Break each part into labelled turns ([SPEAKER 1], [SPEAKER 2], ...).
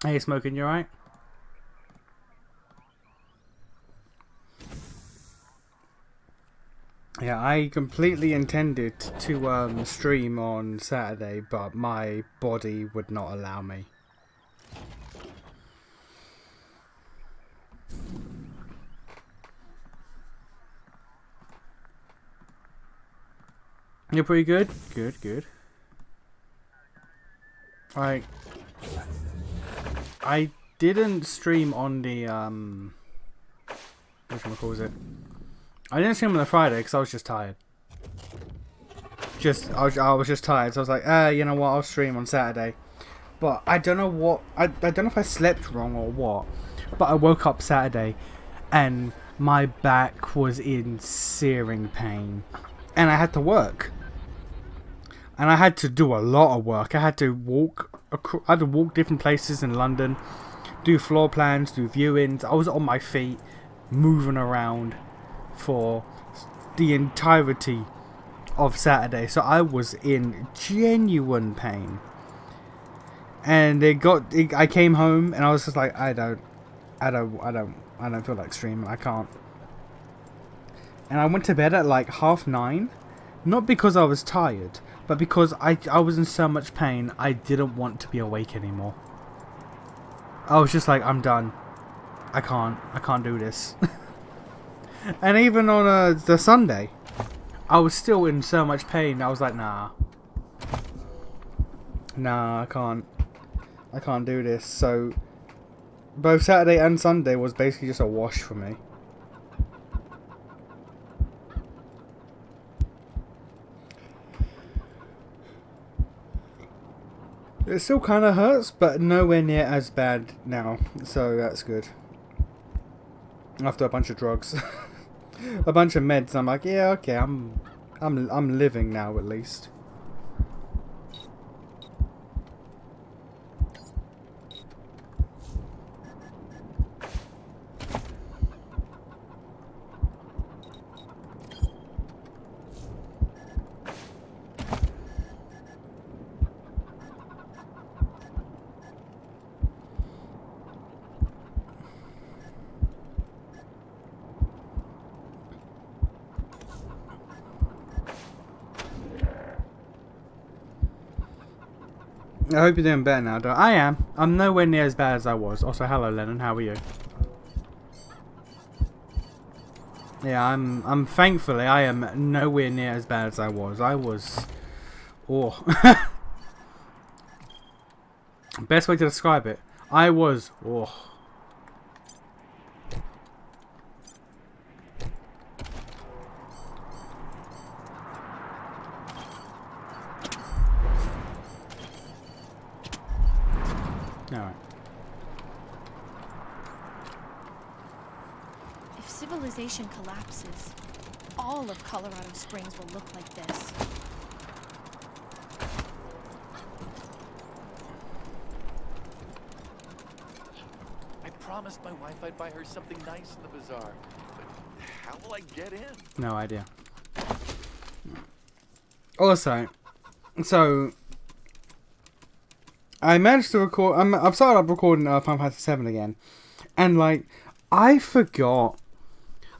[SPEAKER 1] Hey, Smoking, you alright? Yeah, I completely intended to stream on Saturday, but my body would not allow me. You're pretty good? Good, good. I didn't stream on the, whatchamacallit? I didn't stream on the Friday because I was just tired. I was just tired, so I was like, you know what, I'll stream on Saturday. But I don't know what, I don't know if I slept wrong or what, but I woke up Saturday and my back was in searing pain. And I had to work. And I had to do a lot of work. I had to walk different places in London, do floor plans, do viewings. I was on my feet, moving around for the entirety of Saturday. So I was in genuine pain. And I came home and I was just like, I don't feel like streaming. I can't. And I went to bed at like 9:30. Not because I was tired, but because I was in so much pain, I didn't want to be awake anymore. I was just like, I'm done. I can't do this. And even on the Sunday, I was still in so much pain. I was like, nah, I can't do this. So both Saturday and Sunday was basically just a wash for me. It still kind of hurts, but nowhere near as bad now, so that's good. After a bunch of drugs, a bunch of meds, I'm like, yeah, okay, I'm living now at least. I hope you're doing better now, though. I am. I'm nowhere near as bad as I was. Also, hello, Lennon. How are you? Yeah, I'm thankfully, I am nowhere near as bad as I was. Oh. Best way to describe it. Oh. Alright.
[SPEAKER 2] If civilization collapses, all of Colorado Springs will look like this.
[SPEAKER 3] I promised my wife I'd buy her something nice in the bazaar. But how will I get in?
[SPEAKER 1] No idea. Also, so I managed to record. I've started up recording Final Fantasy VII again, and like I forgot.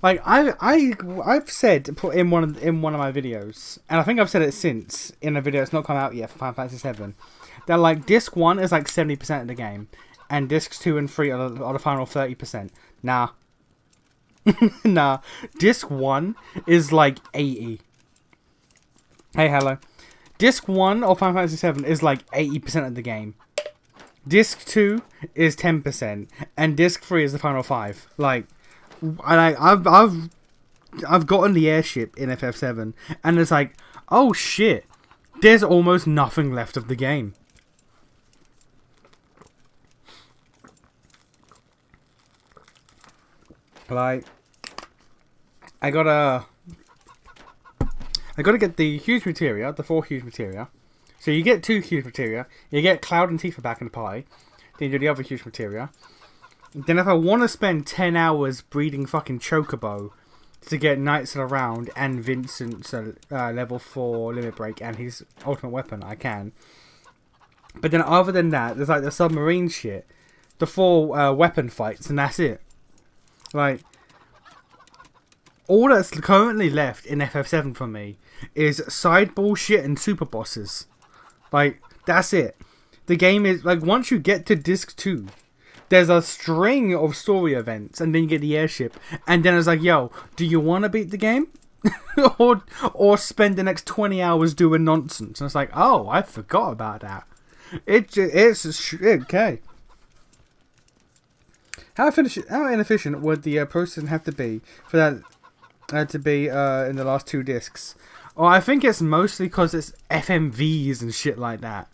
[SPEAKER 1] Like I've said in one of my videos, and I think I've said it since in a video that's not come out yet for Final Fantasy VII, that like disc 1 is like 70% of the game, and discs 2 and 3 are the final 30%. Nah. Nah. Disc 1 is like 80. Hey, hello. Disc 1 of Final Fantasy VII is like 80% of the game. Disc 2 is 10%, and Disc 3 is the final 5. Like, I've gotten the airship in FF7, and it's like, oh shit, there's almost nothing left of the game. Like, I gotta get the huge materia, the 4 huge materia. So you get 2 huge materia, you get Cloud and Tifa back in the pie, then you do the other huge materia. Then if I want to spend 10 hours breeding fucking Chocobo to get Knights Around and Vincent's level 4 limit break and his ultimate weapon, I can. But then other than that, there's like the submarine shit, the 4 weapon fights, and that's it. Like, all that's currently left in FF7 for me is side bullshit and super bosses. Like, that's it. The game is, like, once you get to Disc 2, there's a string of story events, and then you get the airship, and then it's like, yo, do you want to beat the game? or spend the next 20 hours doing nonsense? And it's like, oh, I forgot about that. It's okay. How inefficient would the processing have to be for that to be in the last 2 discs? Well, I think it's mostly because it's FMVs and shit like that.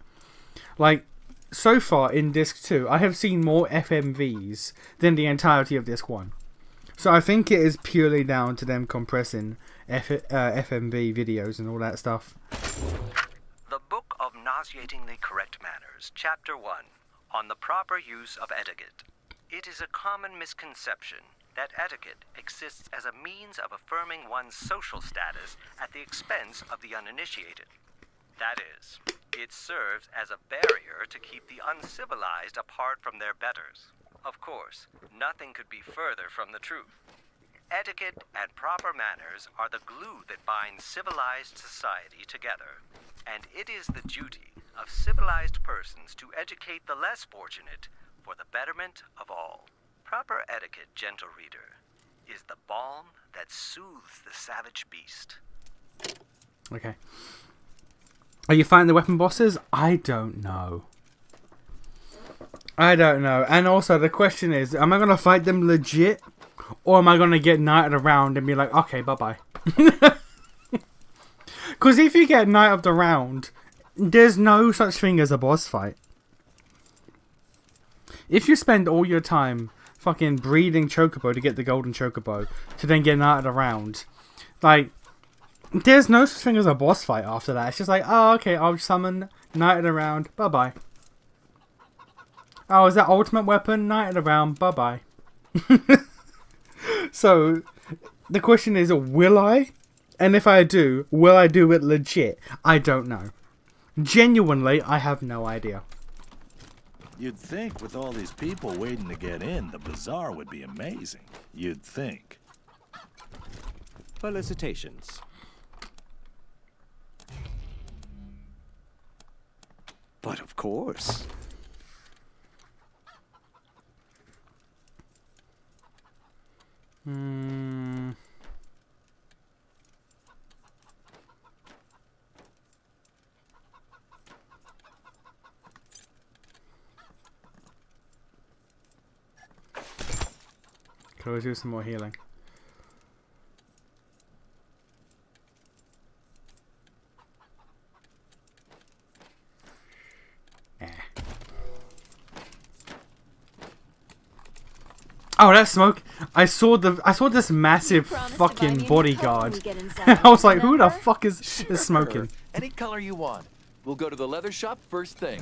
[SPEAKER 1] Like, so far in Disc 2, I have seen more FMVs than the entirety of Disc 1. So I think it is purely down to them compressing FMV videos and all that stuff.
[SPEAKER 4] The Book of Nauseatingly Correct Manners, Chapter 1, on the proper use of etiquette. It is a common misconception that etiquette exists as a means of affirming one's social status at the expense of the uninitiated. That is, it serves as a barrier to keep the uncivilized apart from their betters. Of course, nothing could be further from the truth. Etiquette and proper manners are the glue that binds civilized society together, and it is the duty of civilized persons to educate the less fortunate for the betterment of all. Proper etiquette, gentle reader, is the balm that soothes the savage beast.
[SPEAKER 1] Okay. Are you fighting the weapon bosses? I don't know. And also, the question is, am I going to fight them legit? Or am I going to get knighted around and be like, okay, bye-bye. Because if you get knight of the round, there's no such thing as a boss fight. If you spend all your time fucking breeding Chocobo to get the golden Chocobo, to then get knighted around, like, there's no such thing as a boss fight after that. It's just like, oh, okay, I'll summon, knighted around, bye-bye. Oh, is that ultimate weapon? Knighted around, bye-bye. So, the question is, will I? And if I do, will I do it legit? I don't know. Genuinely, I have no idea.
[SPEAKER 5] You'd think with all these people waiting to get in, the bazaar would be amazing. You'd think.
[SPEAKER 6] Felicitations. But of course.
[SPEAKER 1] Could always do some more healing. Oh, that smoke! I saw this massive fucking bodyguard. I was like, who the fuck is smoking?
[SPEAKER 3] Any color you want. We'll go to the leather shop first thing.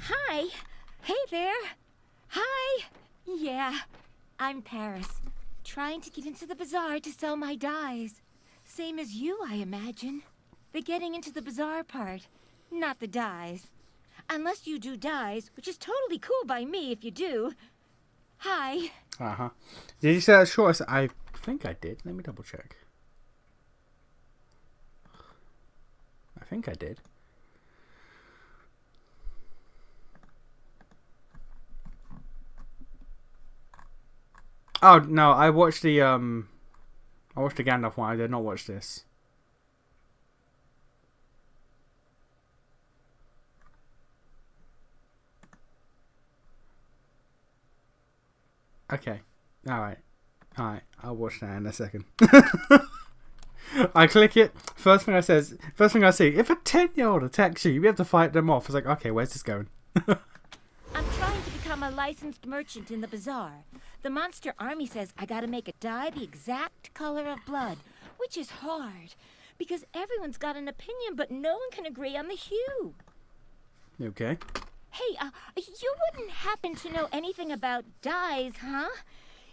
[SPEAKER 7] Hi. Hey there. Hi. Yeah, I'm Paris. Trying to get into the bazaar to sell my dyes. Same as you, I imagine. The getting into the bazaar part, not the dyes. Unless you do dyes, which is totally cool by me if you do. Hi.
[SPEAKER 1] Uh-huh. Did you say that short? I think I did. Let me double check. I think I did. Oh, no, I watched the I watched the Gandalf one. I did not watch this. Okay. Alright. I'll watch that in a second. I click it. First thing I see, if a 10-year-old attacks you, you have to fight them off. It's like, okay, where's this going?
[SPEAKER 7] I'm trying to become a licensed merchant in the bazaar. The monster army says I gotta make a dye the exact color of blood, which is hard, because everyone's got an opinion, but no one can agree on the hue.
[SPEAKER 1] Okay.
[SPEAKER 7] Hey, you wouldn't happen to know anything about dyes, huh?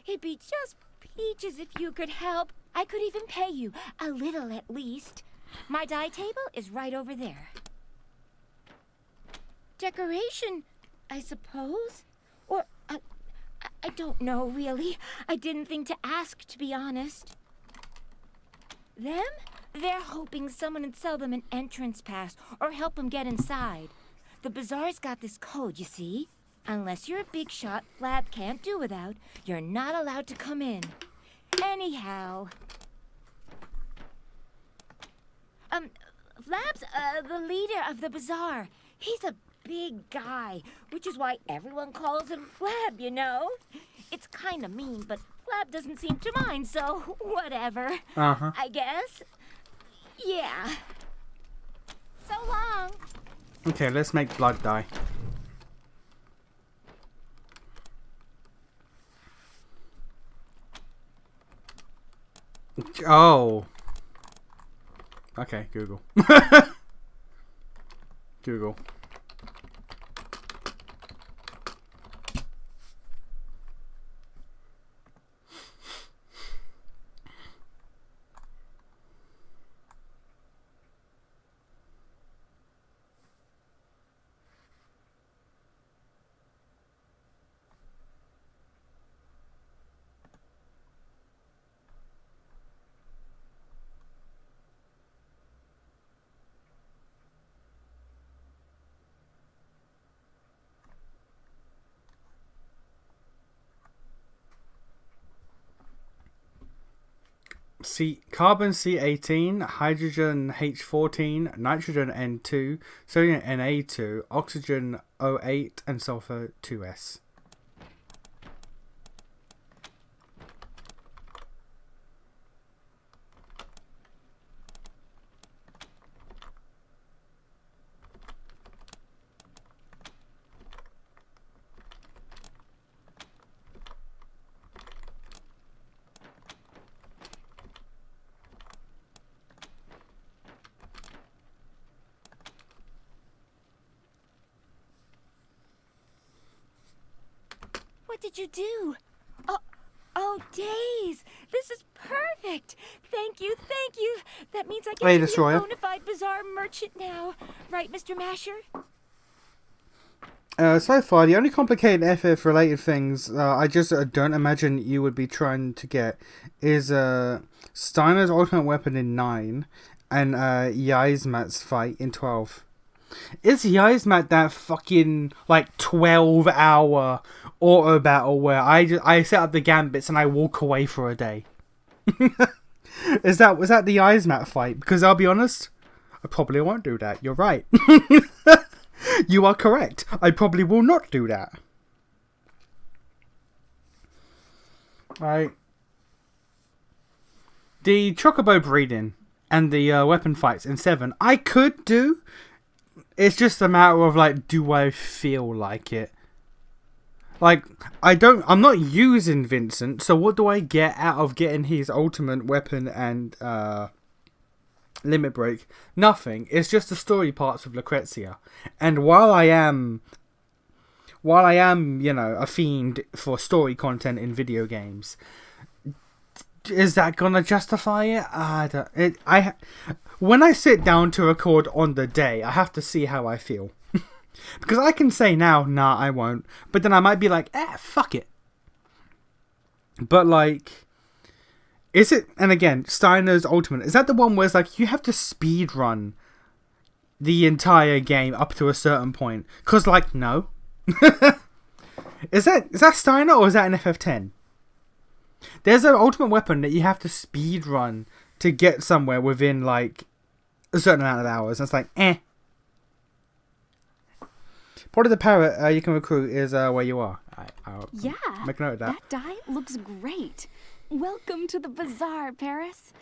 [SPEAKER 7] It'd be just peaches if you could help. I could even pay you, a little at least. My dye table is right over there. Decoration, I suppose? Or, I don't know, really. I didn't think to ask, to be honest. Them? They're hoping someone would sell them an entrance pass or help them get inside. The bazaar's got this code, you see. Unless you're a big shot Flab can't do without, you're not allowed to come in. Anyhow. Flab's, the leader of the bazaar. He's a big guy, which is why everyone calls him Flab, you know? It's kinda mean, but Flab doesn't seem to mind, so whatever.
[SPEAKER 1] Uh-huh.
[SPEAKER 7] I guess. Yeah. So long.
[SPEAKER 1] Okay, let's make blood dye. Oh. Okay, Google. Google. Carbon C18, hydrogen H14, nitrogen N2, sodium Na2, oxygen O8, and sulfur 2S.
[SPEAKER 7] What did you do? Oh, days! This is perfect! Thank you, thank you! That means I get to be a bona fide bazaar merchant now. Right, Mr. Masher?
[SPEAKER 1] So far, the only complicated FF-related things I just don't imagine you would be trying to get is Steiner's ultimate weapon in 9 and Yzmat's fight in 12. Is Yzmat that fucking, like, 12-hour auto battle where I set up the gambits and I walk away for a day? Was that the Yzmat fight? Because I'll be honest, I probably won't do that. You're right. You are correct. I probably will not do that. Right. The Chocobo breeding and the weapon fights in 7, I could do. It's just a matter of, like, do I feel like it? Like, I'm not using Vincent, so what do I get out of getting his ultimate weapon and limit break? Nothing. It's just the story parts of Lucrezia. And while I am, you know, a fiend for story content in video games, is that gonna justify it? When I sit down to record on the day, I have to see how I feel. Because I can say now, nah, I won't. But then I might be like, fuck it. But, like, is it, and again, Steiner's Ultimate, is that the one where it's like, you have to speed run the entire game up to a certain point? Because, like, no. Is that Steiner or is that an FF10? There's an ultimate weapon that you have to speed run to get somewhere within like a certain amount of hours. And it's like, eh. Part of the parrot you can recruit is where you are. I'll
[SPEAKER 8] Yeah,
[SPEAKER 1] make a note of that.
[SPEAKER 8] that dye looks great. Welcome to the bazaar, Paris.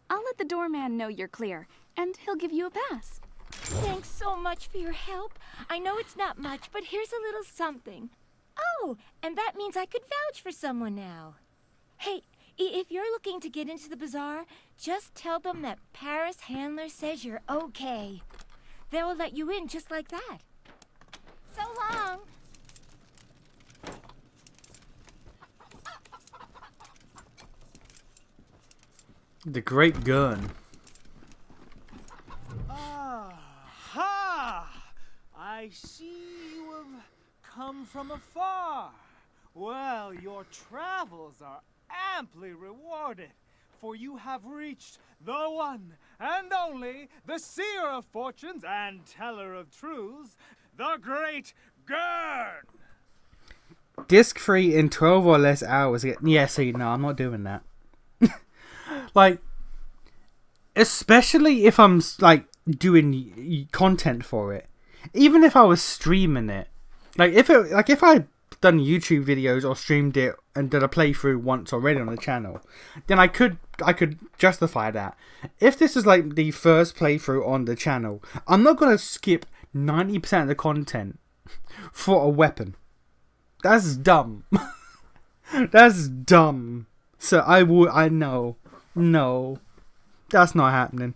[SPEAKER 8] I'll let the doorman know you're clear, and he'll give you a pass.
[SPEAKER 7] Thanks so much for your help. I know it's not much, but here's a little something. Oh, and that means I could vouch for someone now. Hey, if you're looking to get into the bazaar, just tell them that Paris Handler says you're okay. They'll let you in just like that. So long.
[SPEAKER 1] The great gun.
[SPEAKER 9] Aha! I see you have come from afar. Well, your travels are amply rewarded, for you have reached the one and only, the seer of fortunes and teller of truths, the great Gurn.
[SPEAKER 1] Disc free in 12 or less hours. Yeah, see, no, I'm not doing that. Like, especially if I'm like doing content for it. Even if I was streaming it, if I done YouTube videos or streamed it and did a playthrough once already on the channel, then I could justify that. If this is like the first playthrough on the channel, I'm not gonna skip 90% of the content for a weapon. That's dumb. That's dumb. So I know. No. That's not happening.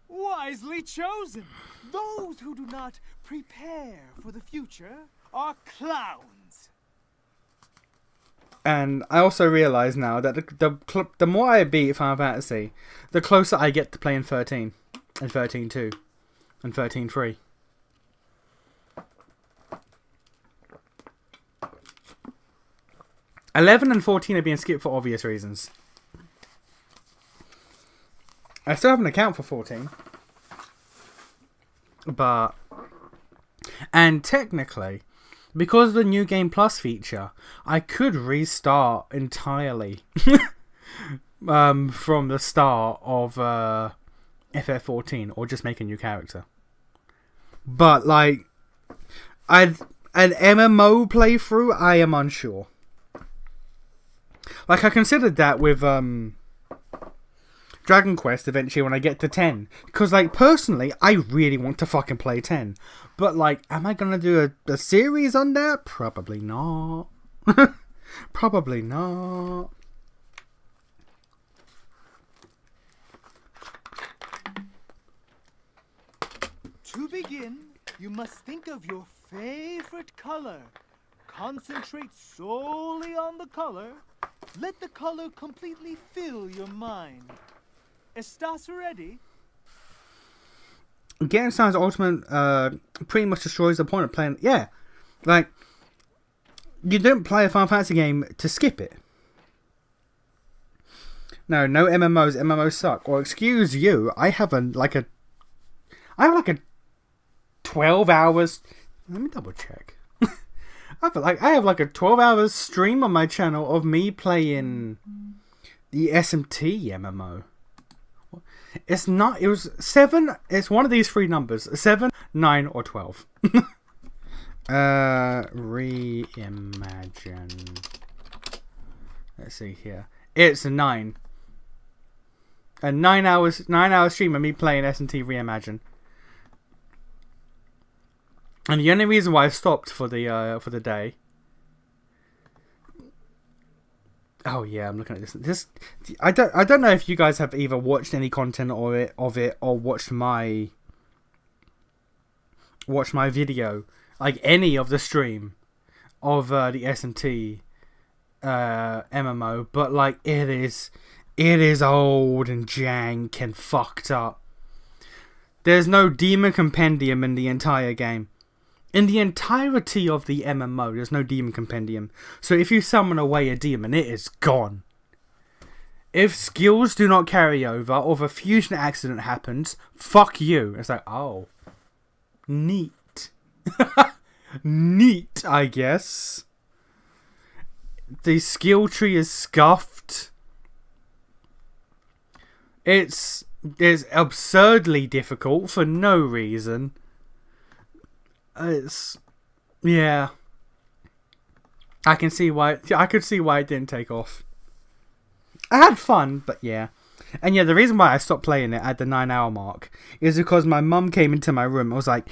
[SPEAKER 9] Wisely chosen. Those who do not prepare for the future are clowns.
[SPEAKER 1] And I also realise now that the more I beat Final Fantasy, the closer I get to playing 13 and 13.2 and 13.3. $11 and 14 are being skipped for obvious reasons. I still have an account for 14. And technically, because of the New Game Plus feature, I could restart entirely from the start of FF14 or just make a new character. But like, an MMO playthrough, I am unsure. Like, I considered that with Dragon Quest eventually when I get to 10. Because, like, personally, I really want to fucking play 10. But, like, am I going to do a series on that? Probably not. Probably not.
[SPEAKER 9] To begin, you must think of your favorite color. Concentrate solely on the color. Let the color completely fill your mind. Estás ready?
[SPEAKER 1] Getting Sign's Ultimate pretty much destroys the point of playing. Yeah. Like, you don't play a Final Fantasy game to skip it. No MMOs. MMOs suck. Or excuse you, I have like a 12 hours. Let me double check. I have like a 12 hours stream on my channel of me playing the SMT MMO. It's not. It was 7. It's one of these three numbers: 7, 9, or 12. Reimagine. Let's see here. It's a 9. A 9 hours. 9 hour stream of me playing SMT Reimagine. And the only reason why I stopped for the day. Oh yeah, I'm looking at this. I don't know if you guys have either watched any content of it or watched my video, like any of the stream of the SMT MMO, but like it is old and jank and fucked up. There's no demon compendium in the entire game. In the entirety of the MMO, there's no demon compendium. So if you summon away a demon, it is gone. If skills do not carry over, or if a fusion accident happens, fuck you. It's like, oh. Neat. Neat, I guess. The skill tree is scuffed. It's absurdly difficult for no reason. Yeah. I could see why it didn't take off. I had fun, but yeah. And yeah, the reason why I stopped playing it at the 9-hour mark is because my mum came into my room. I was like,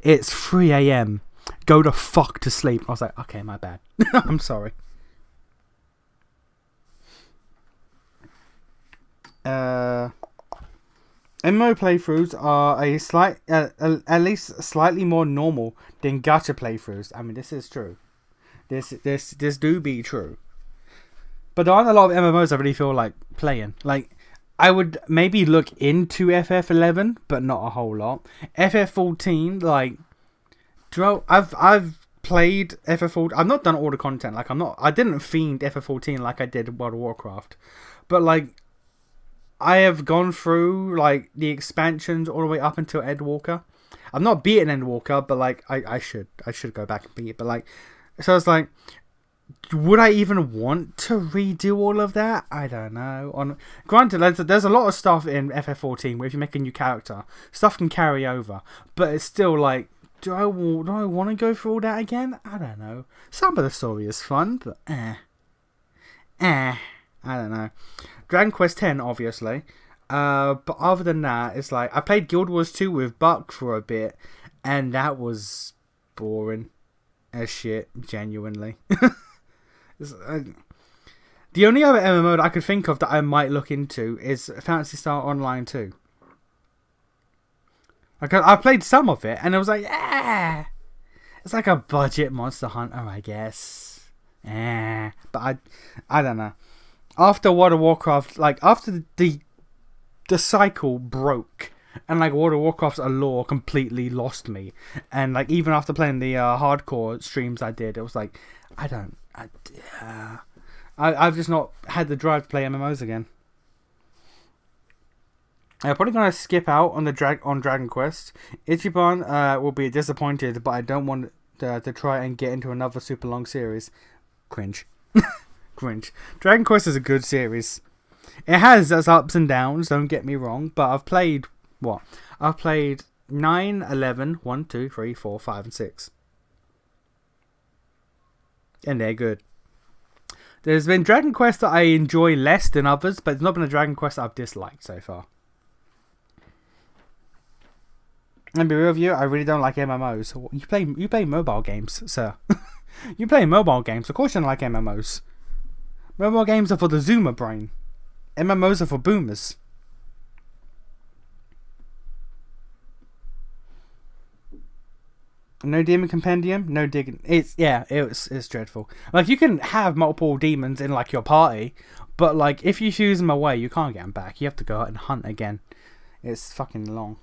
[SPEAKER 1] it's 3 a.m. Go the fuck to sleep. I was like, okay, my bad. I'm sorry. MMO playthroughs are at least slightly more normal than gacha playthroughs. I mean, this is true. This do be true. But there aren't a lot of MMOs I really feel like playing. Like, I would maybe look into FF11, but not a whole lot. FF14, like, I've played FF14. I've not done all the content. Like, I didn't fiend FF14 like I did World of Warcraft. But like, I have gone through like the expansions all the way up until Endwalker. I've not beaten Endwalker, but like I should go back and beat it. But like, so it's like, would I even want to redo all of that? I don't know. Granted, there's a lot of stuff in FF14 where if you make a new character, stuff can carry over. But it's still like, do I want to go through all that again? I don't know. Some of the story is fun, but I don't know. Dragon Quest X, obviously. But other than that, it's like, I played Guild Wars 2 with Buck for a bit, and that was boring as shit, genuinely. The only other MMO that I could think of that I might look into is Phantasy Star Online 2. Like, I played some of it, and it was like, it's like a budget Monster Hunter, I guess. But I don't know. After World of Warcraft, like, after the cycle broke, and like World of Warcraft's allure completely lost me, and like even after playing the hardcore streams I did, it was like, I've just not had the drive to play MMOs again. I'm probably gonna skip out on Dragon Quest. Ichiban will be disappointed, but I don't want to try and get into another super long series. Cringe. Cringe. Dragon Quest is a good series. It has its ups and downs, don't get me wrong, but I've played 9, 11, 1, 2, 3, 4, 5, and 6. And they're good. There's been Dragon Quest that I enjoy less than others, but there's not been a Dragon Quest that I've disliked so far. And be real with you, I really don't like MMOs. You play mobile games, sir. You play mobile games, of course you don't like MMOs. Mobile games are for the Zoomer brain. MMOs are for boomers. No demon compendium, no digging. It's dreadful. Like, you can have multiple demons in like your party, but like if you fuse them away, you can't get them back. You have to go out and hunt again. It's fucking long.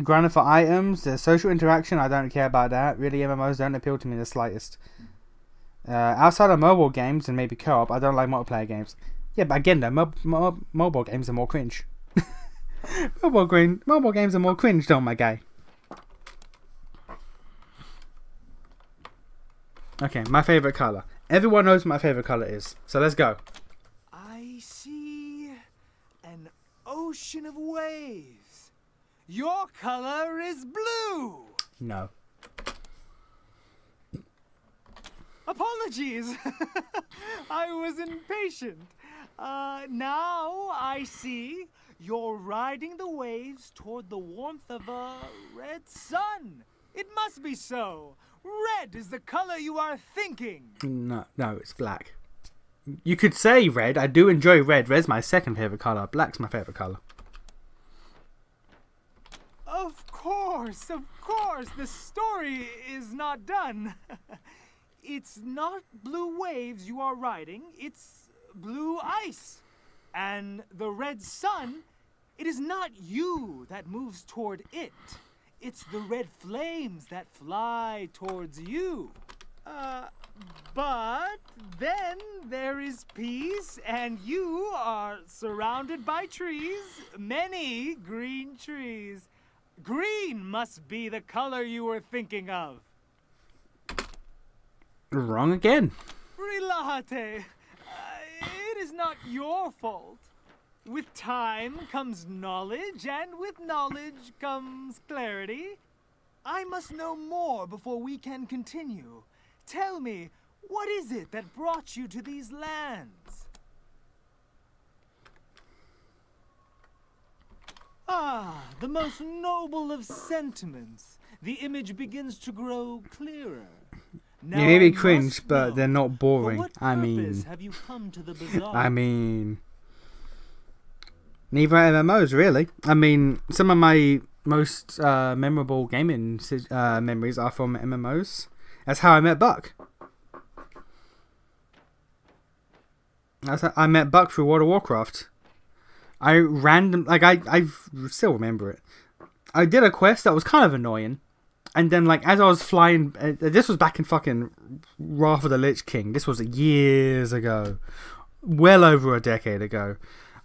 [SPEAKER 1] Granted, for items, the social interaction, I don't care about that. Really, MMOs don't appeal to me the slightest. Outside of mobile games and maybe co-op, I don't like multiplayer games. Yeah, but again though, mobile games are more cringe. Mobile games are more cringe, don't my guy? Okay, my favourite colour. Everyone knows what my favourite colour is, so let's go.
[SPEAKER 9] I see an ocean of waves. Your color is blue.
[SPEAKER 1] No.
[SPEAKER 9] Apologies. I was impatient. Now I see you're riding the waves toward the warmth of a red sun. It must be so. Red is the color you are thinking.
[SPEAKER 1] No, it's black. You could say red. I do enjoy red. Red's my second favourite colour. Black's my favourite colour.
[SPEAKER 9] Of course. The story is not done. It's not blue waves you are riding, it's blue ice. And the red sun, it is not you that moves toward it. It's the red flames that fly towards you. But then there is peace, and you are surrounded by trees, many green trees. Green must be the color you were thinking of.
[SPEAKER 1] Wrong again.
[SPEAKER 9] Relájate. It is not your fault. With time comes knowledge, and with knowledge comes clarity. I must know more before we can continue. Tell me, what is it that brought you to these lands? Ah, the most noble of sentiments. The image begins to grow clearer. Now
[SPEAKER 1] They may be
[SPEAKER 9] I
[SPEAKER 1] cringe,
[SPEAKER 9] must
[SPEAKER 1] but
[SPEAKER 9] know,
[SPEAKER 1] they're not
[SPEAKER 9] for
[SPEAKER 1] boring.
[SPEAKER 9] what
[SPEAKER 1] I
[SPEAKER 9] purpose
[SPEAKER 1] mean,
[SPEAKER 9] have you come to the bazaar?
[SPEAKER 1] I mean, neither MMOs really. I mean, some of my most memorable gaming memories are from MMOs. That's how I met Buck. That's how I met Buck through World of Warcraft. I still remember it. I did a quest that was kind of annoying. And then, like, as I was flying, this was back in fucking Wrath of the Lich King. This was years ago. Well over a decade ago.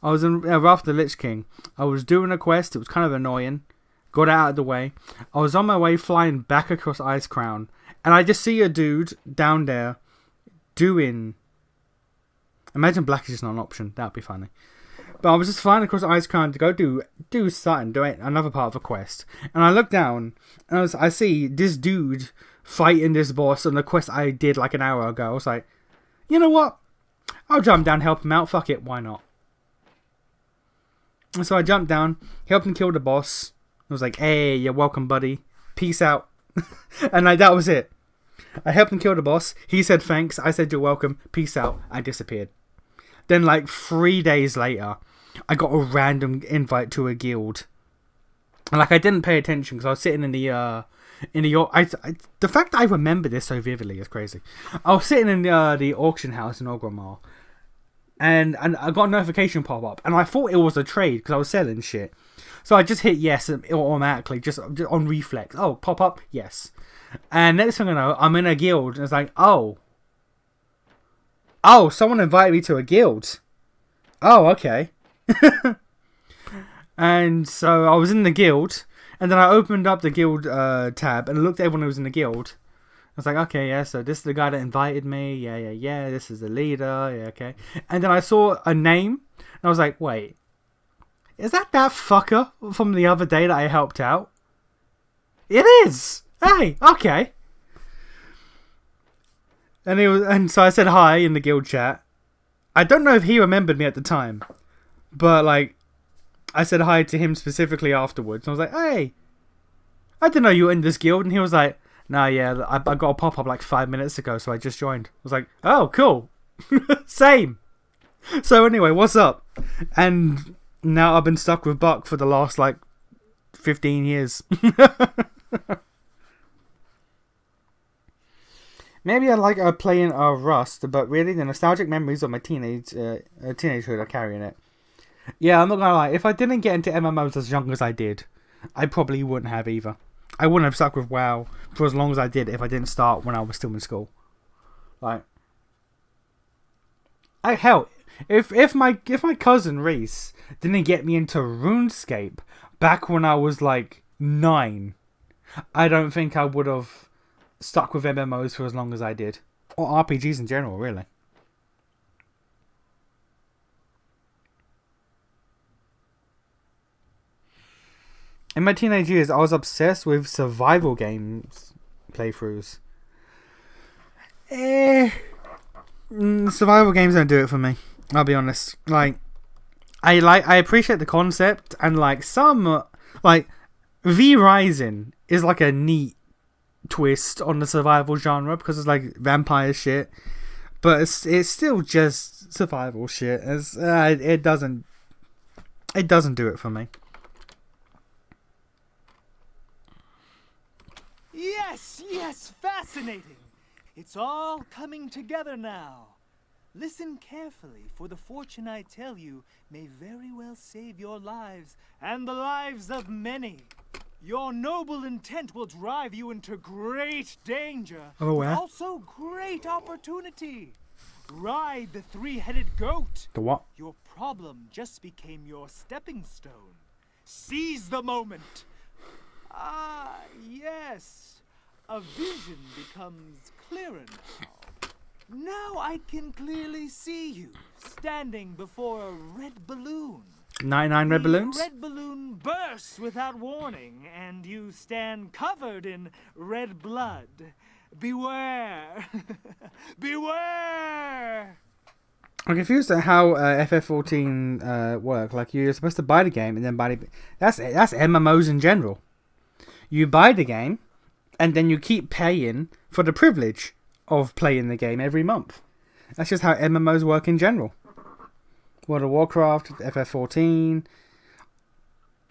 [SPEAKER 1] I was in Wrath of the Lich King. I was doing a quest. It was kind of annoying. Got it out of the way. I was on my way flying back across Ice Crown. And I just see a dude down there doing... Imagine black is just not an option. That would be funny. But I was just flying across Ice Crown to go do something, do another part of a quest. And I look down, and I see this dude fighting this boss on the quest I did like an hour ago. I was like, you know what? I'll jump down, help him out. Fuck it, why not? And so I jumped down, helped him kill the boss. I was like, hey, you're welcome, buddy. Peace out. And that was it. I helped him kill the boss. He said thanks. I said you're welcome. Peace out. I disappeared. Then, like 3 days later, I got a random invite to a guild, and like I didn't pay attention because I was sitting in the the fact that I remember this so vividly is crazy. I was sitting in the auction house in Ogramar, and I got a notification pop up, and I thought it was a trade because I was selling shit. So I just hit yes automatically, just on reflex. Oh, pop up, yes. And next thing I know, I'm in a guild, and it's like, oh, someone invited me to a guild. Oh, okay. And so I was in the guild, and then I opened up the guild tab and looked at everyone who was in the guild. I was like, okay, yeah, so this is the guy that invited me. Yeah, this is the leader. Yeah, okay. And then I saw a name, and I was like, wait, is that fucker from the other day that I helped out? It is! Hey, okay. And so I said hi in the guild chat. I don't know if he remembered me at the time, but like, I said hi to him specifically afterwards. And I was like, hey, I didn't know you were in this guild. And he was like, nah, yeah, I got a pop-up like 5 minutes ago, so I just joined. I was like, oh, cool. Same. So anyway, what's up? And now I've been stuck with Buck for the last like 15 years. Maybe I like playing Rust, but really the nostalgic memories of my teenagehood are carrying it. Yeah, I'm not gonna lie. If I didn't get into MMOs as young as I did, I probably wouldn't have either. I wouldn't have stuck with WoW for as long as I did if I didn't start when I was still in school. Like, if my cousin Reese didn't get me into RuneScape back when I was like 9, I don't think I would have stuck with MMOs for as long as I did, or RPGs in general, really. In my teenage years, I was obsessed with survival games playthroughs. Survival games don't do it for me. I'll be honest. I appreciate the concept, and like some V Rising is like a neat twist on the survival genre because it's like vampire shit, but it's still just survival shit. It doesn't do it for me.
[SPEAKER 9] Yes, fascinating. It's all coming together now. Listen carefully, for the fortune I tell you may very well save your lives and the lives of many. Your noble intent will drive you into great danger,
[SPEAKER 1] Oh,
[SPEAKER 9] but
[SPEAKER 1] where?
[SPEAKER 9] also great opportunity. Ride the three-headed goat.
[SPEAKER 1] The what?
[SPEAKER 9] Your problem just became your stepping stone. Seize the moment. Ah, yes. A vision becomes clearer now. Now I can clearly see you, standing before a red balloon.
[SPEAKER 1] 99 red balloons?
[SPEAKER 9] The red balloon bursts without warning, and you stand covered in red blood. Beware! Beware!
[SPEAKER 1] I'm confused at how FF14 work. Like, you're supposed to buy the game and then buy the... That's MMOs in general. You buy the game, and then you keep paying for the privilege of playing the game every month. That's just how MMOs work in general. World of Warcraft, FF14.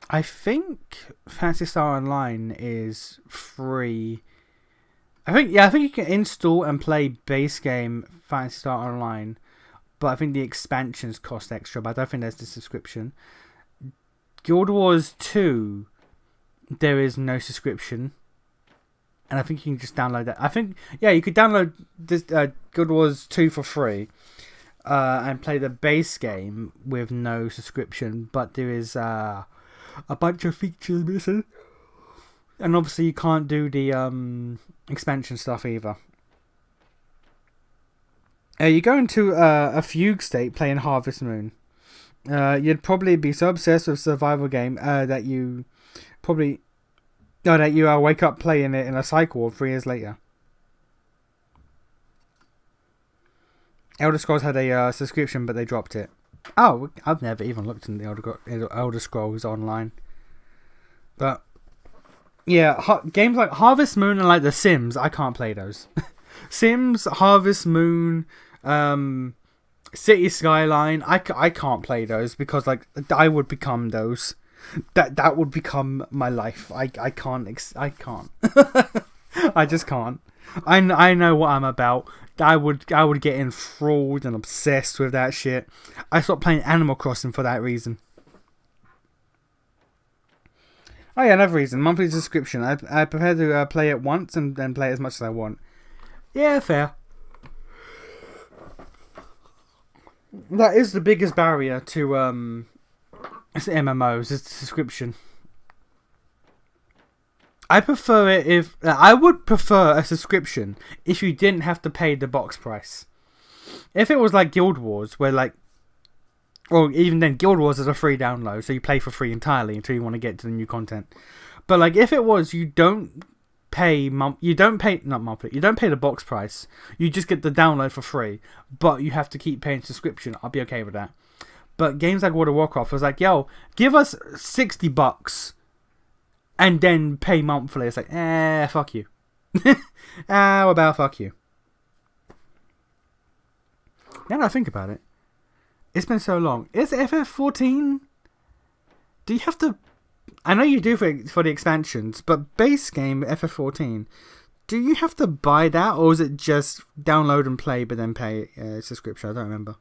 [SPEAKER 1] I think Phantasy Star Online is free. I think you can install and play base game Phantasy Star Online, but I think the expansions cost extra, but I don't think there's the subscription. Guild Wars 2, there is no subscription, and I think you can just download that. I think, yeah, you could download this Guild Wars 2 for free, and play the base game with no subscription, but there is a bunch of features missing, and obviously you can't do the expansion stuff either. You go into a fugue state playing Harvest Moon. You'd probably be so obsessed with survival game that you probably wake up playing it in a cycle 3 years later. Elder Scrolls had a subscription, but they dropped it. Oh, I've never even looked in the Elder Scrolls Online. But yeah, games like Harvest Moon and like The Sims, I can't play those. Sims, Harvest Moon, City Skyline, I can't play those because like I would become those. That would become my life. I can't. I just can't. I know what I'm about. I would get enthralled and obsessed with that shit. I stopped playing Animal Crossing for that reason. Oh yeah, another reason. Monthly subscription. I prefer to play it once and then play it as much as I want. Yeah, fair. That is the biggest barrier to MMOs, is the subscription. I would prefer a subscription if you didn't have to pay the box price. If it was like Guild Wars, where like, or even then, Guild Wars is a free download, so you play for free entirely until you want to get to the new content. But like, if it was, you don't pay the box price. You just get the download for free, but you have to keep paying subscription. I'll be okay with that. But games like World of Warcraft was like, yo, give us $60. And then pay monthly. It's like, fuck you. How about fuck you? Now that I think about it, it's been so long. Is FF14? Do you have to... I know you do for the expansions, but base game FF14, do you have to buy that, or is it just download and play, but then pay a subscription? I don't remember.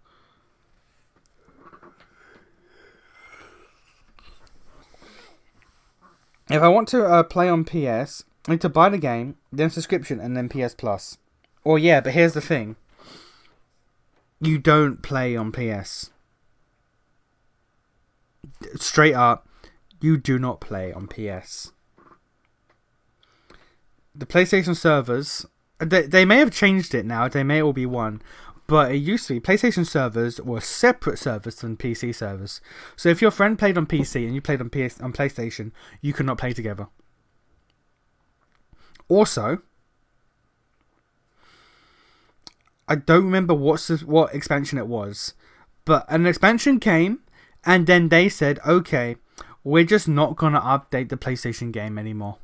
[SPEAKER 1] If I want to play on PS, I need to buy the game, then subscription, and then PS Plus. Or yeah, but here's the thing. You don't play on PS. Straight up, you do not play on PS. The PlayStation servers, they may have changed it now, they may all be one. But it used to be, PlayStation servers were separate servers from PC servers. So if your friend played on PC and you played on PlayStation, you could not play together. Also, I don't remember what expansion it was, but an expansion came, and then they said, okay, we're just not going to update the PlayStation game anymore.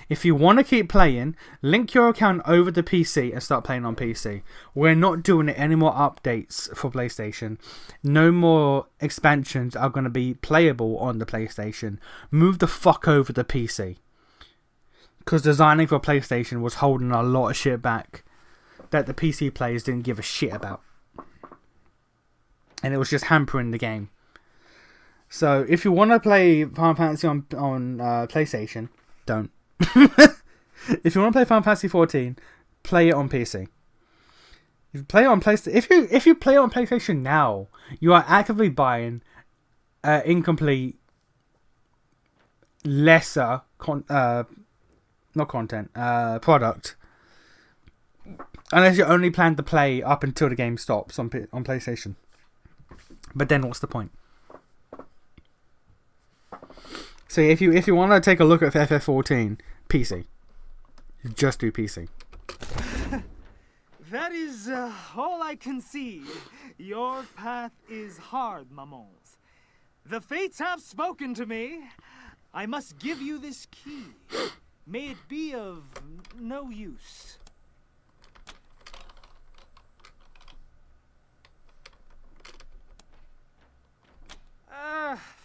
[SPEAKER 1] If you want to keep playing, link your account over to PC and start playing on PC. We're not doing any more updates for PlayStation. No more expansions are going to be playable on the PlayStation. Move the fuck over to PC. Because designing for PlayStation was holding a lot of shit back that the PC players didn't give a shit about. And it was just hampering the game. So if you want to play Final Fantasy on PlayStation, don't. If you want to play Final Fantasy 14, play it on PC. If you play it on PlayStation, if you play it on PlayStation now, you are actively buying incomplete, lesser product. Unless you only plan to play up until the game stops on PlayStation. But then what's the point? So if you want to take a look at FF14, PC. Just do PC.
[SPEAKER 9] That is all I can see. Your path is hard, Mamons. The fates have spoken to me. I must give you this key. May it be of no use.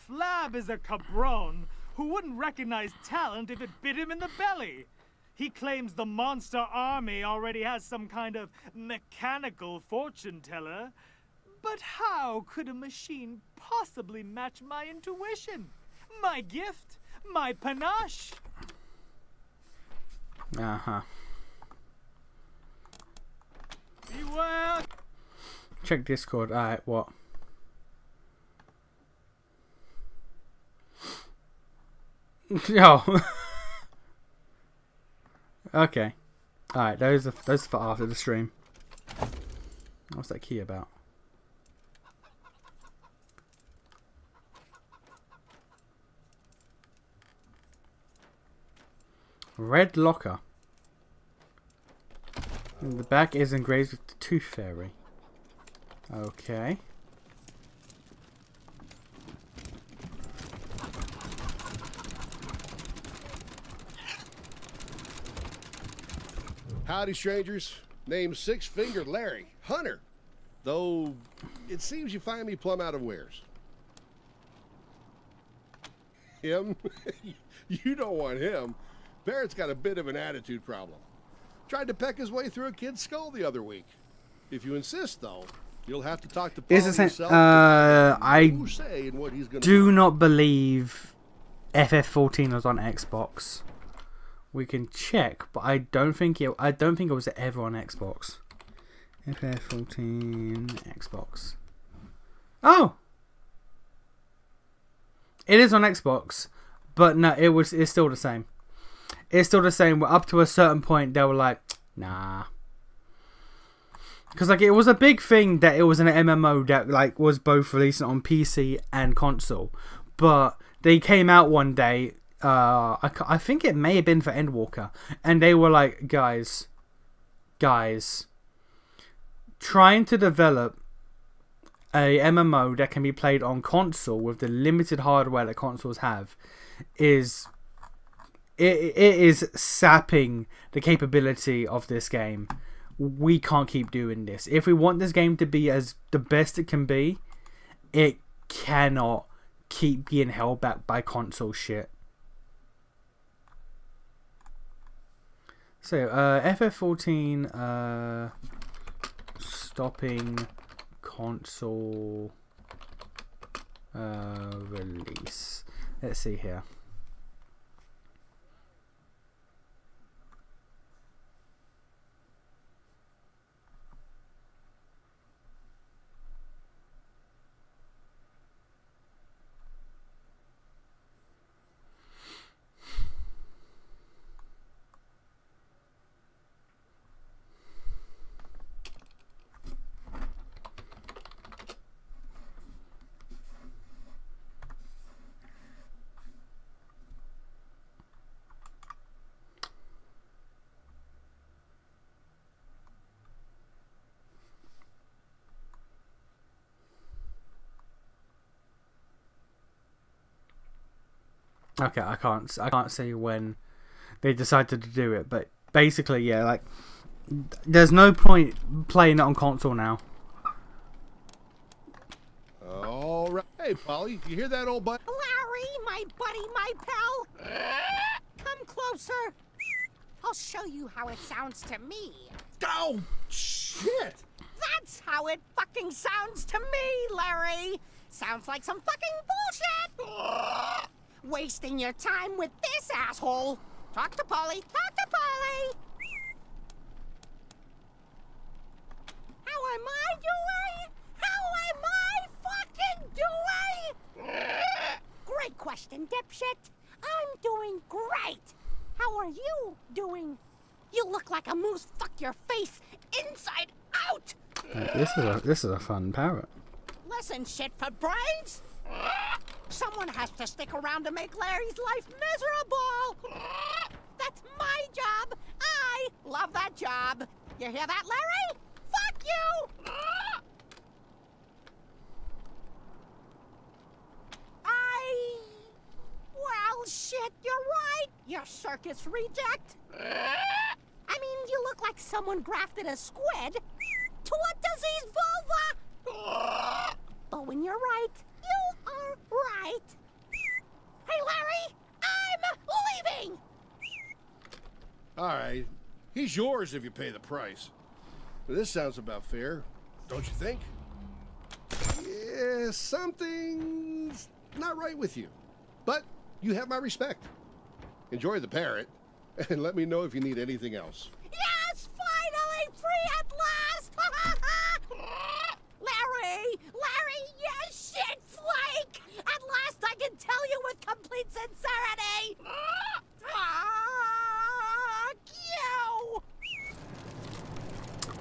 [SPEAKER 9] Flab is a cabron who wouldn't recognize talent if it bit him in the belly. He claims the monster army already has some kind of mechanical fortune teller. But how could a machine possibly match my intuition? My gift? My panache?
[SPEAKER 1] Uh-huh.
[SPEAKER 9] Beware!
[SPEAKER 1] Check Discord. Alright, what? Oh. Okay. Alright, those are for after the stream. What's that key about? Red locker. And the back is engraved with the Tooth Fairy. Okay.
[SPEAKER 10] Howdy, strangers. Name's Six-Fingered Larry. Hunter. Though, it seems you find me plumb out of wares. Him? You don't want him. Barrett's got a bit of an attitude problem. Tried to peck his way through a kid's skull the other week. If you insist, though, you'll have to talk to Paul yourself.
[SPEAKER 1] I do not believe FF14 was on Xbox. We can check, but I don't think it was ever on Xbox. FF14 Xbox. Oh, it is on Xbox, but no, it's still the same. It's still the same. Up to a certain point, they were like, nah, because like it was a big thing that it was an MMO that like was both released on PC and console, but they came out one day. I think it may have been for Endwalker, and they were like, guys, trying to develop a MMO that can be played on console with the limited hardware that consoles have is sapping the capability of this game. We can't keep doing this. If we want this game to be as the best it can be, it cannot keep being held back by console shit. So, FF14, stopping console release. Let's see here. Okay, I can't say when they decided to do it, but basically, yeah, like there's no point playing it on console now.
[SPEAKER 10] All right. Hey, Polly, you hear that, old buddy?
[SPEAKER 11] Larry, my buddy, my pal. Come closer. I'll show you how it sounds to me.
[SPEAKER 10] Oh, shit!
[SPEAKER 11] That's how it fucking sounds to me, Larry. sounds like some fucking bullshit! Wasting your time with this asshole! Talk to Polly, talk to Polly! How am I doing? How am I fucking doing? Great question, dipshit. I'm doing great. How are you doing? You look like a moose fucked your face inside out.
[SPEAKER 1] This is a fun parrot.
[SPEAKER 11] Listen, shit for brains. Someone has to stick around to make Larry's life miserable. That's my job. I love that job. You hear that, Larry? Fuck you. Well, shit, you're right. You're circus reject. I mean, you look like someone grafted a squid to a diseased vulva. But when you're right, you are right. Hey, Larry, I'm leaving.
[SPEAKER 10] All right. He's yours if you pay the price. This sounds about fair, don't you think? Yeah, something's not right with you. But you have my respect. Enjoy the parrot, and let me know if you need anything else.
[SPEAKER 11] Yes, finally free at last! Larry, you shit flake! At last I can tell you with complete sincerity! Fuck you!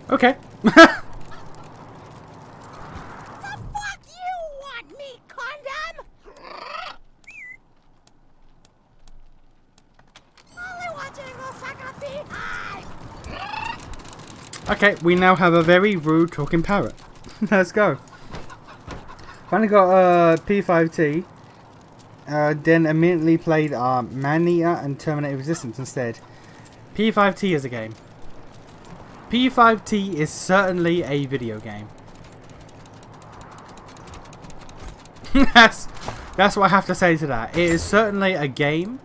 [SPEAKER 1] Okay.
[SPEAKER 11] The fuck you want me, condom? Only watching will suck a beehive!
[SPEAKER 1] Okay, we now have a very rude talking parrot. Let's go. Finally got P5T. Then immediately played Man-Eater and Terminator Resistance instead. P5T is a game. P5T is certainly a video game. That's what I have to say to that. It is certainly a game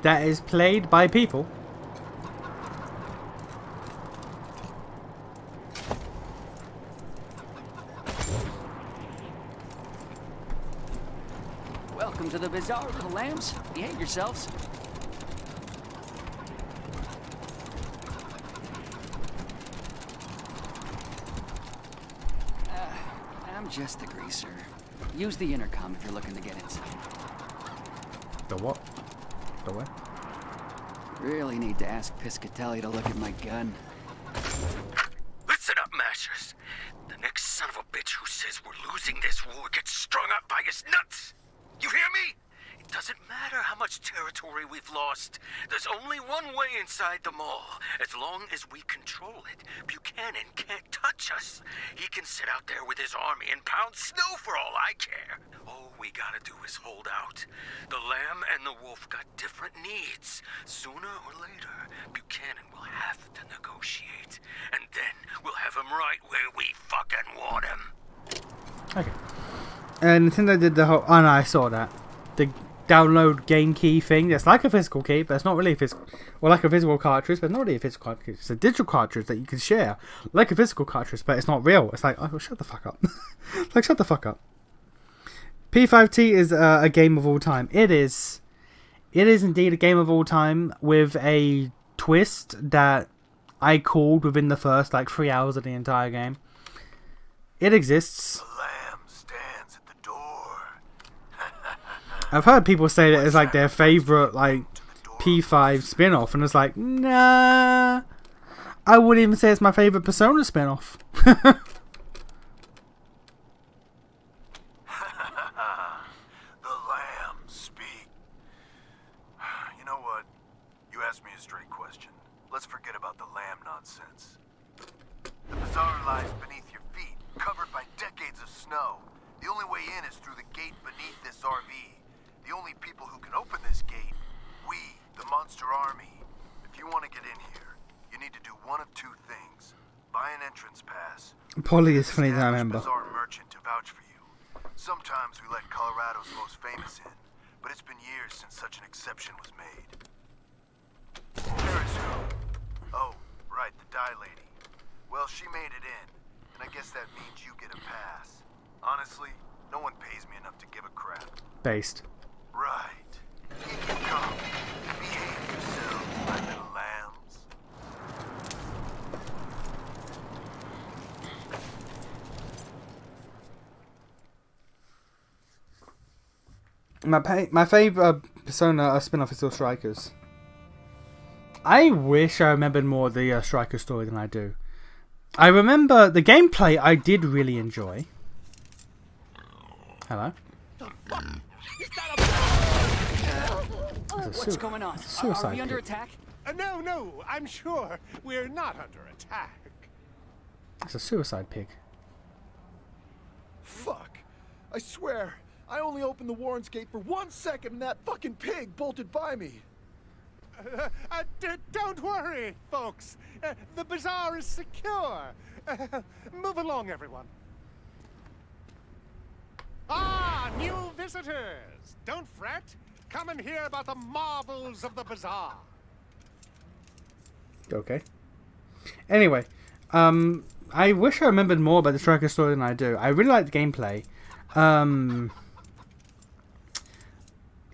[SPEAKER 1] that is played by people.
[SPEAKER 12] Welcome to the bazaar, little lambs. Behave yourselves. I'm just the greaser. Use the intercom if you're looking to get inside.
[SPEAKER 1] The what? The what?
[SPEAKER 12] Really need to ask Piscatelli to look at my gun.
[SPEAKER 4] Listen up, Mashers. The next son of a bitch who says we're losing this war gets strung up by his nuts. You hear me? It doesn't matter how much territory we've lost. There's only one way inside the mall. As long as we control it, Buchanan can't touch us. He can sit out there with his army and pound snow for all I care. All we gotta do is hold out. The lamb and the wolf got different needs. Sooner or later, Buchanan will have to negotiate. And then we'll have him right where we fucking want him.
[SPEAKER 1] Okay. Nintendo did the whole... Oh no, I saw that. The download game key thing. That's like a physical key, but it's not really a physical... Or like a physical cartridge, but it's not really a physical cartridge. It's a digital cartridge that you can share. Like a physical cartridge, but it's not real. It's like, oh, shut the fuck up. Like, shut the fuck up. P5T is a game of all time. It is indeed a game of all time with a twist that I called within the first, 3 hours of the entire game. It exists. I've heard people say that it's their favorite P5 spin-off, and it's like, nah, I wouldn't even say it's my favorite Persona spin-off.
[SPEAKER 13] The lambs speak. You know what? You asked me a straight question. Let's forget about the lamb nonsense. The bazaar lies beneath your feet, covered by decades of snow. The only way in is through the gate beneath this RV. The only people who can open this gate, we, the Monster Army. If you want to get in here, you need to do one of two things. Buy an entrance pass.
[SPEAKER 1] Polly is funny to remember.
[SPEAKER 13] Bazaar merchant to vouch for you. Sometimes we let Colorado's most famous in, but it's been years since such an exception was made. Paris who? Oh, right, the Dye Lady. Well, she made it in, and I guess that means you get a pass. Honestly, No one pays me enough to give a crap.
[SPEAKER 1] Based.
[SPEAKER 13] Right. In you come. Behave yourselves, my little lambs.
[SPEAKER 1] My favorite Persona spin-off is still Strikers. I wish I remembered more of the Striker story than I do. I remember the gameplay I did really enjoy. Hello?
[SPEAKER 12] What's going on? Are we under attack?
[SPEAKER 14] No, I'm sure we're not under attack.
[SPEAKER 1] It's a suicide pig.
[SPEAKER 15] Fuck. I swear, I only opened the Warren's gate for 1 second and that fucking pig bolted by me.
[SPEAKER 14] Don't worry, folks. The bazaar is secure. Move along, everyone. Ah, new visitors. Don't fret. Come and hear about the marvels of the bazaar.
[SPEAKER 1] Okay. Anyway, I wish I remembered more about the Striker story than I do. I really like the gameplay.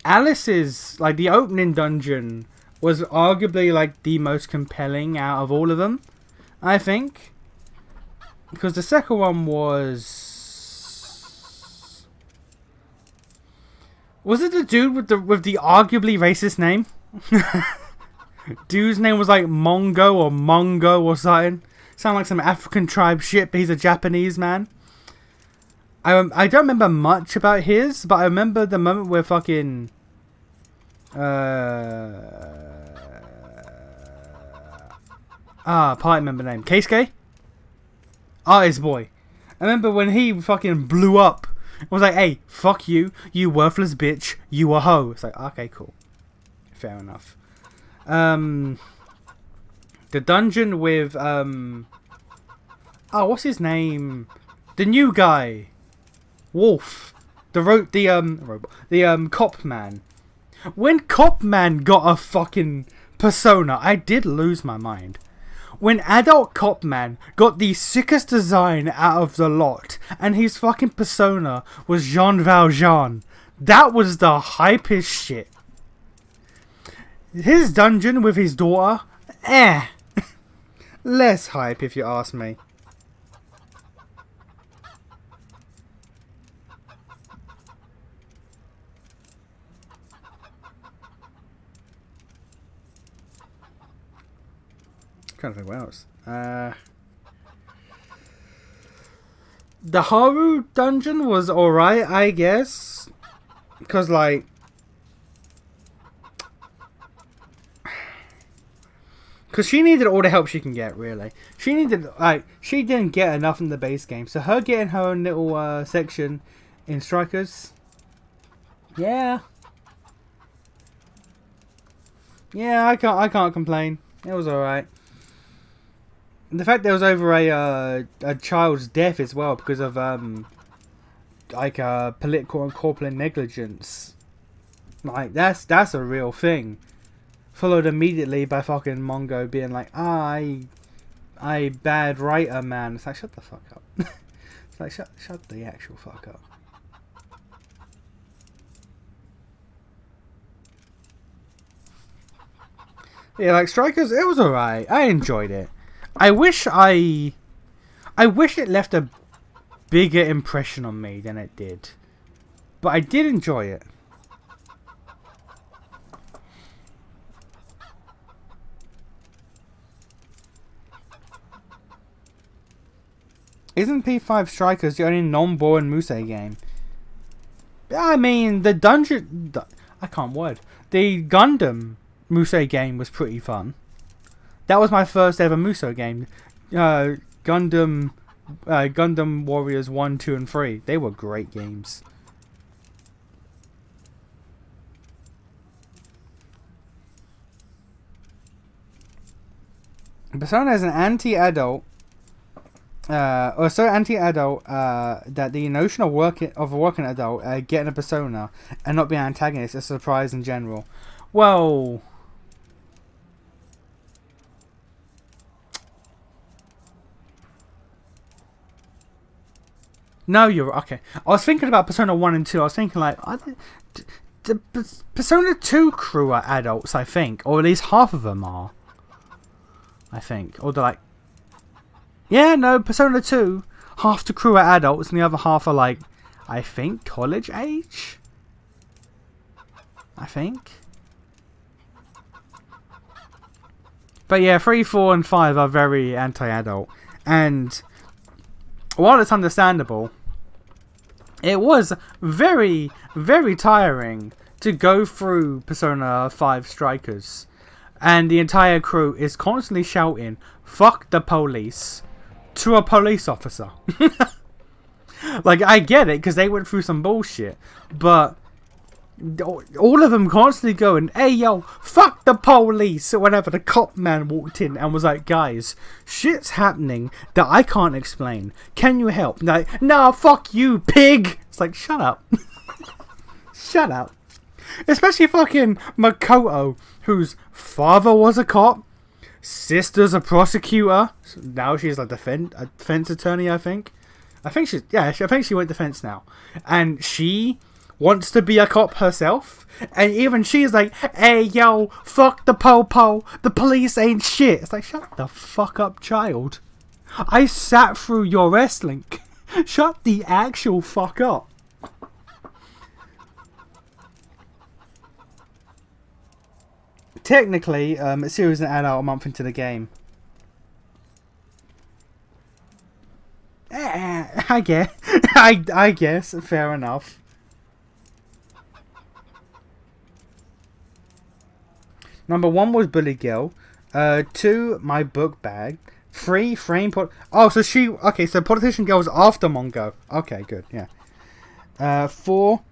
[SPEAKER 1] Alice's, like, the opening dungeon was arguably, like, the most compelling out of all of them, I think. Because the second one was... Was it the dude with the arguably racist name? Dude's name was like Mongo or Mongo or something. Sound like some African tribe shit, but he's a Japanese man. I don't remember much about his, but I remember the moment where fucking... can't remember the name. Keisuke? Artist boy. I remember when he fucking blew up. I was like, hey, fuck you. You worthless bitch. You a hoe. It's like, okay, cool. Fair enough. The dungeon with, what's his name? The new guy. Wolf. The cop man. When cop man got a fucking persona, I did lose my mind. When adult cop man got the sickest design out of the lot, and his fucking persona was Jean Valjean, that was the hypest shit. His dungeon with his daughter, less hype if you ask me. Trying to think what else. The Haru dungeon was alright, I guess. Because, like... Because she needed all the help she can get, really. She needed, like... She didn't get enough in the base game. So her getting her own little section in Strikers... Yeah. Yeah, I can't complain. It was alright. The fact there was over a child's death as well because of political and corporate negligence, like that's a real thing. Followed immediately by fucking Mongo being like, I bad writer man. It's like, shut the fuck up. It's like, shut the actual fuck up. Yeah, like Strikers, it was alright. I enjoyed it. I wish it left a bigger impression on me than it did. But I did enjoy it. Isn't P5 Strikers the only non-boring Musou game? I mean, the dungeon... I can't word. The Gundam Musou game was pretty fun. That was my first ever Musou game. Gundam Warriors 1, 2, and 3. They were great games. Persona is an anti-adult, or so anti-adult that the notion of working adult getting a persona and not being an antagonist is a surprise in general. Well, No, you're okay. I was thinking about Persona 1 and 2. I was thinking like, the Persona 2 crew are adults, I think, or at least half of them are. I think, or they're like, yeah, no, Persona 2, half the crew are adults and the other half are like, I think, college age. I think. But yeah, 3, 4, and 5 are very anti-adult, and while it's understandable, it was very, very tiring to go through Persona 5 Strikers. And the entire crew is constantly shouting, "Fuck the police," to a police officer. Like, I get it, because they went through some bullshit. But all of them constantly going, "Hey, yo, fuck the police," whenever the cop man walked in and was like, "Guys, shit's happening that I can't explain. Can you help?" And like, "Nah, fuck you, pig." It's like, shut up. Shut up. Especially fucking Makoto, whose father was a cop, sister's a prosecutor. Now she's a defense attorney, I think. I think she went defense now. And she wants to be a cop herself. And even she's like, "Hey, yo, fuck the po-po. The police ain't shit." It's like, shut the fuck up, child. I sat through your wrestling. Shut the actual fuck up. Technically, Siri is an adult a month into the game. I guess. I guess. Fair enough. Number 1 was Bully Girl. 2, My Book Bag. 3, Frame Pot. Oh, so she. Okay, so Politician Girl was after Mongo. Okay, good. Yeah. 4,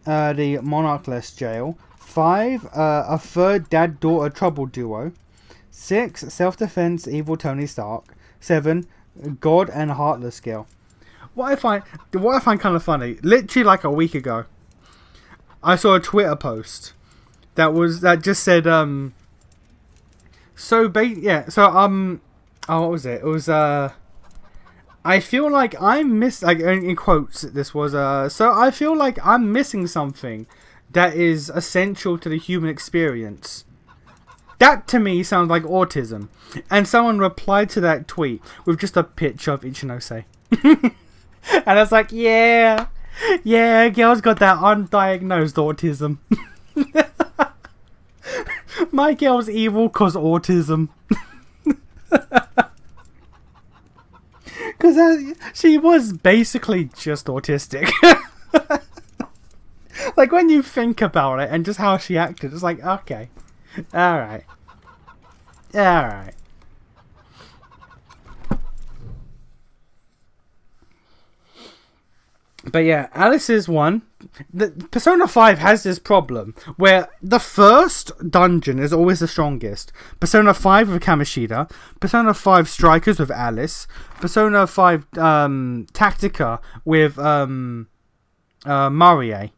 [SPEAKER 1] the Monarchless Jail. 5, a third dad-daughter trouble duo. 6, self-defense evil Tony Stark. 7, God and Heartless Girl. What I find kind of funny, literally like a week ago, I saw a Twitter post that just said what was it? It was I feel like I'm in quotes this was so I feel like I'm missing something that is essential to the human experience. That to me sounds like autism. And someone replied to that tweet with just a picture of Ichinose. And I was like, yeah, girl's got that undiagnosed autism. My girl's evil cause autism. Because she was basically just autistic. Like, when you think about it and just how she acted, it's like, okay. Alright. Alright. But yeah, Alice's one. Persona 5 has this problem where the first dungeon is always the strongest. Persona 5 with Kamoshida, Persona 5 Strikers with Alice, Persona 5 Tactica with Marie.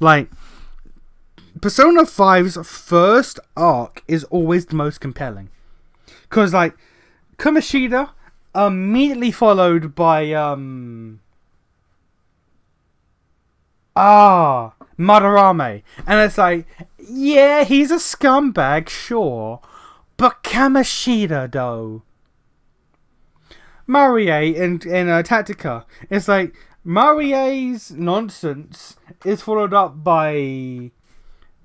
[SPEAKER 1] Like, Persona 5's first arc is always the most compelling. Because, like, Kamoshida, immediately followed by, Madarame. And it's like, yeah, he's a scumbag, sure. But Kamoshida, though. Marie in Tactica. It's like, Marie's nonsense is followed up by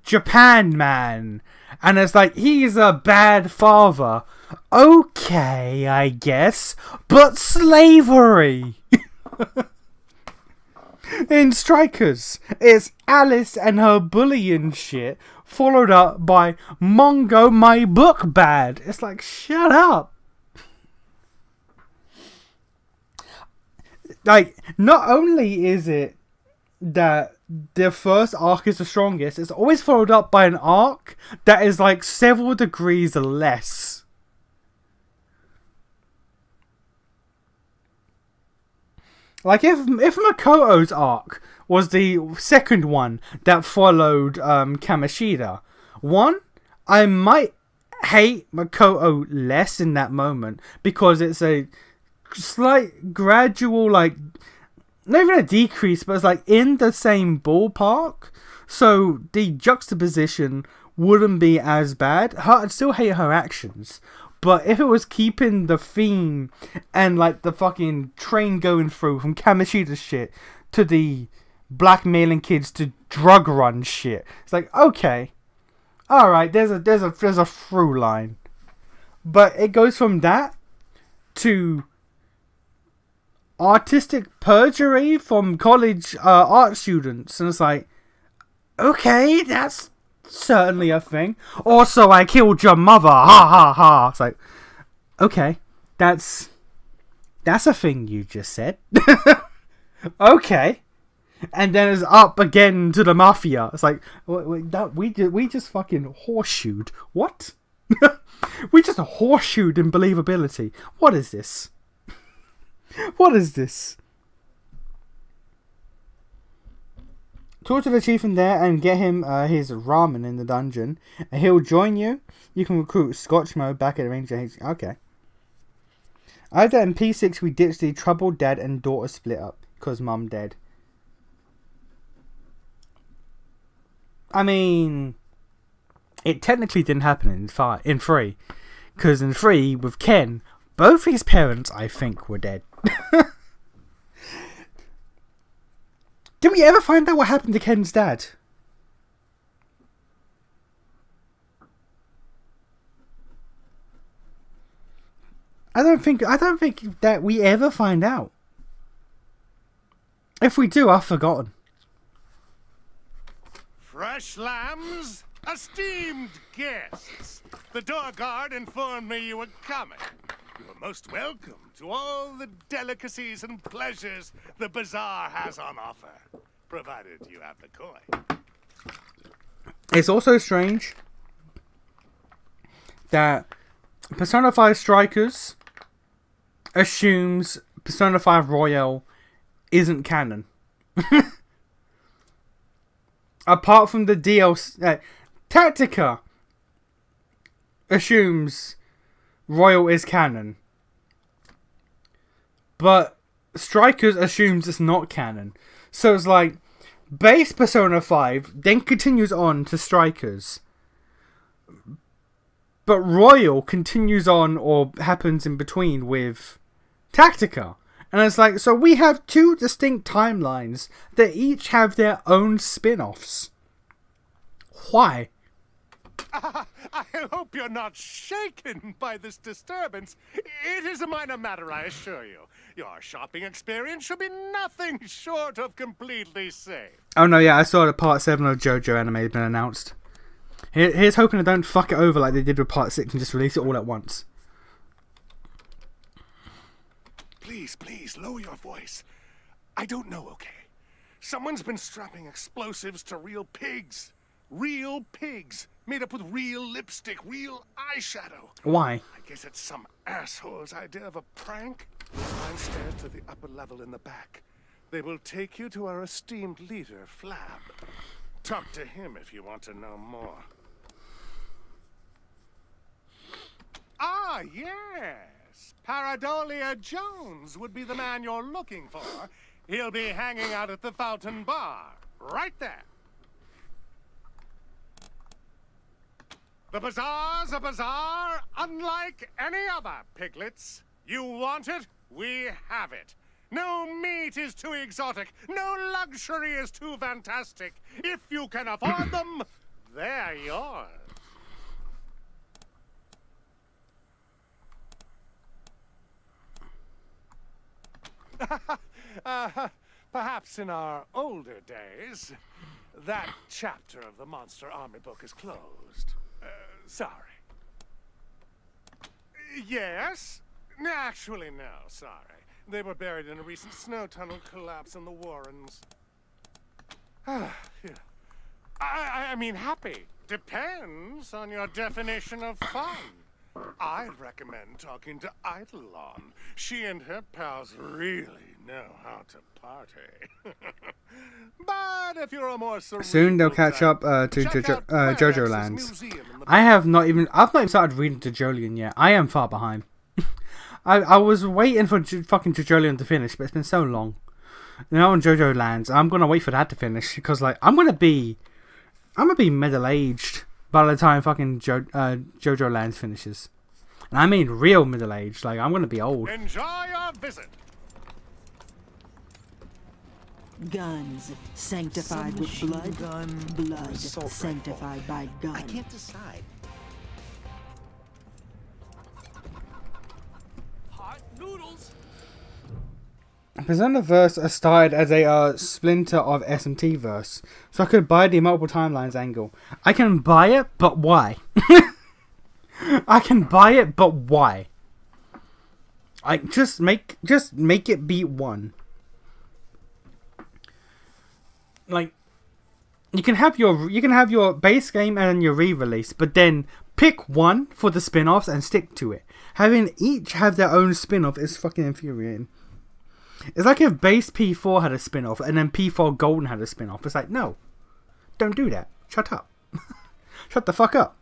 [SPEAKER 1] Japan Man. And it's like, he's a bad father. Okay, I guess. But slavery. In Strikers, it's Alice and her bullying shit, followed up by Mongo my book bad. It's like, shut up. Like, not only is it that the first arc is the strongest, it's always followed up by an arc that is like several degrees less. Like, if Makoto's arc was the second one that followed Kamoshida, one, I might hate Makoto less in that moment because it's a slight gradual, like, not even a decrease, but it's like in the same ballpark. So the juxtaposition wouldn't be as bad. I'd still hate her actions, but if it was keeping the theme and like the fucking train going through from Kamishita's shit to the blackmailing kids to drug run shit, it's like, okay, all right, there's a through line, but it goes from that to artistic perjury from college art students, and it's like, okay, that's certainly a thing. Also, I killed your mother, ha ha ha. It's like, okay, that's a thing you just said. Okay, and then it's up again to the mafia. It's like, we just fucking horseshoed. What? We just horseshoed in believability. What is this? What is this? Talk to the chief in there and get him his ramen in the dungeon, and he'll join you. You can recruit Scotchmo back at the Ranger. Okay. Either in P6 we ditched the troubled dad and daughter split up because mum dead. I mean, it technically didn't happen in 3, because in 3 with Ken, both his parents I think were dead. Did we ever find out what happened to Ken's dad? I don't think that we ever find out. If we do, I've forgotten.
[SPEAKER 14] Fresh lambs, esteemed guests. The door guard informed me you were coming. You are most welcome to all the delicacies and pleasures the bazaar has on offer, provided you have the coin.
[SPEAKER 1] It's also strange that Persona 5 Strikers assumes Persona 5 Royale isn't canon. Apart from the DLC, Tactica assumes Royal is canon, but Strikers assumes it's not canon. So it's like base Persona 5 then continues on to Strikers, but Royal continues on or happens in between with Tactica. And it's like, so we have 2 distinct timelines that each have their own spin-offs. Why?
[SPEAKER 14] I hope you're not shaken by this disturbance. It is a minor matter, I assure you. Your shopping experience should be nothing short of completely safe.
[SPEAKER 1] Oh no, yeah, I saw the part 7 of JoJo anime has been announced. Here's hoping they don't fuck it over like they did with part 6 and just release it all at once.
[SPEAKER 14] Please, lower your voice. I don't know, okay? Someone's been strapping explosives to real pigs. Real pigs, made up with real lipstick, real eyeshadow.
[SPEAKER 1] Why?
[SPEAKER 14] I guess it's some asshole's idea of a prank. Climb stairs to the upper level in the back. They will take you to our esteemed leader, Flab. Talk to him if you want to know more. Ah, yes. Paradolia Jones would be the man you're looking for. He'll be hanging out at the Fountain Bar, right there. The bazaar's a bazaar unlike any other, piglets. You want it? We have it. No meat is too exotic. No luxury is too fantastic. If you can afford them, they're yours. Perhaps in our older days, that chapter of the Monster Army book is closed. Sorry. Yes? Actually, no, sorry. They were buried in a recent snow tunnel collapse in the Warrens. I mean, happy. Depends on your definition of fun. I'd recommend talking to Eidolon. She and her pals really know how to party. But if you're a more
[SPEAKER 1] soon they'll catch up to JoJo Lands. I've not even started reading JoJolion yet. I am far behind. I was waiting for fucking JoJolion to finish, but it's been so long. Now on JoJo Lands, I'm gonna wait for that to finish because like I'm gonna be middle aged by the time fucking JoJo Lands finishes, and I mean real middle aged. Like I'm gonna be old.
[SPEAKER 14] Enjoy your visit.
[SPEAKER 16] Guns sanctified with blood. Blood sanctified by gun.
[SPEAKER 6] I can't decide.
[SPEAKER 9] Hot noodles.
[SPEAKER 1] Persona Verse started as a splinter of SMT Verse, so I could buy the multiple timelines angle. I can buy it, but why? I can buy it, but why? Like just make it beat one. Like you can have your base game and then your re-release, but then pick one for the spin-offs and stick to it. Having each have their own spin-off is fucking infuriating. It's like if base P4 had a spin-off and then P4 Golden had a spin-off. It's like, no. Don't do that. Shut up. Shut the fuck up.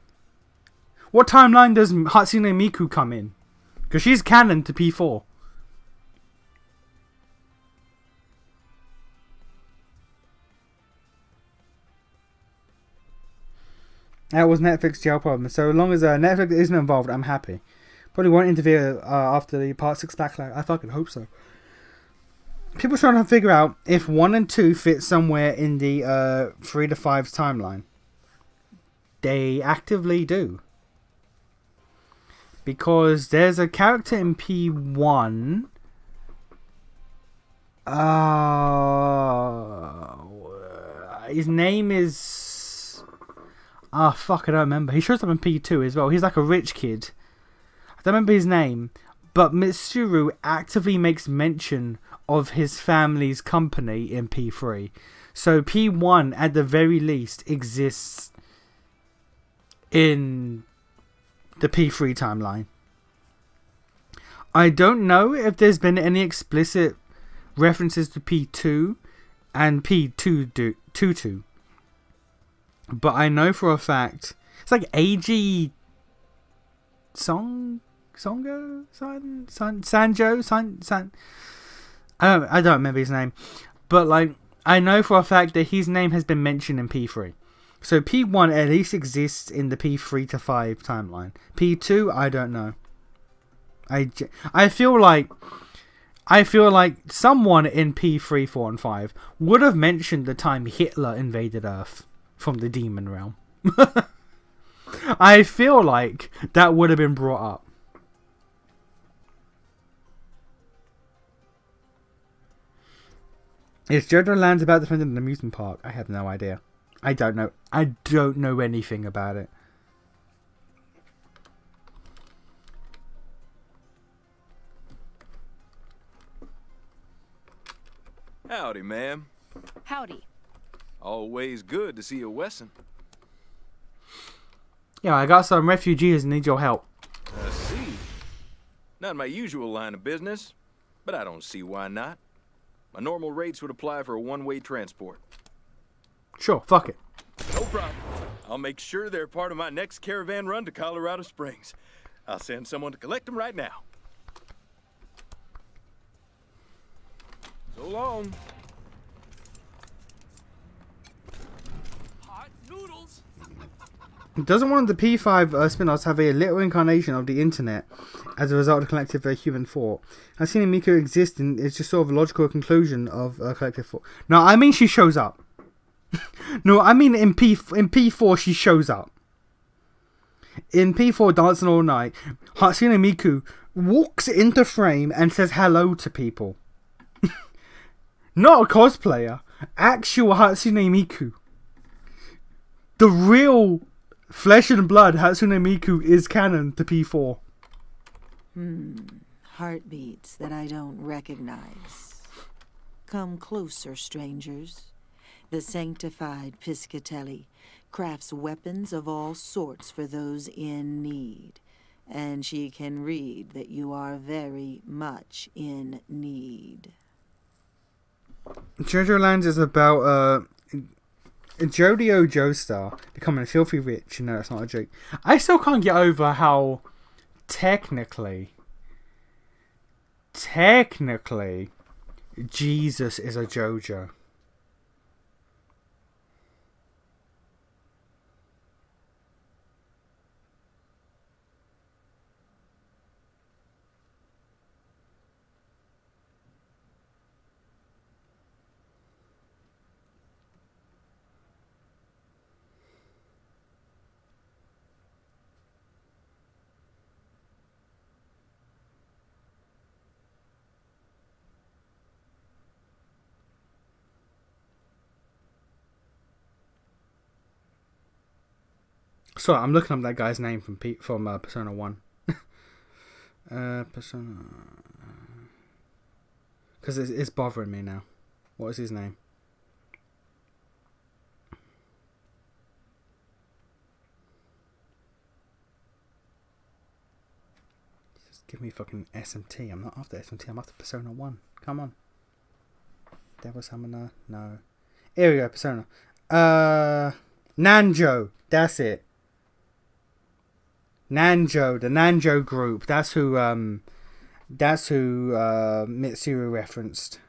[SPEAKER 1] What timeline does Hatsune Miku come in? Because she's canon to P4. That was Netflix jail problem. So long as Netflix isn't involved, I'm happy. Probably won't interfere after the Part 6 backlash. I fucking hope so. People trying to figure out if 1 and 2 fit somewhere in the 3 to 5's timeline. They actively do. Because there's a character in P1. His name is... fuck, I don't remember. He shows up in P2 as well. He's like a rich kid. I don't remember his name. But Mitsuru actively makes mention of his family's company in P3. So P1 at the very least exists in the P3 timeline. I don't know if there's been any explicit references to P2 and P2. But I know for a fact it's like AG Sanjo. I don't remember his name, but like I know for a fact that his name has been mentioned in P3. So P1 at least exists in the P3 to 5 timeline. P2, I don't know. I feel like someone in P3, 4, and 5 would have mentioned the time Hitler invaded Earth from the demon realm. I feel like that would have been brought up. Is JoJo Lands about to find an amusement park? I have no idea. I don't know. I don't know anything about it.
[SPEAKER 17] Howdy, ma'am.
[SPEAKER 2] Howdy.
[SPEAKER 17] Always good to see a Wesson.
[SPEAKER 1] Yeah, I got some refugees and need your help.
[SPEAKER 17] I see. Not my usual line of business, but I don't see why not. My normal rates would apply for a one-way transport.
[SPEAKER 1] Sure, fuck it.
[SPEAKER 17] No problem. I'll make sure they're part of my next caravan run to Colorado Springs. I'll send someone to collect them right now. So long.
[SPEAKER 9] Hot noodles.
[SPEAKER 1] Doesn't one of the P5 spin-offs have a little incarnation of the internet as a result of collective human thought? Hatsune Miku existing is just sort of a logical conclusion of collective thought. No, I mean she shows up. No, I mean in P4 she shows up. In P4 Dancing All Night, Hatsune Miku walks into frame and says hello to people. Not a cosplayer. Actual Hatsune Miku. The real flesh and blood Hatsune Miku is canon to P4.
[SPEAKER 16] Heartbeats that I don't recognize. Come closer, strangers. The sanctified Piscatelli crafts weapons of all sorts for those in need. And she can read that you are very much in need.
[SPEAKER 1] JoJo Lands is about Jodio Joestar becoming filthy rich. No, that's not a joke. I still can't get over how technically Jesus is a JoJo. Sorry, I'm looking up that guy's name from Persona 1. Persona... Because it's bothering me now. What is his name? Just give me fucking SMT. I'm not after SMT. I'm after Persona 1. Come on. Devil Summoner? No. Here we go, Persona. Nanjo. That's it. Nanjo, the Nanjo group. That's who Mitsuru referenced.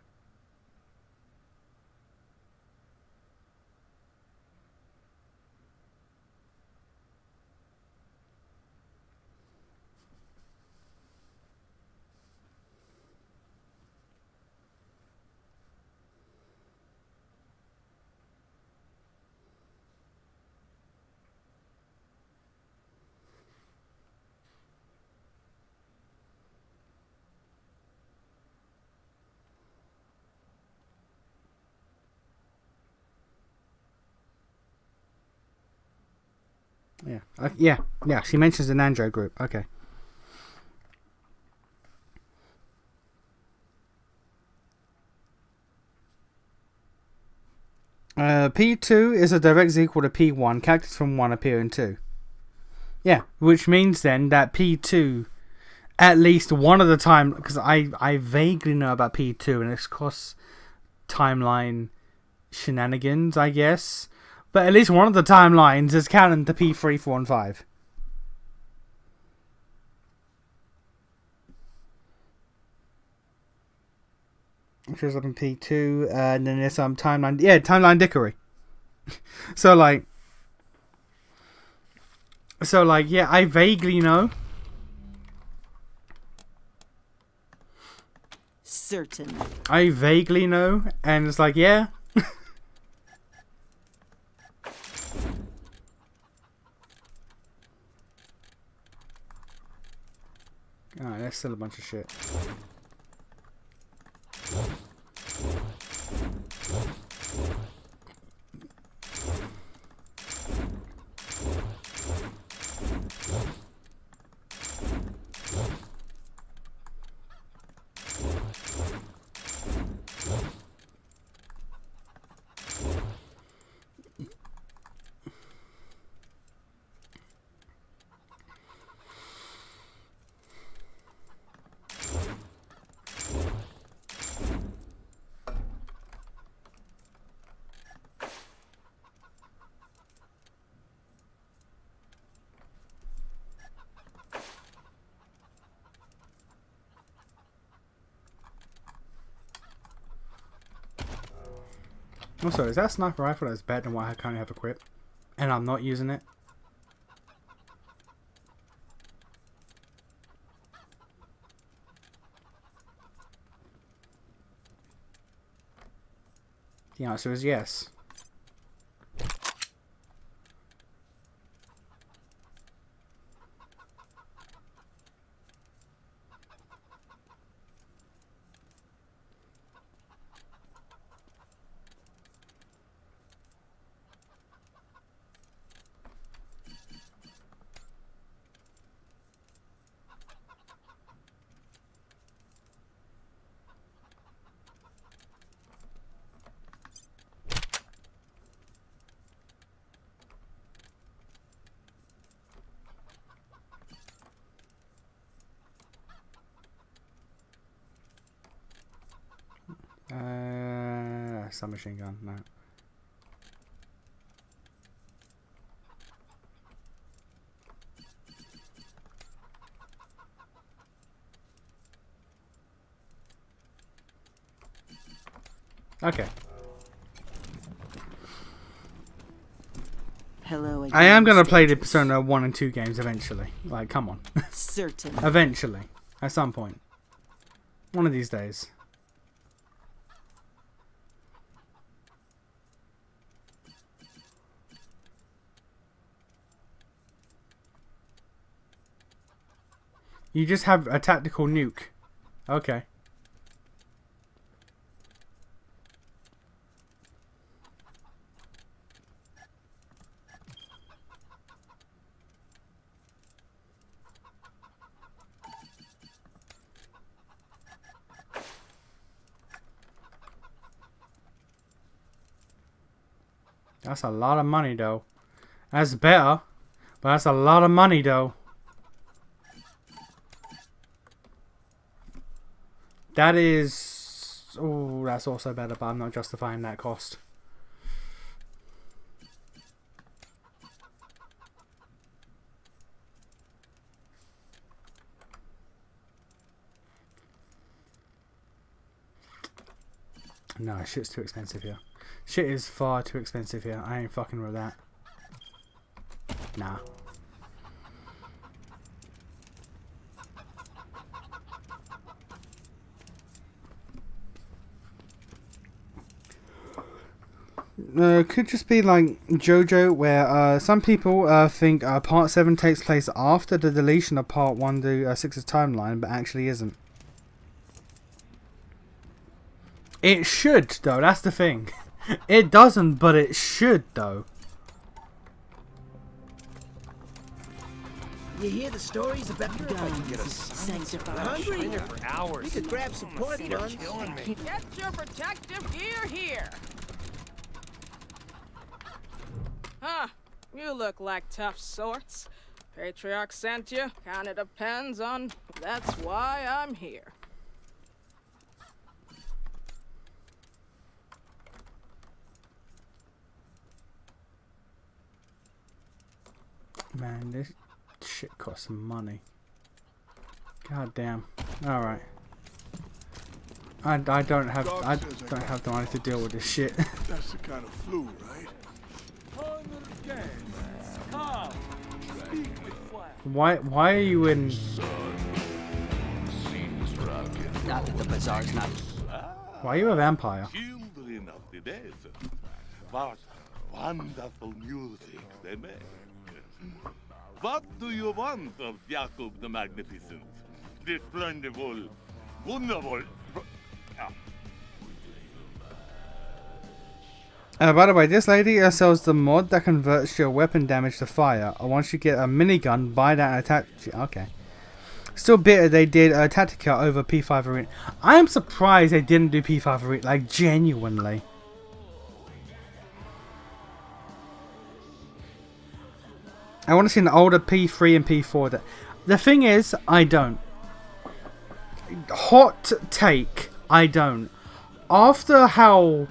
[SPEAKER 1] Yeah. She mentions the Nanjo group. Okay. P2 is a direct sequel to P1. Characters from 1 appear in 2. Yeah, which means then that P2, at least one of the time, because I vaguely know about P2 and it's cross timeline shenanigans, I guess. But at least one of the timelines is canon to P3, 4, and 5. It shows up in P2, and then there's some timeline. Yeah, timeline dickery. So yeah, I vaguely know.
[SPEAKER 16] Certain.
[SPEAKER 1] I vaguely know, and it's like, yeah. Alright, that's still a bunch of shit. I'm sorry, is that a sniper rifle that's better than what I currently have equipped? And I'm not using it? The answer is yes. Submachine gun, no. Okay.
[SPEAKER 16] Hello again.
[SPEAKER 1] I am gonna play the Persona 1 and 2 games eventually. Like, come on.
[SPEAKER 16] Certainly.
[SPEAKER 1] Eventually. At some point. One of these days. You just have a tactical nuke. Okay. That's a lot of money, though. That's better, but that's a lot of money, though. That is... Oh, that's also better, but I'm not justifying that cost. No, shit's too expensive here. Shit is far too expensive here. I ain't fucking with that. Nah. Could just be like JoJo, where some people think Part 7 takes place after the deletion of Part 1 to 6's timeline, but actually isn't. It should, though. That's the thing. It doesn't, but it should, though.
[SPEAKER 18] You hear the stories about if I can get a sanctified hungry? For hours. We could grab some pork buns.
[SPEAKER 19] Get your protective gear here. Huh, you look like tough sorts. Patriarch sent you. Kinda depends on... That's why I'm here.
[SPEAKER 1] Man, this shit costs some money. God damn. Alright. I don't have the money to deal with this shit.
[SPEAKER 20] That's the kind of flu, right?
[SPEAKER 1] Why are you in...
[SPEAKER 12] Not that the bazaar's not...
[SPEAKER 1] Why are you a vampire?
[SPEAKER 20] Children of the desert. What wonderful music they make. What do you want of Jacob the Magnificent? The splendid, wonderful...
[SPEAKER 1] By the way, this lady sells the mod that converts your weapon damage to fire. Once you get a minigun, buy that and attack... Okay. Still bitter they did Tactica over P5 Arena. I am surprised they didn't do P5 Arena, like, genuinely. I want to see an older P3 and P4. The thing is, I don't. Hot take, I don't. After how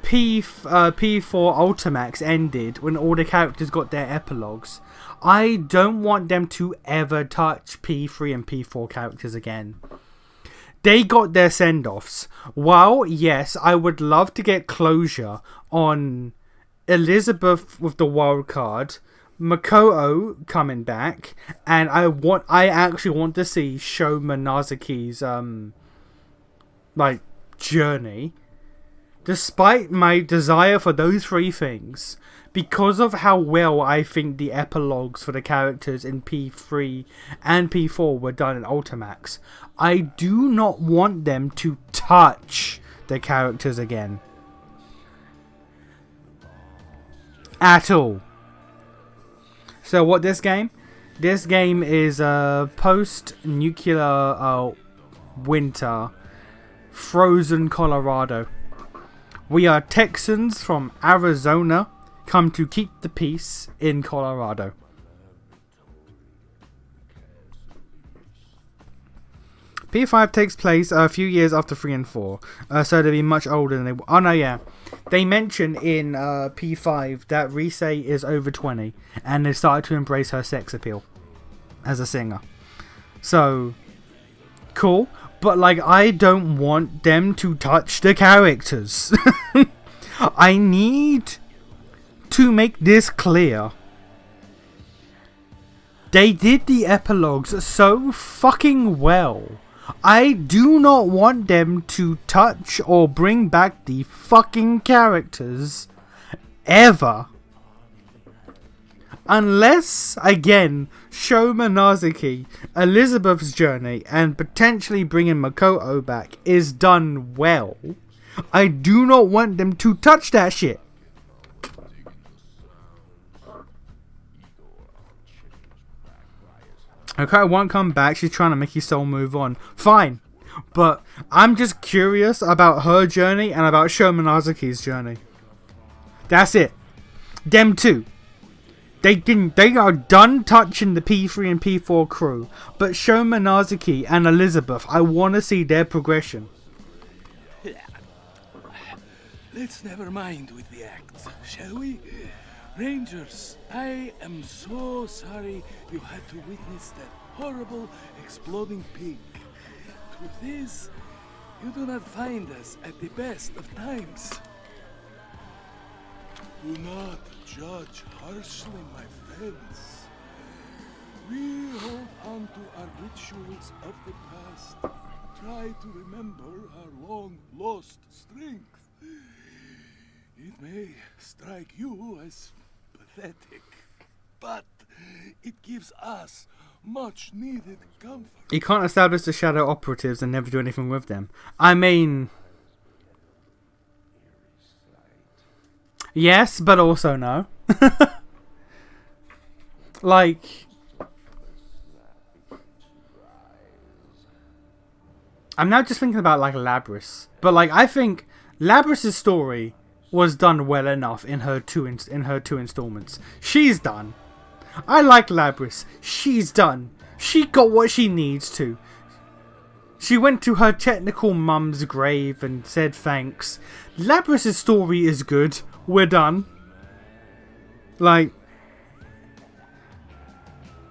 [SPEAKER 1] P4 Ultimax ended, when all the characters got their epilogues, I don't want them to ever touch P3 and P4 characters again. They got their send-offs. While, yes, I would love to get closure on Elizabeth with the wild card, Makoto coming back, and I actually want to see Sho Minazuki's like journey. Despite my desire for those three things, because of how well I think the epilogues for the characters in P3 and P4 were done in Ultimax, I do not want them to touch the characters again. At all. So what this game? This game is post-nuclear winter, frozen Colorado. We are Texans from Arizona, come to keep the peace in Colorado. P5 takes place a few years after 3 and 4, so they'll be much older than they... Oh no, yeah. They mention in P5 that Rise is over 20, and they started to embrace her sex appeal as a singer. So, cool. But like, I don't want them to touch the characters. I need to make this clear. They did the epilogues so fucking well. I do not want them to touch or bring back the fucking characters ever. Unless, again, show Minazuki, Elizabeth's journey, and potentially bringing Makoto back is done well. I do not want them to touch that shit. Makoto won't come back, she's trying to make his soul move on. Fine. But I'm just curious about her journey and about Sho Minazuki's journey. That's it. Them two. They are done touching the P3 and P4 crew. But Sho Minazuki and Elizabeth, I want to see their progression.
[SPEAKER 21] Let's never mind with the acts, shall we? Rangers, I am so sorry you had to witness that horrible exploding pig. Truth is, you do not find us at the best of times.
[SPEAKER 20] Do not judge harshly, my friends. We hold on to our rituals of the past. Try to remember our long-lost strength. It may strike you as pathetic, but it gives us much needed comfort.
[SPEAKER 1] You can't establish the shadow operatives and never do anything with them. I mean, yes, but also no. Like, I'm now just thinking about like Labris, but like I think Labris's story was done well enough in her two installments. She's done. I like Labris. She's done. She got what she needs to. She went to her technical mum's grave and said thanks. Labris's story is good. We're done. Like,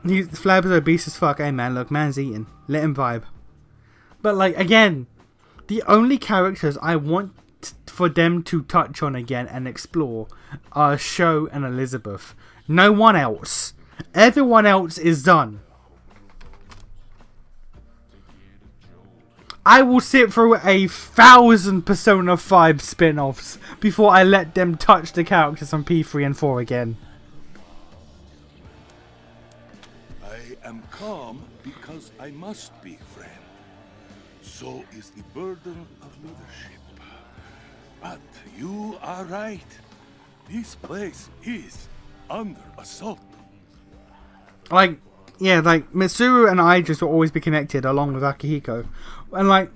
[SPEAKER 1] Flab is obese as fuck. Hey man, look, man's eating. Let him vibe. But like, again, the only characters I want for them to touch on again and explore are Sho and Elizabeth. No one else. Everyone else is done. I will sit through 1,000 Persona 5 spin-offs before I let them touch the characters on P3 and 4 again.
[SPEAKER 20] I am calm because I must be, friend. So is the burden of leadership. But you are right. This place is under assault.
[SPEAKER 1] Like, yeah, like, Mitsuru and Idris will always be connected along with Akihiko. And, like,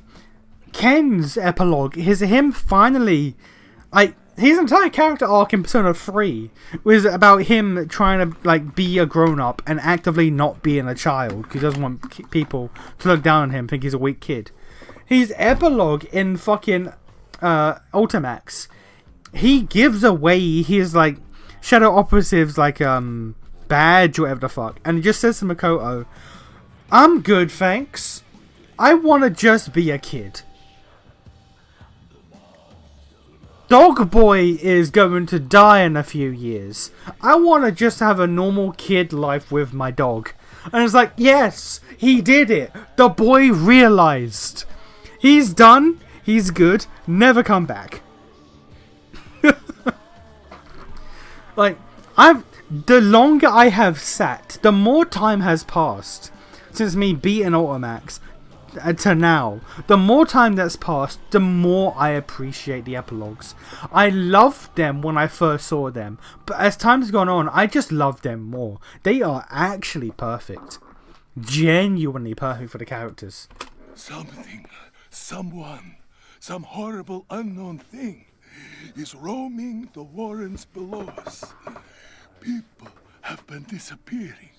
[SPEAKER 1] Ken's epilogue is him finally, like, his entire character arc in Persona 3 was about him trying to, like, be a grown-up and actively not being a child because he doesn't want people to look down on him, think he's a weak kid. His epilogue in fucking Ultimax, he gives away his, like, Shadow Operative's, like, badge or whatever the fuck, and he just says to Makoto, I'm good, thanks. I want to just be a kid. Dog Boy is going to die in a few years. I want to just have a normal kid life with my dog. And it's like, yes, he did it. The boy realized. He's done. He's good. Never come back. Like, the longer I have sat, the more time has passed since me beating Ultimax to now. The more time that's passed, the more I appreciate the epilogues. I loved them when I first saw them, but as time's gone on, I just love them more. They are actually perfect. Genuinely perfect for the characters.
[SPEAKER 20] Something, someone, some horrible unknown thing is roaming the warrens below us. People have been disappearing.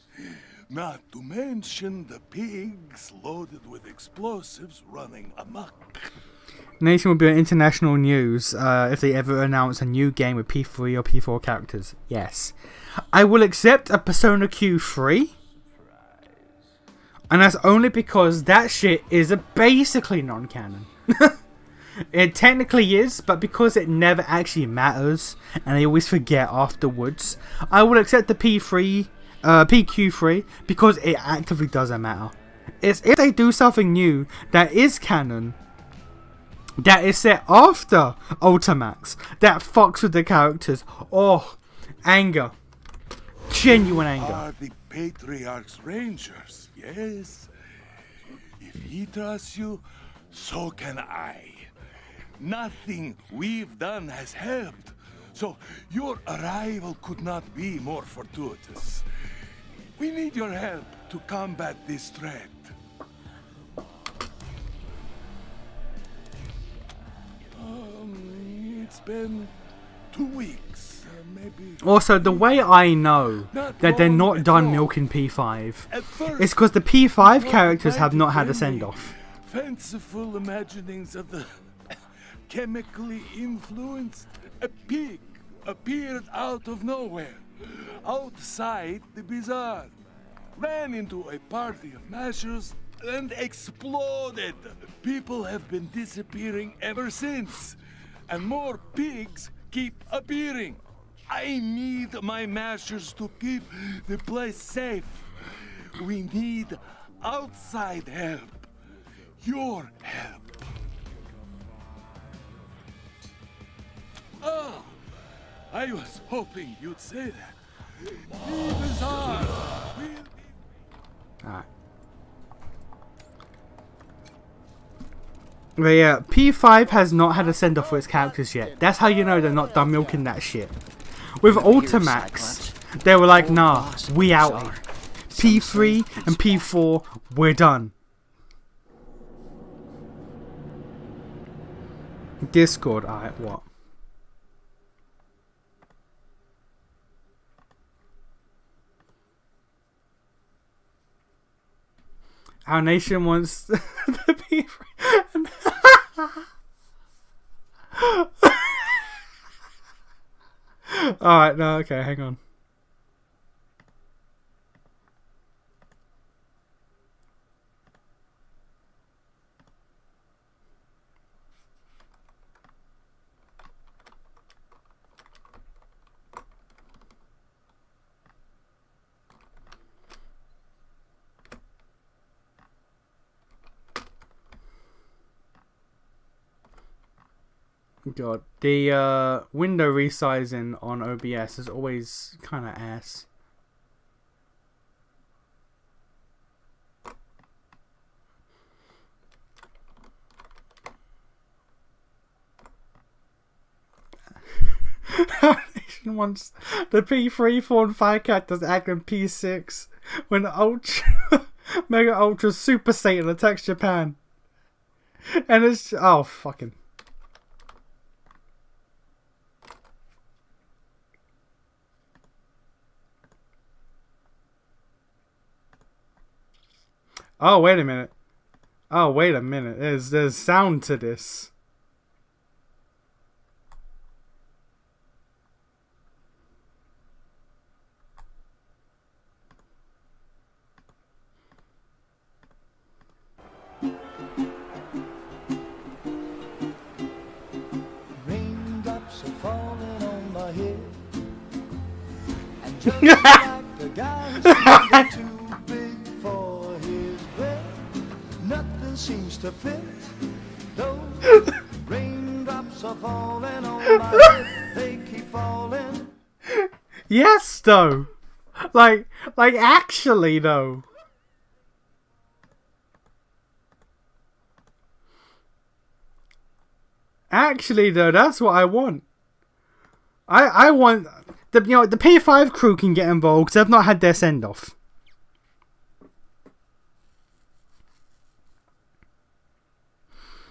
[SPEAKER 20] Not to mention the pigs loaded with explosives running amok.
[SPEAKER 1] Nation will be on international news if they ever announce a new game with P3 or P4 characters. Yes. I will accept a Persona Q3. And that's only because that shit is basically non-canon. It technically is, but because it never actually matters, and I always forget afterwards, I will accept the PQ3 because it actively doesn't matter. It's if they do something new that is canon, that is set after Ultimax, that fucks with the characters. Oh, anger. Genuine anger.
[SPEAKER 21] Are the Patriarch's Rangers, yes? If he trusts you, so can I. Nothing we've done has helped, so your arrival could not be more fortuitous. We need your help to combat this threat. It's been 2 weeks, maybe.
[SPEAKER 1] Also, the way I know that they're not done milking P5 is because the P5 characters have not had a send-off.
[SPEAKER 21] Fanciful imaginings of the chemically influenced, a pig appeared out of nowhere, outside the bazaar, ran into a party of mashers, and exploded. People have been disappearing ever since, and more pigs keep appearing. I need my mashers to keep the place safe. We need outside help. Your help. Oh, I was hoping you'd say that. The bazaar will be...
[SPEAKER 1] Alright. But yeah, P5 has not had a send-off for its characters yet. That's how you know they're not done milking that shit. With Ultimax, they were like, nah, we out. P3 and P4, we're done. Discord, alright, what? Our nation wants the P3. Alright, no, okay, hang on. God, the window resizing on OBS is always kind of ass. Once the P3, 4, and 5 characters act in P6 when Ultra Mega Ultra Super Satan attacks Japan, and it's oh fucking. Oh, wait a minute. Oh, wait a minute. There's sound to this.
[SPEAKER 5] Raindrops are falling on my head. And just like the guy who's too big for his bed, nothing seems to fit. Those raindrops are falling on my head. They keep falling.
[SPEAKER 1] Yes, though. Like actually, though. Actually, though, that's what I want. I want the the P5 crew can get involved because they've not had their send off.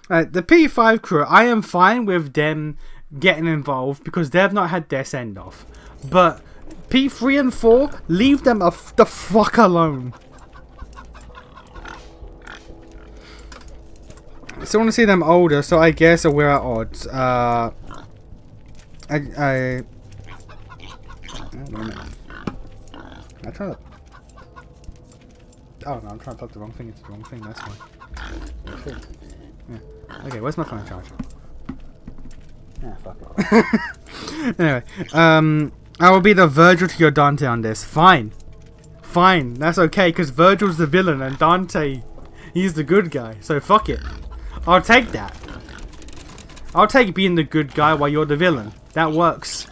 [SPEAKER 1] The P5 crew, I am fine with them getting involved because they've not had their send off. But P3 and 4, leave them the fuck alone. I still want to see them older, so I guess we're at odds. Wait a minute. I try to. Oh no, I'm trying to plug the wrong thing into the wrong thing. That's why. Cool. Yeah. Okay, where's my phone charger? Yeah, fuck it. Anyway, I will be the Virgil to your Dante on this. Fine. Fine, that's okay, because Virgil's the villain and Dante, he's the good guy. So fuck it. I'll take that. I'll take being the good guy while you're the villain. That works.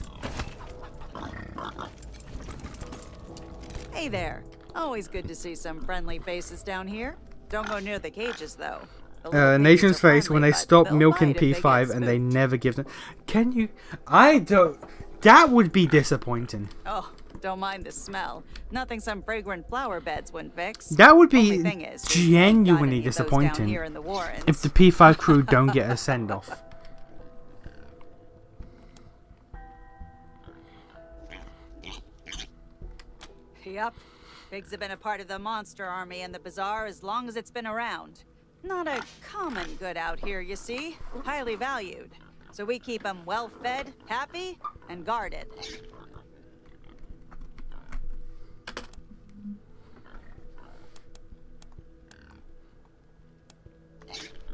[SPEAKER 3] Hey there. Always good to see some friendly faces down here. Don't go near the cages, though.
[SPEAKER 1] Nation's face when they stop milking P5 and they never give them. Can you? I don't. That would be disappointing.
[SPEAKER 3] Oh, don't mind the smell. Nothing some fragrant flower beds wouldn't fix.
[SPEAKER 1] That would be
[SPEAKER 3] is,
[SPEAKER 1] genuinely disappointing if the P5 crew don't get a send off.
[SPEAKER 3] Yup. Pigs have been a part of the monster army and the bazaar as long as it's been around. Not a common good out here, you see. Highly valued. So we keep them well fed, happy, and guarded.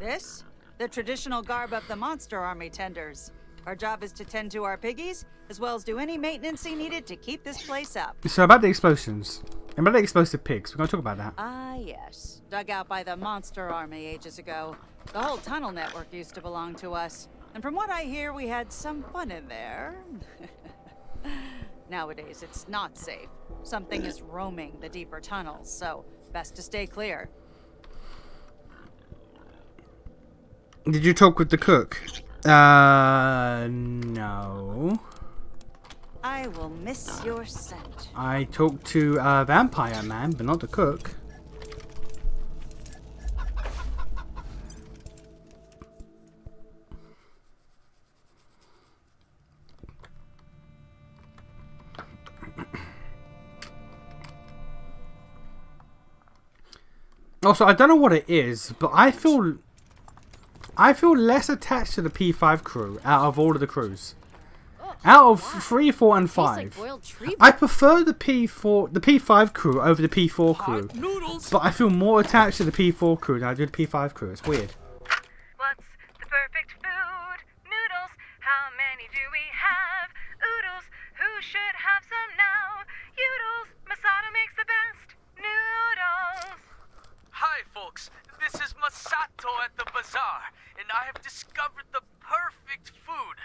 [SPEAKER 3] This? The traditional garb of the monster army tenders. Our job is to tend to our piggies, as well as do any maintenance needed to keep this place up.
[SPEAKER 1] So about the explosions. About the explosive pigs. We're going to talk about that.
[SPEAKER 3] Ah, yes. Dug out by the monster army ages ago. The whole tunnel network used to belong to us. And from what I hear, we had some fun in there. Nowadays, it's not safe. Something is roaming the deeper tunnels, so best to stay clear.
[SPEAKER 1] Did you talk with the cook? No.
[SPEAKER 3] I will miss your scent.
[SPEAKER 1] I talked to Vampire Man, but not the cook. Also, I don't know what it is, but I feel less attached to the P5 crew out of all of the crews. Out of 3, 4, and 5, I prefer the P5 crew over the P4 crew. But I feel more attached to the P4 crew than I do the P5 crew. It's weird.
[SPEAKER 22] What's the perfect food? Noodles. How many do we have? Oodles. Who should have some now? Oodles. Masato makes the best noodles.
[SPEAKER 23] Hi, folks. This is Masato at the bazaar, and I have discovered the perfect food.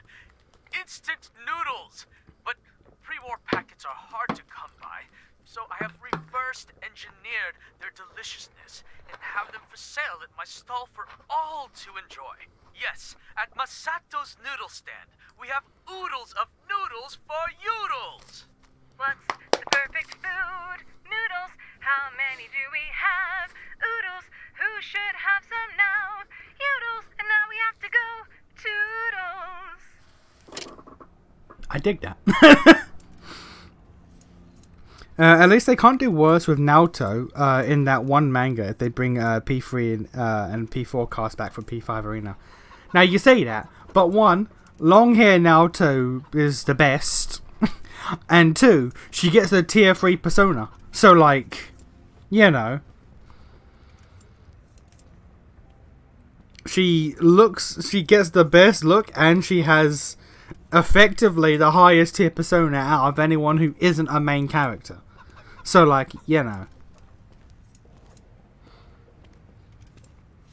[SPEAKER 23] Instant noodles. But pre-war packets are hard to come by, so I have reversed engineered their deliciousness and have them for sale at my stall for all to enjoy. Yes, at Masato's noodle stand, we have oodles of noodles for yoodles.
[SPEAKER 22] What's the perfect food? Noodles. How many do we have? Oodles. Who should have some now? Yoodles. And now we have to go toodles.
[SPEAKER 1] I dig that. At least they can't do worse with Naoto in that one manga if they bring P3 and P4 cast back from P5 Arena. Now you say that, but one, long hair Naoto is the best, and two, she gets the tier 3 persona. So like, you know, she gets the best look, and she has effectively the highest tier persona out of anyone who isn't a main character. So like, you know,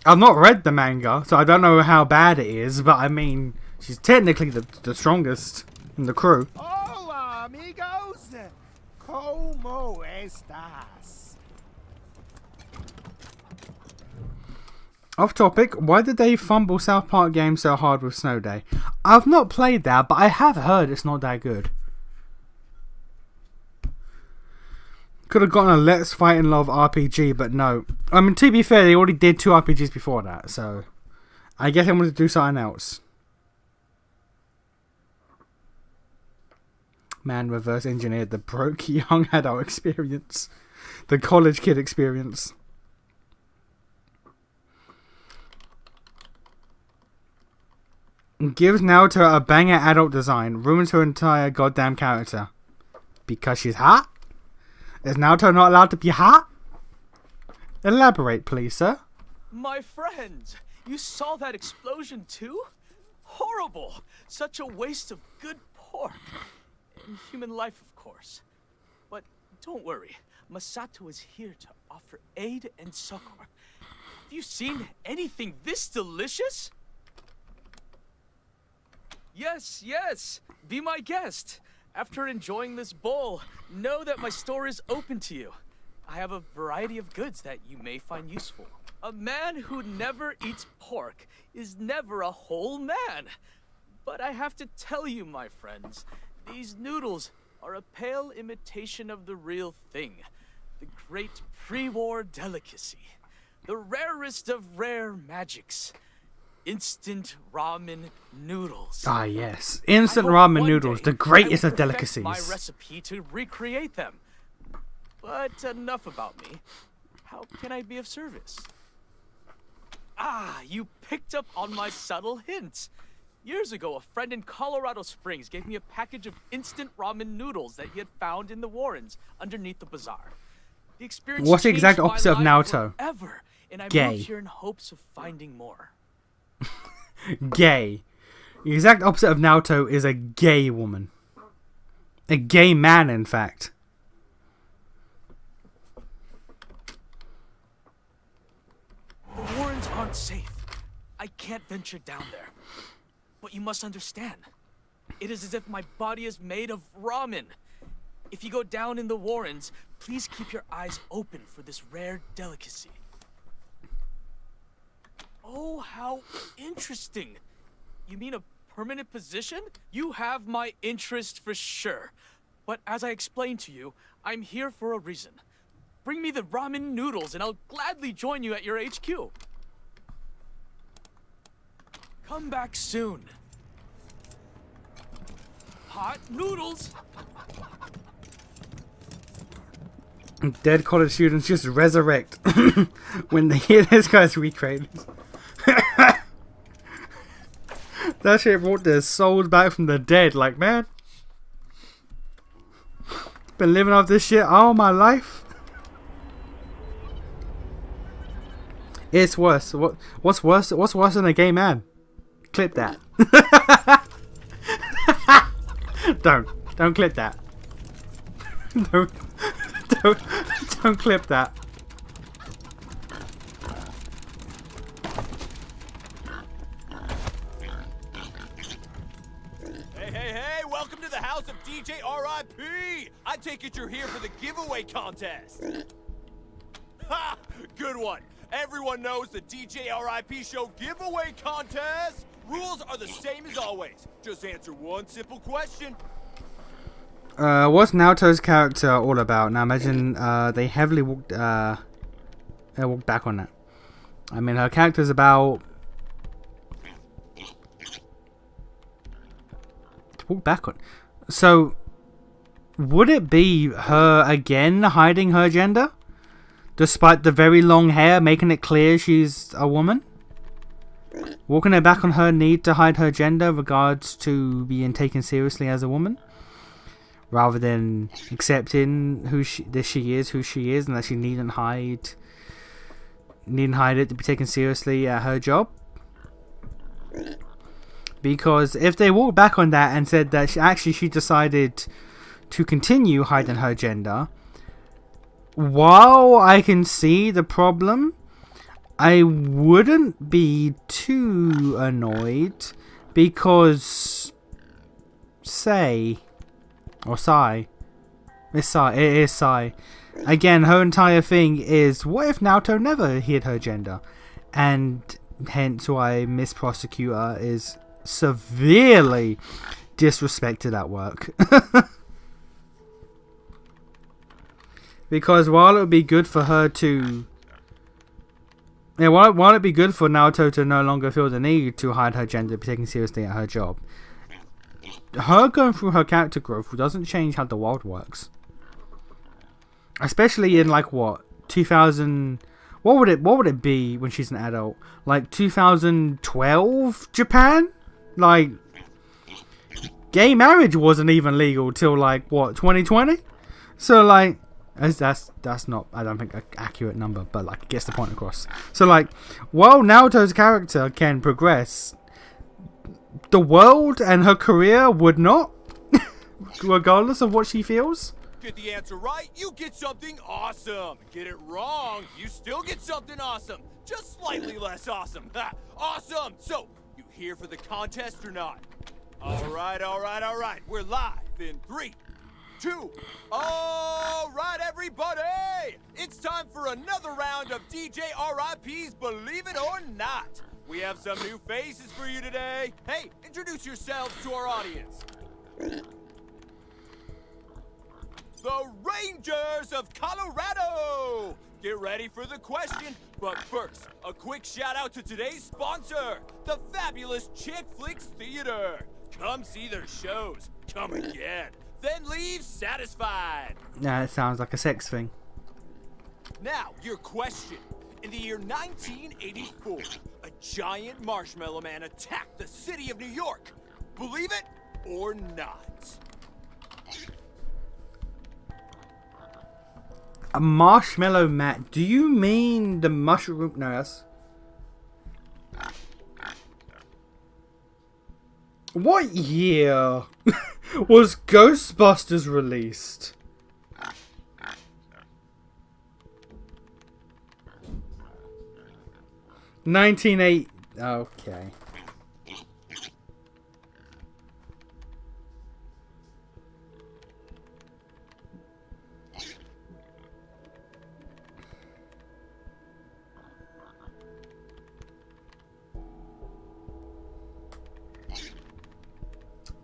[SPEAKER 1] I've not read the manga, so I don't know how bad it is, but I mean, she's technically the strongest in the crew.
[SPEAKER 9] Hola, amigos. ¿Cómo estás?
[SPEAKER 1] Off topic, why did they fumble South Park game so hard with Snow Day? I've not played that, but I have heard it's not that good. Could have gotten a Let's Fight in Love RPG, but no. I mean, to be fair, they already did 2 RPGs before that, so I guess I'm going to do something else. Man reverse engineered the broke young adult experience. The college kid experience. Gives Naoto a banger adult design, ruins her entire goddamn character. Because she's hot? Is Naoto not allowed to be hot? Elaborate, please, sir.
[SPEAKER 23] My friends, you saw that explosion too? Horrible! Such a waste of good pork. And human life, of course. But don't worry, Masato is here to offer aid and succor. Have you seen anything this delicious? Yes, yes, be my guest. After enjoying this bowl, know that my store is open to you. I have a variety of goods that you may find useful. A man who never eats pork is never a whole man. But I have to tell you, my friends, these noodles are a pale imitation of the real thing. The great pre-war delicacy. The rarest of rare magics. Instant ramen noodles.
[SPEAKER 1] Ah, yes. Instant ramen noodles, the greatest of delicacies.
[SPEAKER 23] My recipe to recreate them. But enough about me. How can I be of service? Ah, you picked up on my subtle hints. Years ago, a friend in Colorado Springs gave me a package of instant ramen noodles that he had found in the Warrens underneath the bazaar. The experience
[SPEAKER 1] What's the exact
[SPEAKER 23] changed my
[SPEAKER 1] opposite of
[SPEAKER 23] life
[SPEAKER 1] Naruto?
[SPEAKER 23] forever, and I
[SPEAKER 1] Gay.
[SPEAKER 23] moved here in hopes of finding more.
[SPEAKER 1] Gay. The exact opposite of Naruto is a gay woman. A gay man, in fact.
[SPEAKER 23] The Warrens aren't safe. I can't venture down there. But you must understand, it is as if my body is made of ramen. If you go down in the Warrens, please keep your eyes open for this rare delicacy. Oh, how interesting. You mean a permanent position? You have my interest for sure. But as I explained to you, I'm here for a reason. Bring me the ramen noodles and I'll gladly join you at your HQ. Come back soon. Hot noodles.
[SPEAKER 1] Dead college students just resurrect when they hear this guy's recreated. That shit brought their souls back from the dead. Like, man, been living off this shit all my life. It's worse. What's worse? What's worse than a gay man? Clip that. Don't clip that. Don't clip that.
[SPEAKER 7] Hey, welcome to the house of DJ RIP! I take it you're here for the giveaway contest. Ha! Good one. Everyone knows the DJ RIP show giveaway contest. Rules are the same as always. Just answer one simple question.
[SPEAKER 1] What's Naoto's character all about? Now imagine they heavily walked back on that. I mean, her character's about walk back on. So would it be her again hiding her gender, despite the very long hair making it clear she's a woman? Walking it back on her need to hide her gender regards to being taken seriously as a woman, rather than accepting who she is, and that she needn't hide it to be taken seriously at her job. Because if they walked back on that and said that she decided to continue hiding her gender, while I can see the problem, I wouldn't be too annoyed, because it's Sai. It is Sai. Again, her entire thing is, what if Naoto never hid her gender? And hence why Miss Prosecutor is severely disrespected at work. Because while it would be good for her to... Yeah, while it'd be good for Naoto to no longer feel the need to hide her gender to be taken seriously at her job, her going through her character growth doesn't change how the world works. Especially in, like, what, 2000... What would it be when she's an adult? Like 2012 Japan? Like, gay marriage wasn't even legal till, like, what, 2020? So, like, That's not, I don't think, an accurate number, but like it gets the point across. So like, while Naoto's character can progress, the world and her career would not, regardless of what she feels.
[SPEAKER 7] Get the answer right, you get something awesome. Get it wrong, you still get something awesome. Just slightly less awesome. Ha, awesome! So, you here for the contest or not? Alright. We're live in 3, 2. Alright, everybody! It's time for another round of DJ RIP's Believe It or Not. We have some new faces for you today. Hey, introduce yourselves to our audience. The Rangers of Colorado! Get ready for the question, but first, a quick shout out to today's sponsor, the fabulous Chick Flicks Theater. Come see their shows, come again, then leave satisfied.
[SPEAKER 1] Nah, it sounds like a sex thing.
[SPEAKER 7] Now, your question. In the year 1984, a giant marshmallow man attacked the city of New York. Believe it or not?
[SPEAKER 1] A marshmallow man? Do you mean the mushroom? No, that's... What year was Ghostbusters released? $1980. Okay.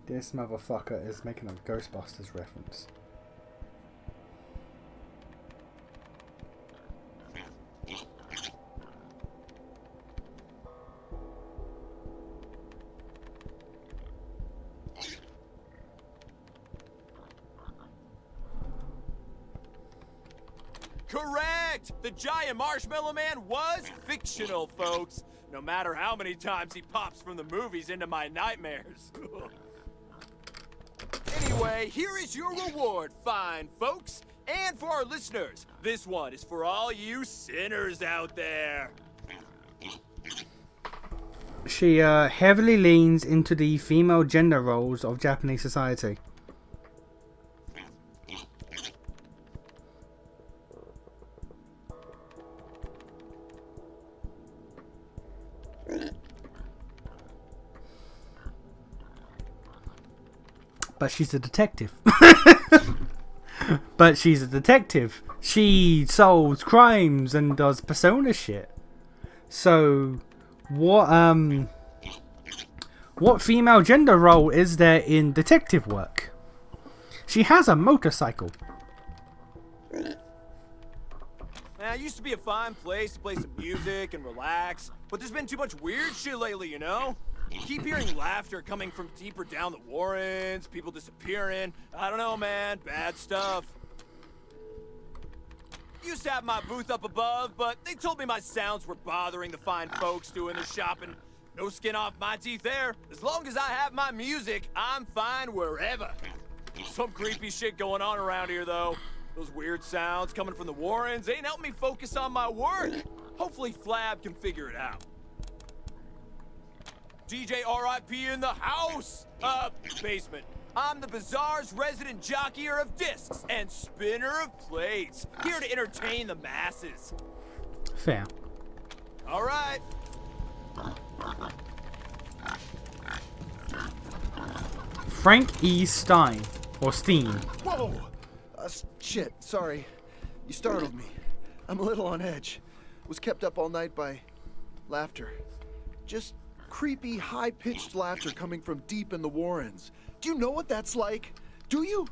[SPEAKER 1] This motherfucker is making a Ghostbusters reference.
[SPEAKER 7] Correct! The giant marshmallow man was fictional, folks. No matter how many times he pops from the movies into my nightmares. Anyway, here is your reward, fine folks. And for our listeners, this one is for all you sinners out there.
[SPEAKER 1] She heavily leans into the female gender roles of Japanese society. But she's a detective. But she's a detective. She solves crimes and does persona shit. So, what female gender role is there in detective work? She has a motorcycle.
[SPEAKER 7] It used to be a fine place to play some music and relax, but there's been too much weird shit lately, you know? Keep hearing laughter coming from deeper down the Warrens, people disappearing. I don't know, man. Bad stuff. Used to have my booth up above, but they told me my sounds were bothering the fine folks doing their shopping. No skin off my teeth there. As long as I have my music, I'm fine wherever. Some creepy shit going on around here, though. Those weird sounds coming from the Warrens ain't helping me focus on my work. Hopefully Flab can figure it out. DJ RIP in the house! Basement. I'm the Bazaar's resident jockeyer of discs and spinner of plates. Here to entertain the masses.
[SPEAKER 1] Fair.
[SPEAKER 7] Alright.
[SPEAKER 1] Frank E. Stein. Or Steen.
[SPEAKER 15] Whoa! Shit, sorry. You startled me. I'm a little on edge. Was kept up all night by laughter. Just creepy, high-pitched laughter coming from deep in the Warrens. Do you know what that's like? Do you?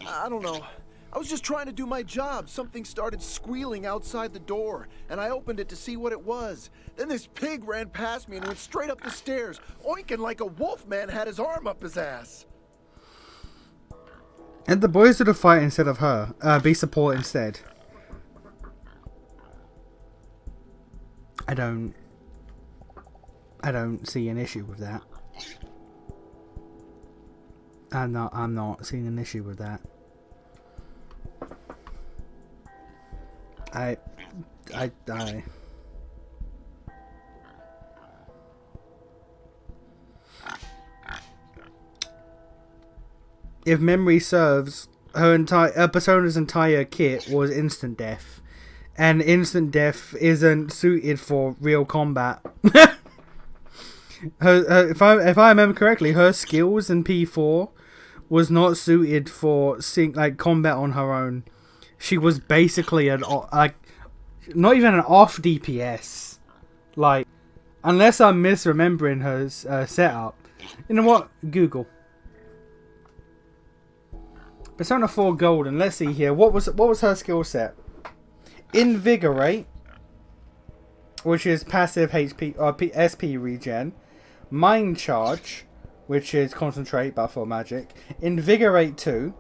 [SPEAKER 15] I don't know. I was just trying to do my job. Something started squealing outside the door, and I opened it to see what it was. Then this pig ran past me and went straight up the stairs, oinking like a wolf man had his arm up his ass.
[SPEAKER 1] And the boys did a fight instead of her. Be support instead. I don't see an issue with that. I'm not seeing an issue with that. I. If memory serves, her Persona's entire kit was instant death, and instant death isn't suited for real combat. If I remember correctly, her skills in P4 was not suited for combat on her own. She was basically not even an off DPS. Like, unless I'm misremembering her setup. You know what? Google Persona 4 Golden. Let's see here. What was her skill set? Invigorate, which is passive HP or SP regen. Mind Charge, which is concentrate but for magic. Invigorate 2.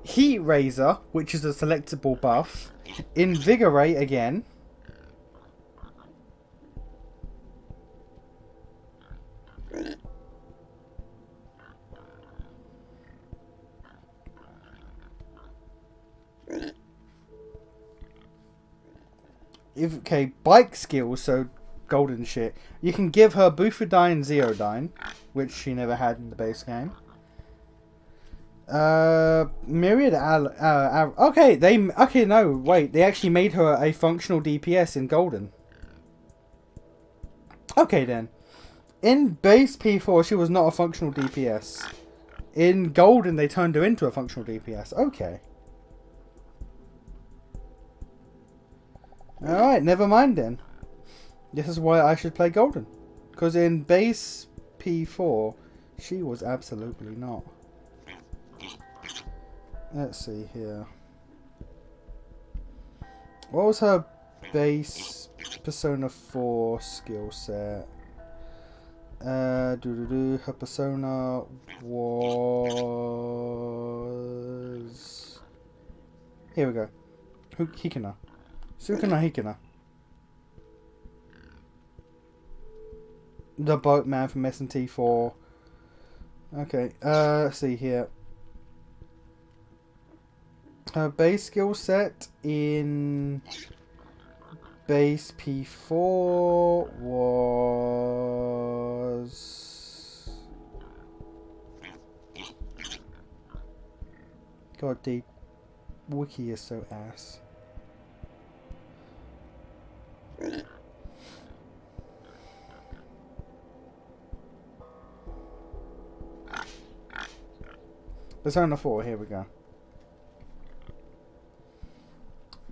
[SPEAKER 1] Heat Razor, which is a selectable buff. Invigorate again. Bike skills, so golden shit. You can give her Bufadine Zeodyne, which she never had in the base game. Myriad they actually made her a functional DPS in Golden. Okay then. In base P4 she was not a functional DPS. In Golden they turned her into a functional DPS. Okay. Alright, never mind then. This is why I should play Golden. Because in base P4 she was absolutely not. Let's see here. What was her base Persona 4 skill set? Her persona was... Here we go. Hikina. Sukuna Hikina. The boatman from S&T 4. Okay, let's see here. Her base skill set in base P4 was... God, the wiki is so ass. Persona 4, here we go.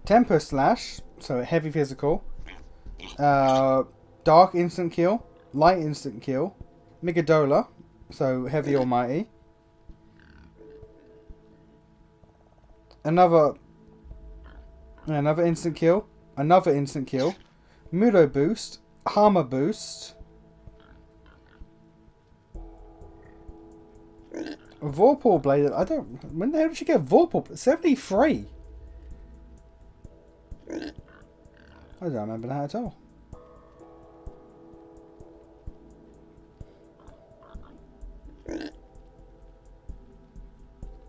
[SPEAKER 1] Temper Slash, so heavy physical. Dark instant kill. Light instant kill. Migadola, so heavy almighty. Another instant kill. Another instant kill. Mudo boost. Armor boost. Vorpal Blade. When the hell did she get Vorpal? 73. I don't remember that at all.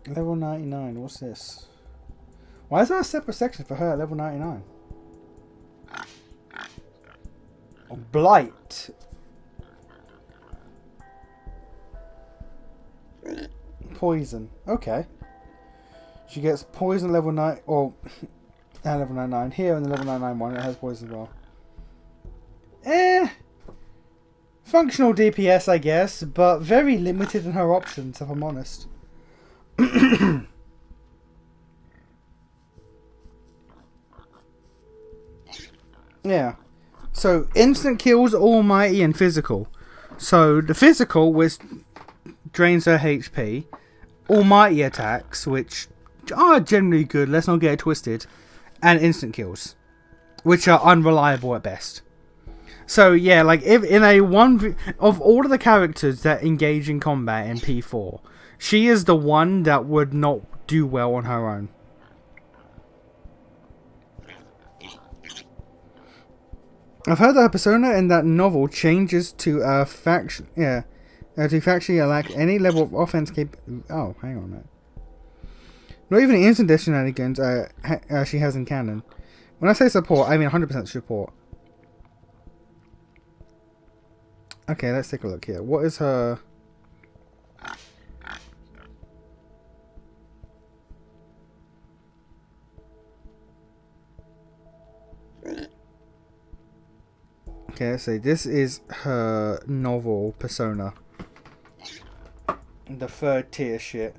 [SPEAKER 1] Level 99. What's this? Why is there a separate section for her at level 99? Blight. Poison. Okay. She gets poison level 9 or level 99. Here in the level 99 one it has poison as well. Functional DPS I guess, but very limited in her options if I'm honest. Yeah. So instant kills, almighty and physical. So the physical, which drains her HP. Almighty attacks, which are generally good, let's not get it twisted. And instant kills, which are unreliable at best. So yeah, like if in a of all of the characters that engage in combat in P4, she is the one that would not do well on her own. I've heard that her persona in that novel changes to a faction. Yeah, to factually lack any level of offense Oh, hang on a minute. Not even the instant death shenanigans she has in canon. When I say support, I mean 100% support. Okay, let's take a look here. What is her... Okay, let's see. This is her novel persona. The 3rd tier shit.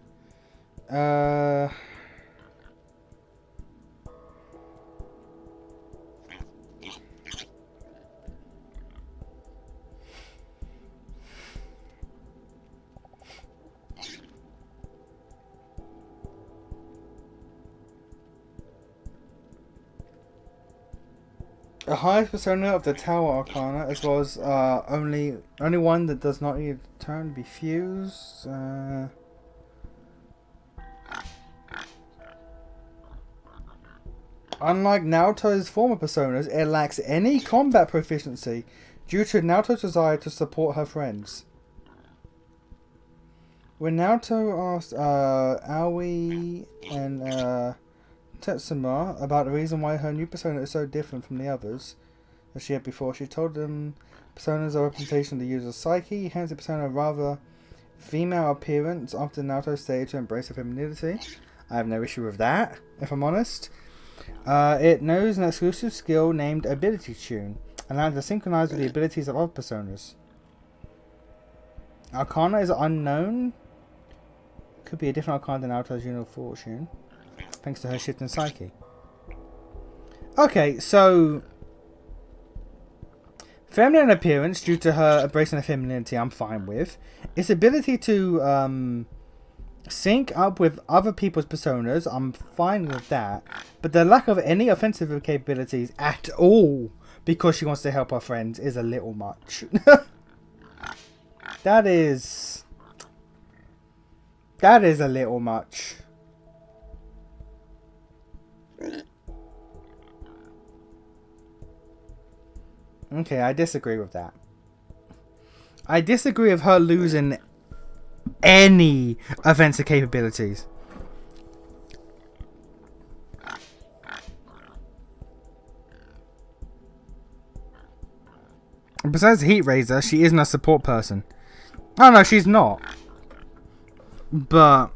[SPEAKER 1] The highest persona of the Tower Arcana, as well as only one that does not need to turn be fused. Unlike Naoto's former personas, it lacks any combat proficiency due to Naoto's desire to support her friends. When Naoto asked Aoi and Tetsuma about the reason why her new persona is so different from the others that she had before, she told them personas are a representation of the user's psyche, hence the persona a rather female appearance after Naoto stated to embrace her femininity. I have no issue with that, if I'm honest. It knows an exclusive skill named Ability Tune, allowing it to synchronize with the abilities of other personas. Arcana is unknown. Could be a different Arcana than Naoto's Uno Fortune, thanks to her shift in psyche. Okay, so feminine appearance due to her embracing her femininity, I'm fine with. Its ability to sync up with other people's personas, I'm fine with that. But the lack of any offensive capabilities at all because she wants to help her friends is a little much. That is a little much. Okay, I disagree with that. I disagree with her losing any offensive capabilities. Besides Heat Razor, she isn't a support person. Oh no, she's not. But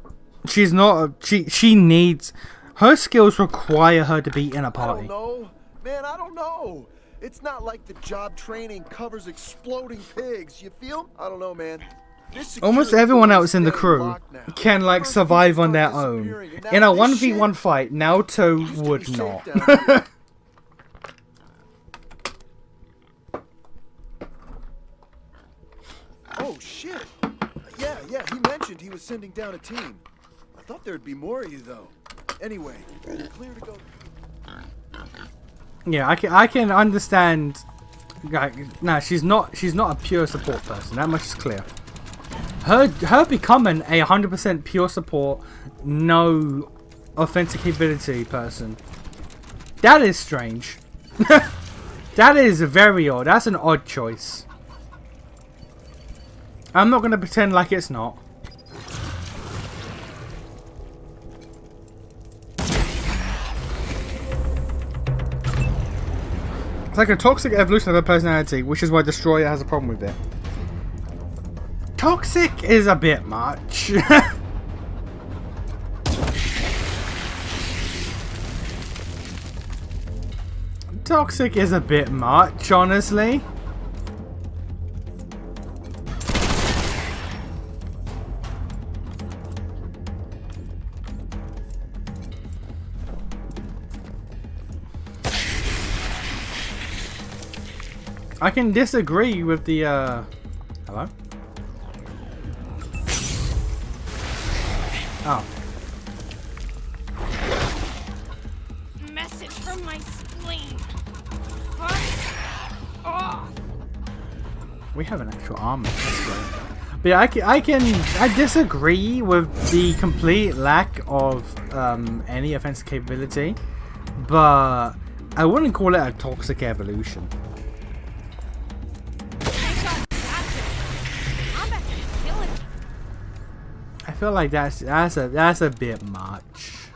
[SPEAKER 1] she's not. She needs. Her skills require her to be in a party.
[SPEAKER 15] I don't know, man. I don't know. It's not like the job training covers exploding pigs. You feel? I don't know, man.
[SPEAKER 1] Almost everyone else in the crew can like survive on their own. In a 1v1 fight, Naoto would not.
[SPEAKER 15] Oh shit! Yeah, he mentioned he was sending down a team. I thought there'd be more of you though. Anyway, clear to go.
[SPEAKER 1] Yeah, I can understand. No, she's not a pure support person. That much is clear. Her becoming a 100% pure support, no offensive capability person. That is strange. That is very odd. That's an odd choice. I'm not gonna pretend like it's not. It's like a toxic evolution of her personality, which is why Destroyer has a problem with it. Toxic is a bit much. Toxic is a bit much, honestly. I can disagree with the, hello? Oh.
[SPEAKER 2] Message from my spleen. Fuck off.
[SPEAKER 1] We have an actual armor. That's great. But yeah, I disagree with the complete lack of any offensive capability, but I wouldn't call it a toxic evolution. I feel like that's a bit much.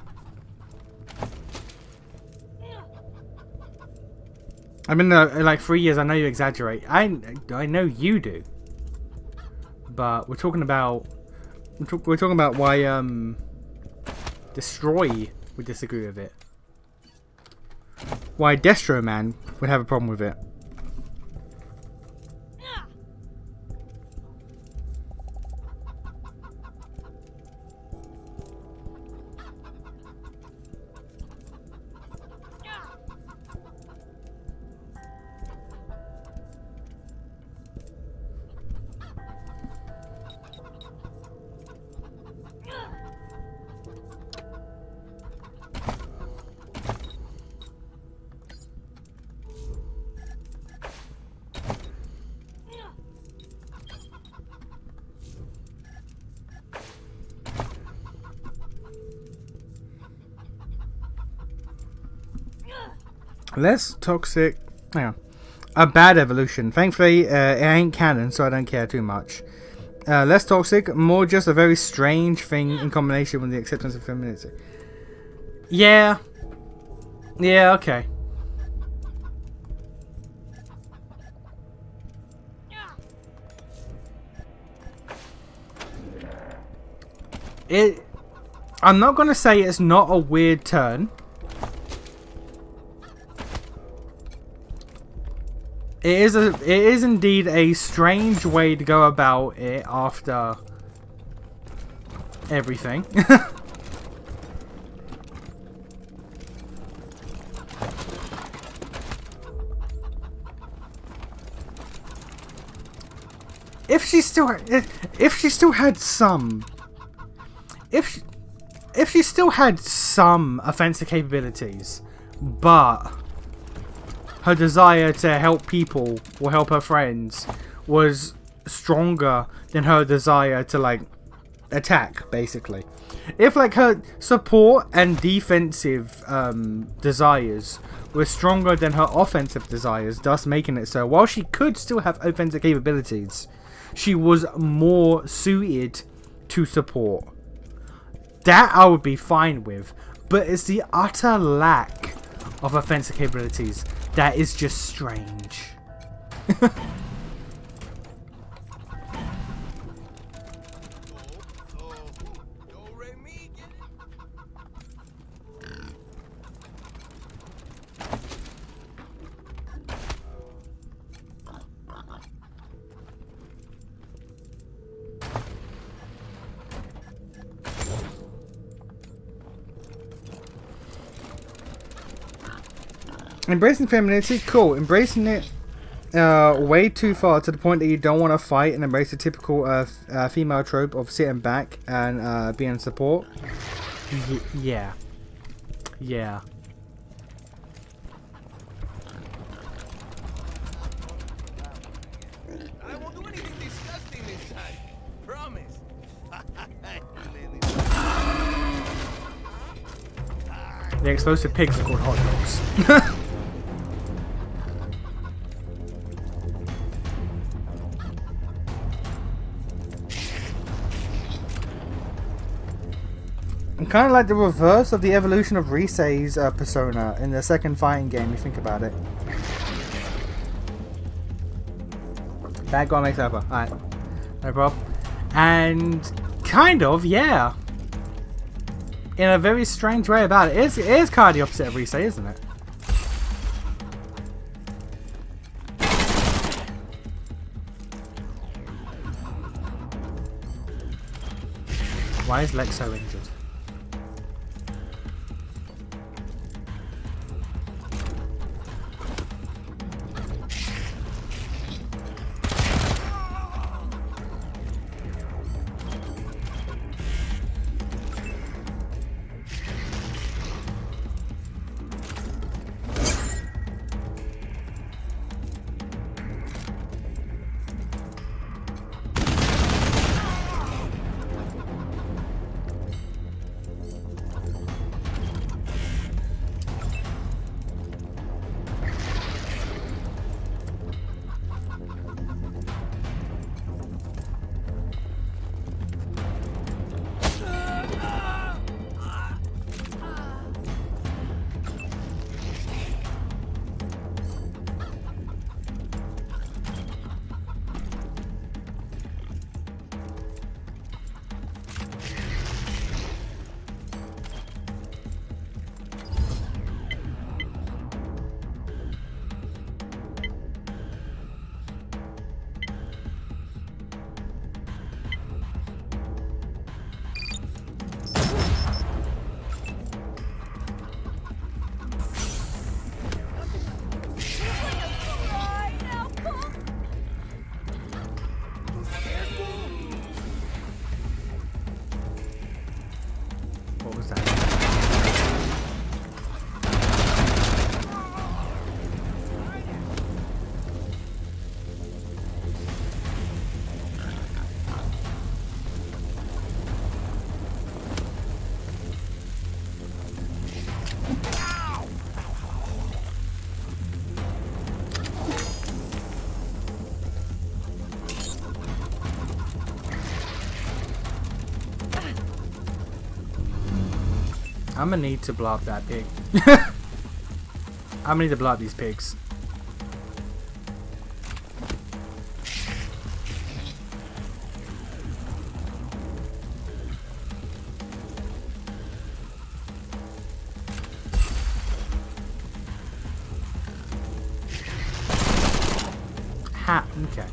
[SPEAKER 1] I've been there like 3 years. I know you exaggerate. I know you do. But we're talking about why Destroy would disagree with it. Why Destro Man would have a problem with it. Less toxic. Hang on. A bad evolution. Thankfully, it ain't canon, so I don't care too much. Less toxic, more just a very strange thing in combination with the acceptance of femininity. Yeah. Yeah, okay. I'm not gonna say it's not a weird turn. It is indeed a strange way to go about it after everything. If she still had some offensive capabilities, but her desire to help people or help her friends was stronger than her desire to like attack, basically. If like her support and defensive desires were stronger than her offensive desires, thus making it so while she could still have offensive capabilities, she was more suited to support. That I would be fine with, but it's the utter lack of offensive capabilities that is just strange. Embracing femininity, cool. Embracing it way too far to the point that you don't want to fight and embrace the typical female trope of sitting back and being support. Yeah. Yeah.
[SPEAKER 7] I won't do anything disgusting this time. Promise.
[SPEAKER 1] The explosive pigs are called hot dogs. Kind of like the reverse of the evolution of Risei's persona in the second fighting game, you think about it. Bad guy makes over. Alright. No problem. And kind of, yeah. In a very strange way about it. It is kind of the opposite of Risei, isn't it? Why is Lex so injured? I'm gonna need to blow up that pig. I'm gonna need to blow up these pigs. Ha, okay.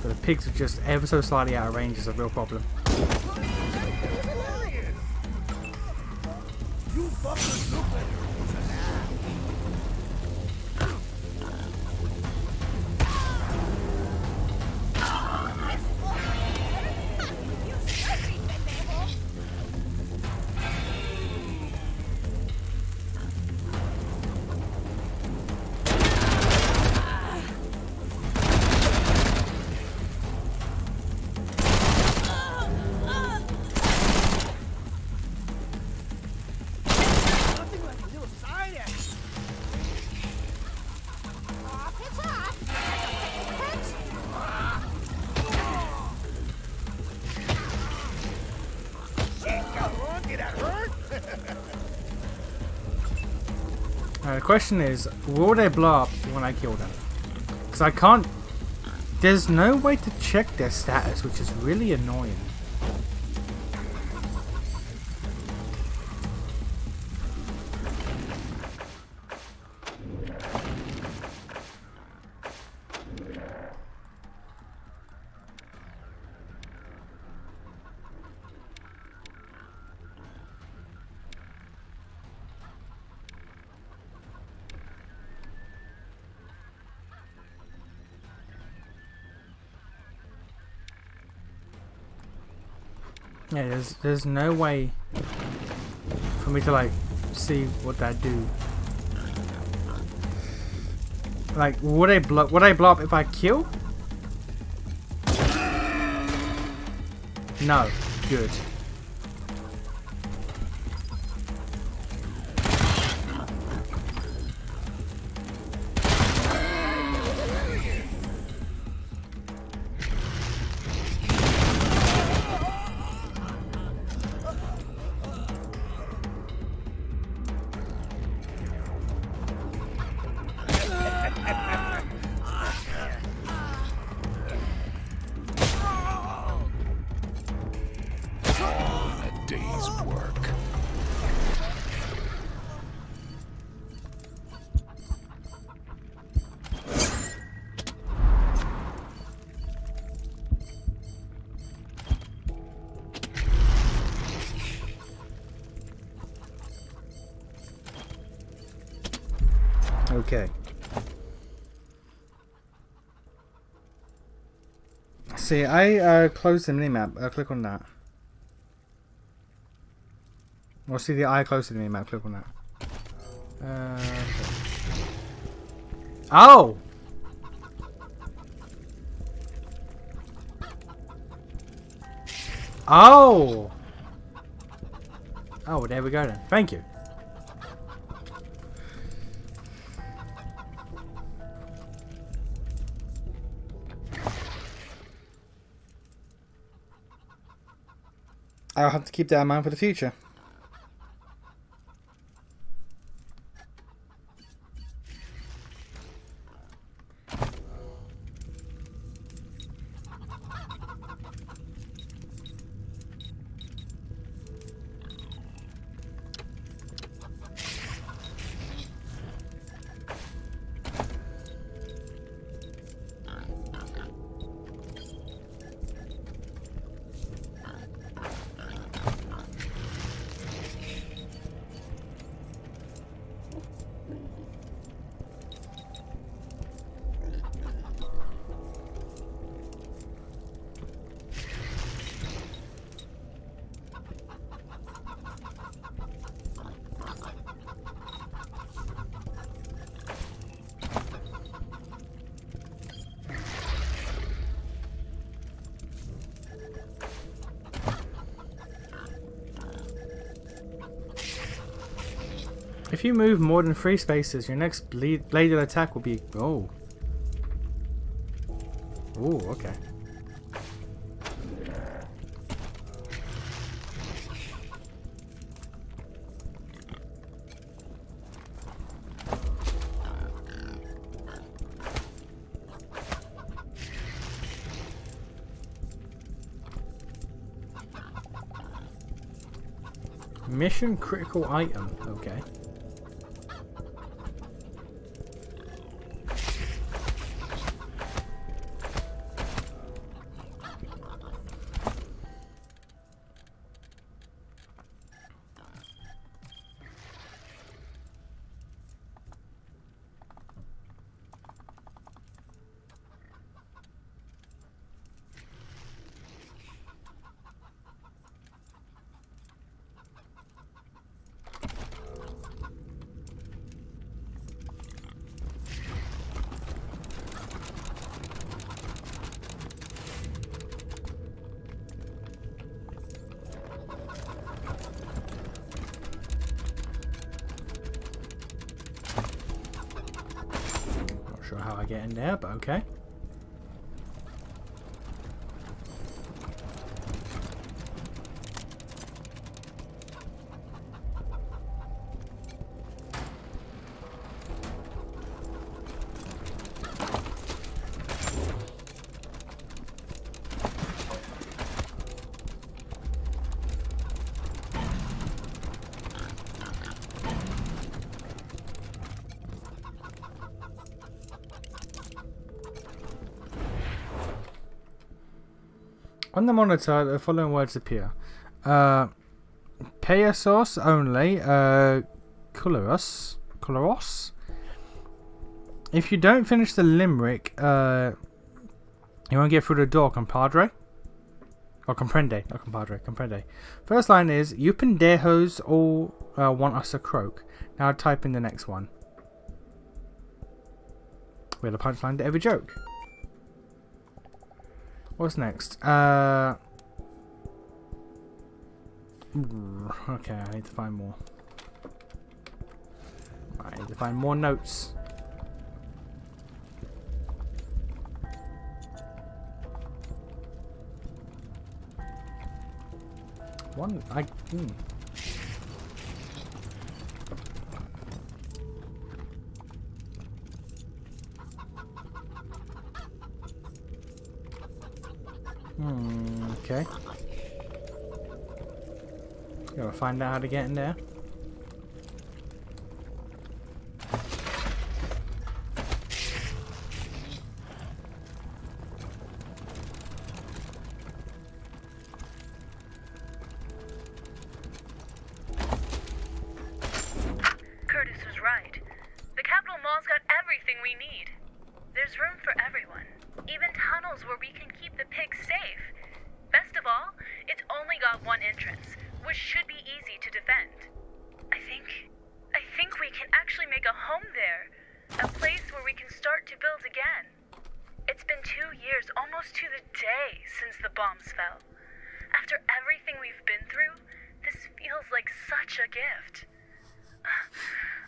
[SPEAKER 1] The pigs are just ever so slightly out of range is a real problem.
[SPEAKER 5] You fuckers look like
[SPEAKER 1] The question is, will they blow up when I kill them? Because I can't... There's no way to check their status, which is really annoying. Yeah, there's no way for me to like see what that do. Like, would I blow up if I kill? No. Good. Okay. See, I closed the minimap. Click on that. Or see the I closed the minimap. Click on that. Okay. Oh! Oh! Oh, there we go then. Thank you. I'll have to keep that in mind for the future. If you move more than 3 spaces, your next bladed attack will be... Oh. Oh, okay. Mission critical item. Okay. Not sure how I get in there, but okay. On the monitor, the following words appear. Pesos only. Coloros. If you don't finish the limerick, you won't get through the door, compadre. Or comprende, not compadre, comprende. First line is, you pendejos all want us to croak. Now type in the next one. We have a punchline to every joke. What's next? Okay, I need to find more. I need to find more notes. Okay. Gotta find out how to get in there.
[SPEAKER 22] Curtis was right. The Capitol Mall's got everything we need. There's room for everyone. Even tunnels where we can keep the pigs safe. Best of all, it's only got one entrance, which should be easy to defend. I think we can actually make a home there. A place where we can start to build again. It's been 2 years, almost to the day, since the bombs fell. After everything we've been through, this feels like such a gift.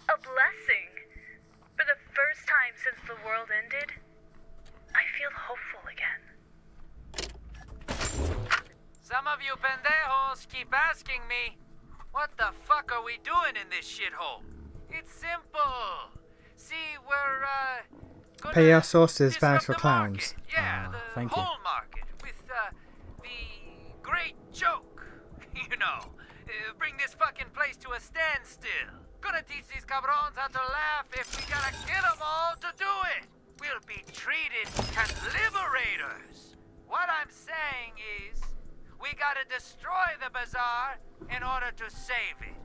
[SPEAKER 22] A blessing. For the first time since the world ended, I feel hopeful again.
[SPEAKER 8] Some of you pendejos keep asking me? What the fuck are we doing in this shithole? It's simple. See, we're,
[SPEAKER 1] Pay our sources Spanish for clowns.
[SPEAKER 8] Yeah, the
[SPEAKER 1] thank you.
[SPEAKER 8] whole market with, the great joke. You know, bring this fucking place to a standstill. Gonna teach these cabrons how to laugh if we gotta kill them all to do it. We'll be treated as liberators. What I'm saying is, we gotta destroy the bazaar in order to save it.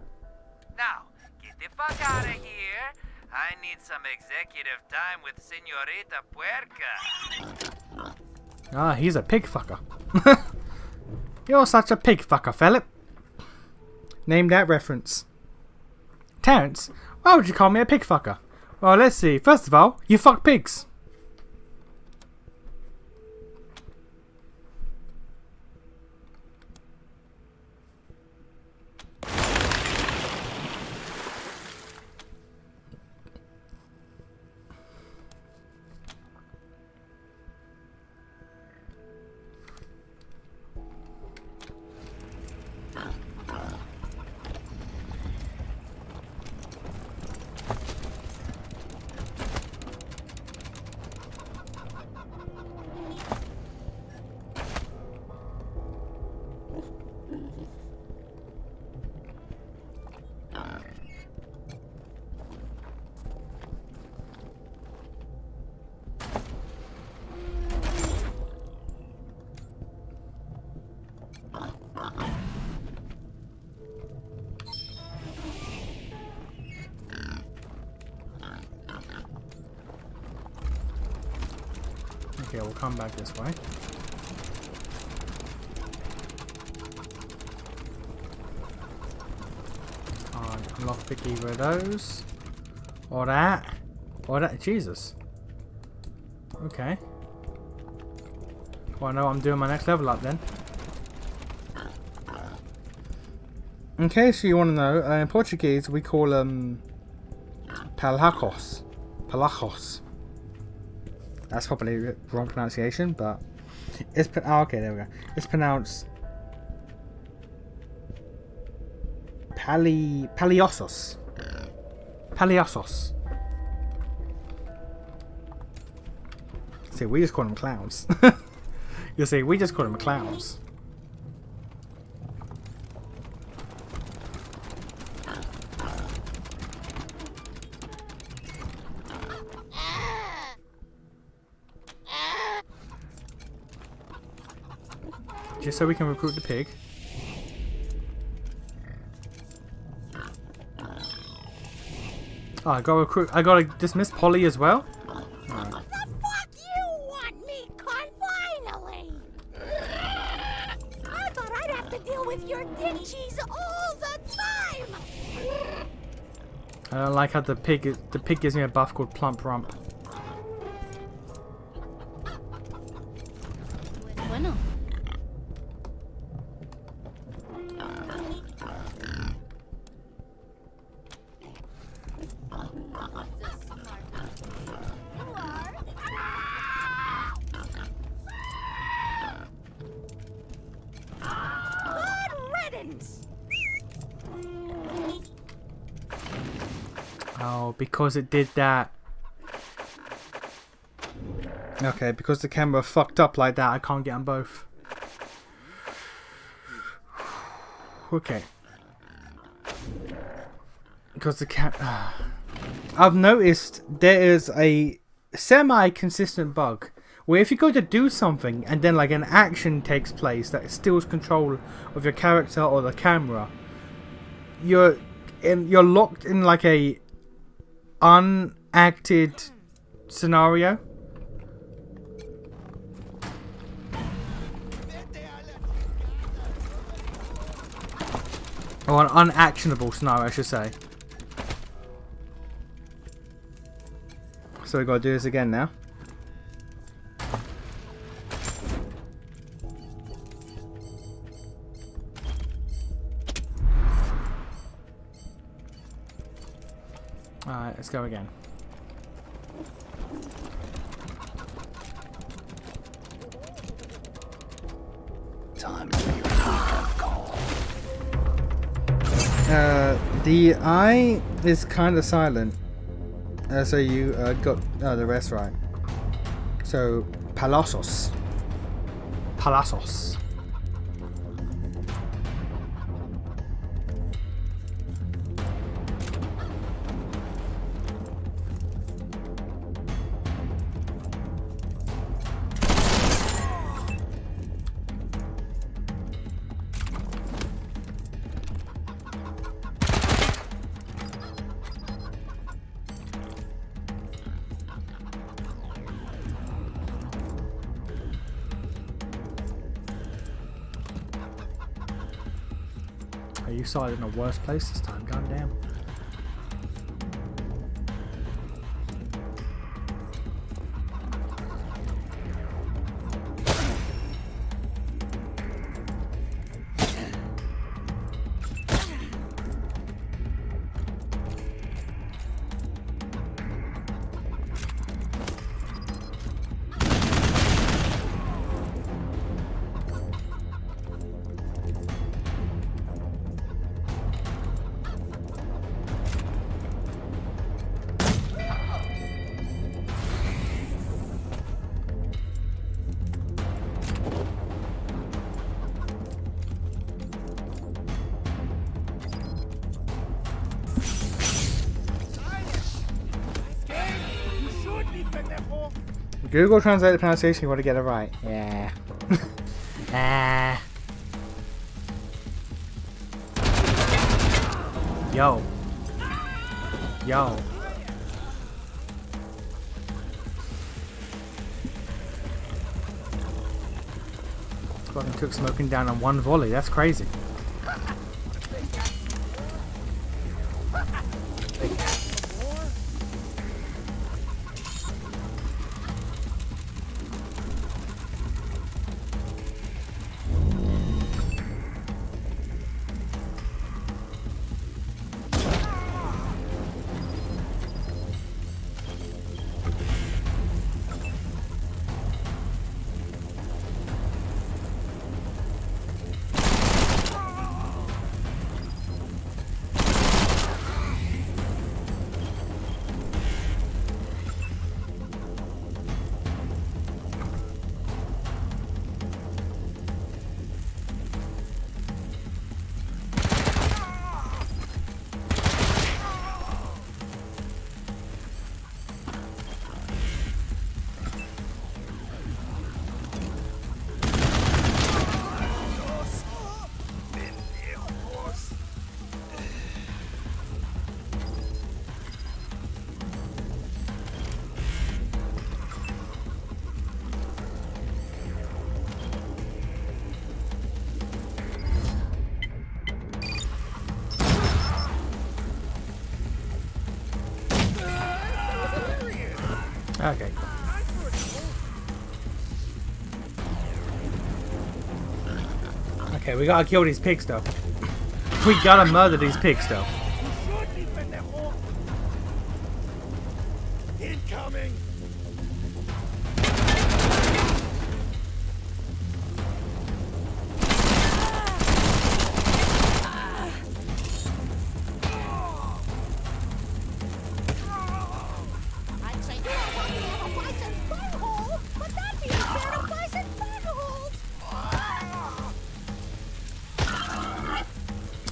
[SPEAKER 8] Now, get the fuck out of here. I need some executive time with Senorita Puerca.
[SPEAKER 1] Ah, he's a pig fucker. You're such a pig fucker, Philip. Name that reference. Terrence, why would you call me a pig fucker? Well, let's see. First of all, you fuck pigs. Okay, we'll come back this way. Lockpick either of those. Or that. Or that. Jesus. Okay. Well, I know I'm doing my next level up then. In case you want to know, in Portuguese we call them palacos. Palacos. That's probably the wrong pronunciation, but it's okay. There we go. It's pronounced paliosos. Paliosos. See, we just call them clowns. You see, we just call them clowns. Just so we can recruit the pig. Oh, I gotta dismiss Polly as well? Alright.
[SPEAKER 10] Fuck you want me, con, finally! I thought I'd have to deal with your dick cheese all the time!
[SPEAKER 1] I don't like how the pig gives me a buff called Plump Rump.
[SPEAKER 2] Bueno.
[SPEAKER 1] Oh, because it did that. Okay, because the camera fucked up like that, I can't get them both. Okay. Because the I've noticed there is a semi-consistent bug where if you go to do something and then like an action takes place that steals control of your character or the camera, you're locked in like a unacted scenario. Or an unactionable scenario, I should say. So we gotta do this again now. Alright, let's go again.
[SPEAKER 6] Time for your wake-up call.
[SPEAKER 1] The I is kind of silent. So you got the rest right. So, Palasos. Palasos. You started in a worse place this time, goddamn. Google Translate the pronunciation, you want to get it right. Yeah. Yo. Yo. Fucking took smoking down on one volley, that's crazy. Okay. Okay, we gotta kill these pigs though. We gotta murder these pigs though.
[SPEAKER 5] Incoming!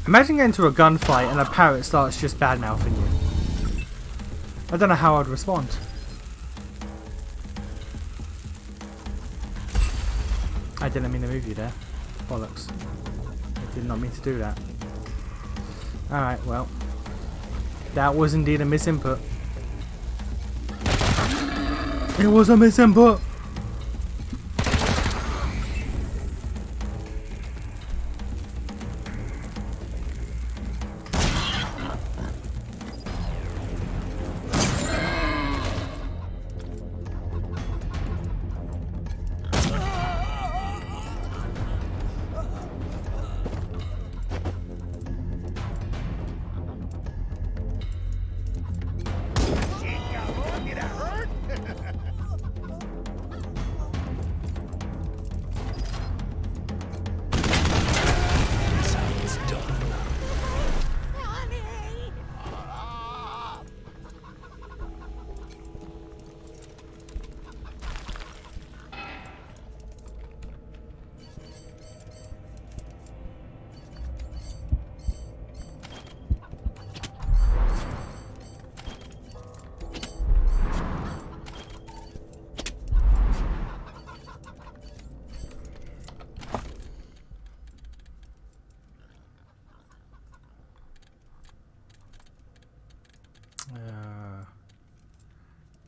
[SPEAKER 1] Imagine getting into a gunfight and a parrot starts just bad-mouthing you. I don't know how I'd respond. I didn't mean to move you there. Bollocks. I did not mean to do that. Alright, well. That was indeed a misinput. It was a misinput!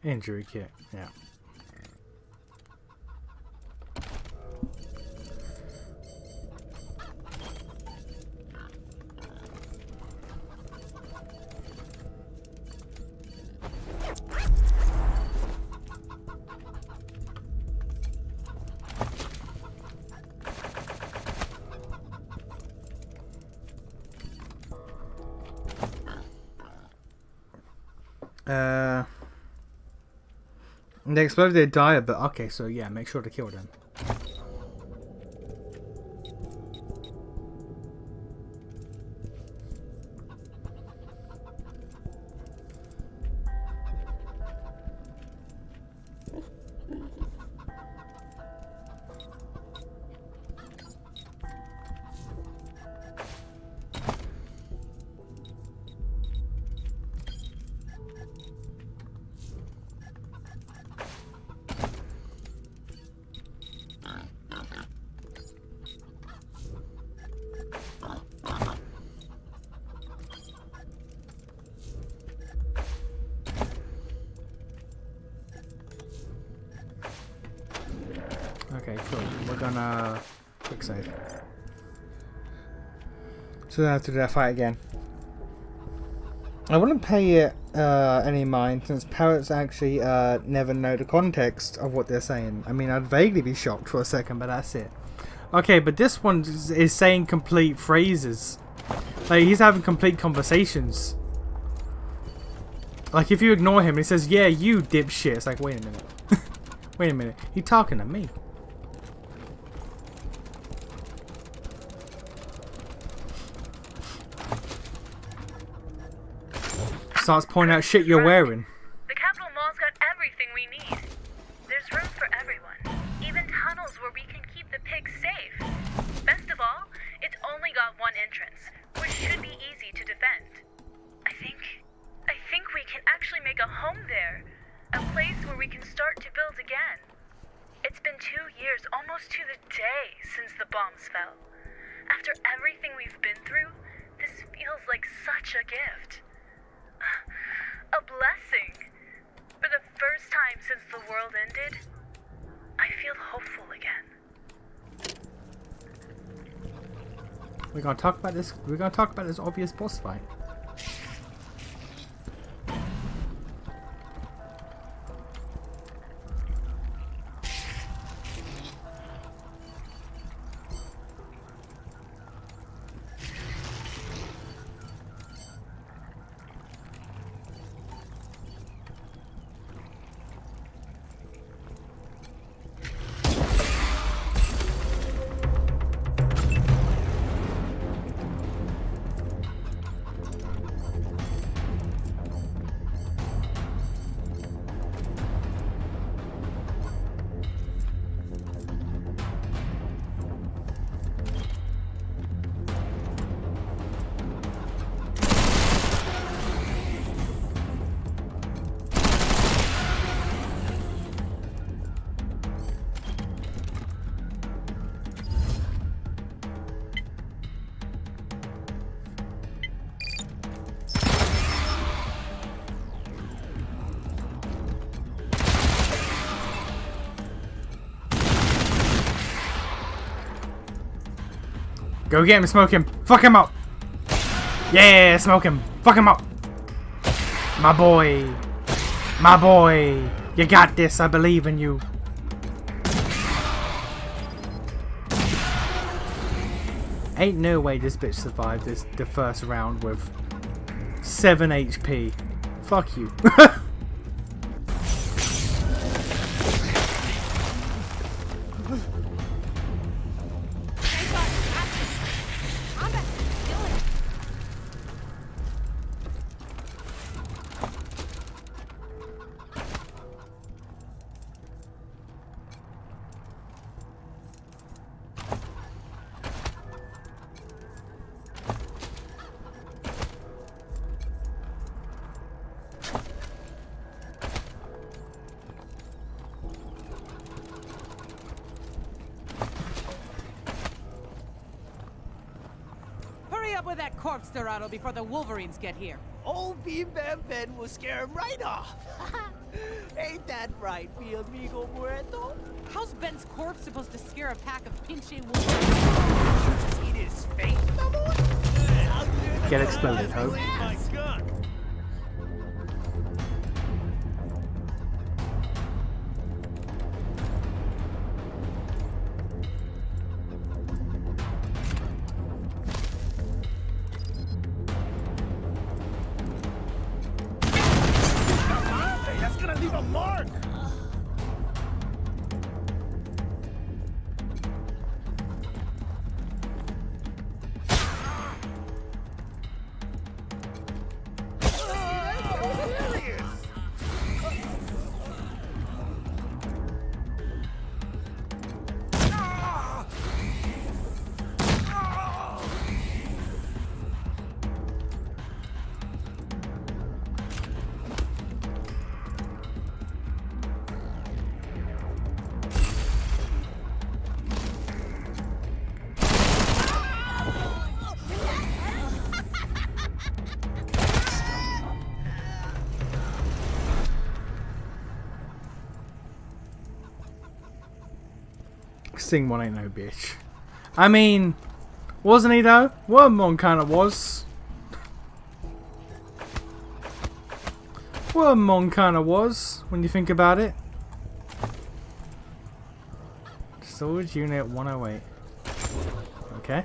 [SPEAKER 1] Injury kit, yeah. They exploded their diet, but okay, so yeah, make sure to kill them. Okay, cool. We're gonna quick save. So then I have to do that fight again. I wouldn't pay it any mind since parrots actually never know the context of what they're saying. I mean, I'd vaguely be shocked for a second, but that's it. Okay, but this one is saying complete phrases. Like, he's having complete conversations. Like, if you ignore him, he says, yeah, you dipshit. It's like, wait a minute. Wait a minute. He's talking to me. Starts pointing out shit you're wearing.
[SPEAKER 22] The Capitol Mall's got everything we need. There's room for everyone. Even tunnels where we can keep the pigs safe. Best of all, it's only got one entrance, which should be easy to defend. I think we can actually make a home there. A place where we can start to build again. It's been 2 years, almost to the day, since the bombs fell. After everything we've been through, this feels like such a gift. A blessing. For the first time since the world ended, I feel hopeful again.
[SPEAKER 1] We're gonna talk about this. We're gonna talk about this obvious boss fight. Go get him, smoke him. Fuck him up. Yeah, smoke him. Fuck him up. My boy. My boy. You got this. I believe in you. Ain't no way this bitch survived the first round with 7 HP. Fuck you.
[SPEAKER 4] With that corpse, Dorado, before the Wolverines get here.
[SPEAKER 18] Old Beam Bam Ben will scare him right off. Ain't that right, mi amigo muerto?
[SPEAKER 19] How's Ben's corpse supposed to scare a pack of pinche wolves? You just eat his face, my boy?
[SPEAKER 1] Get exploded, Hope.
[SPEAKER 7] My gun.
[SPEAKER 18] That's gonna leave a mark!
[SPEAKER 1] Sing one ain't no bitch. I mean, wasn't he though? Wormmon kind of was. Wormmon kind of was, when you think about it. Storage Unit 108. Okay.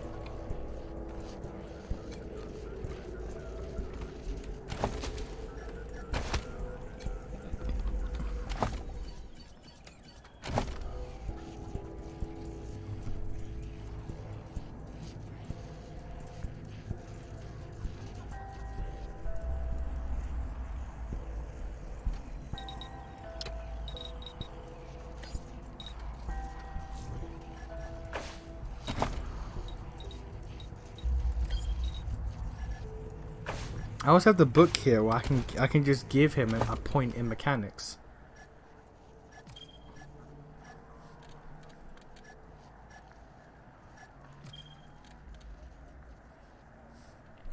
[SPEAKER 1] I also have the book here where I can just give him a point in mechanics.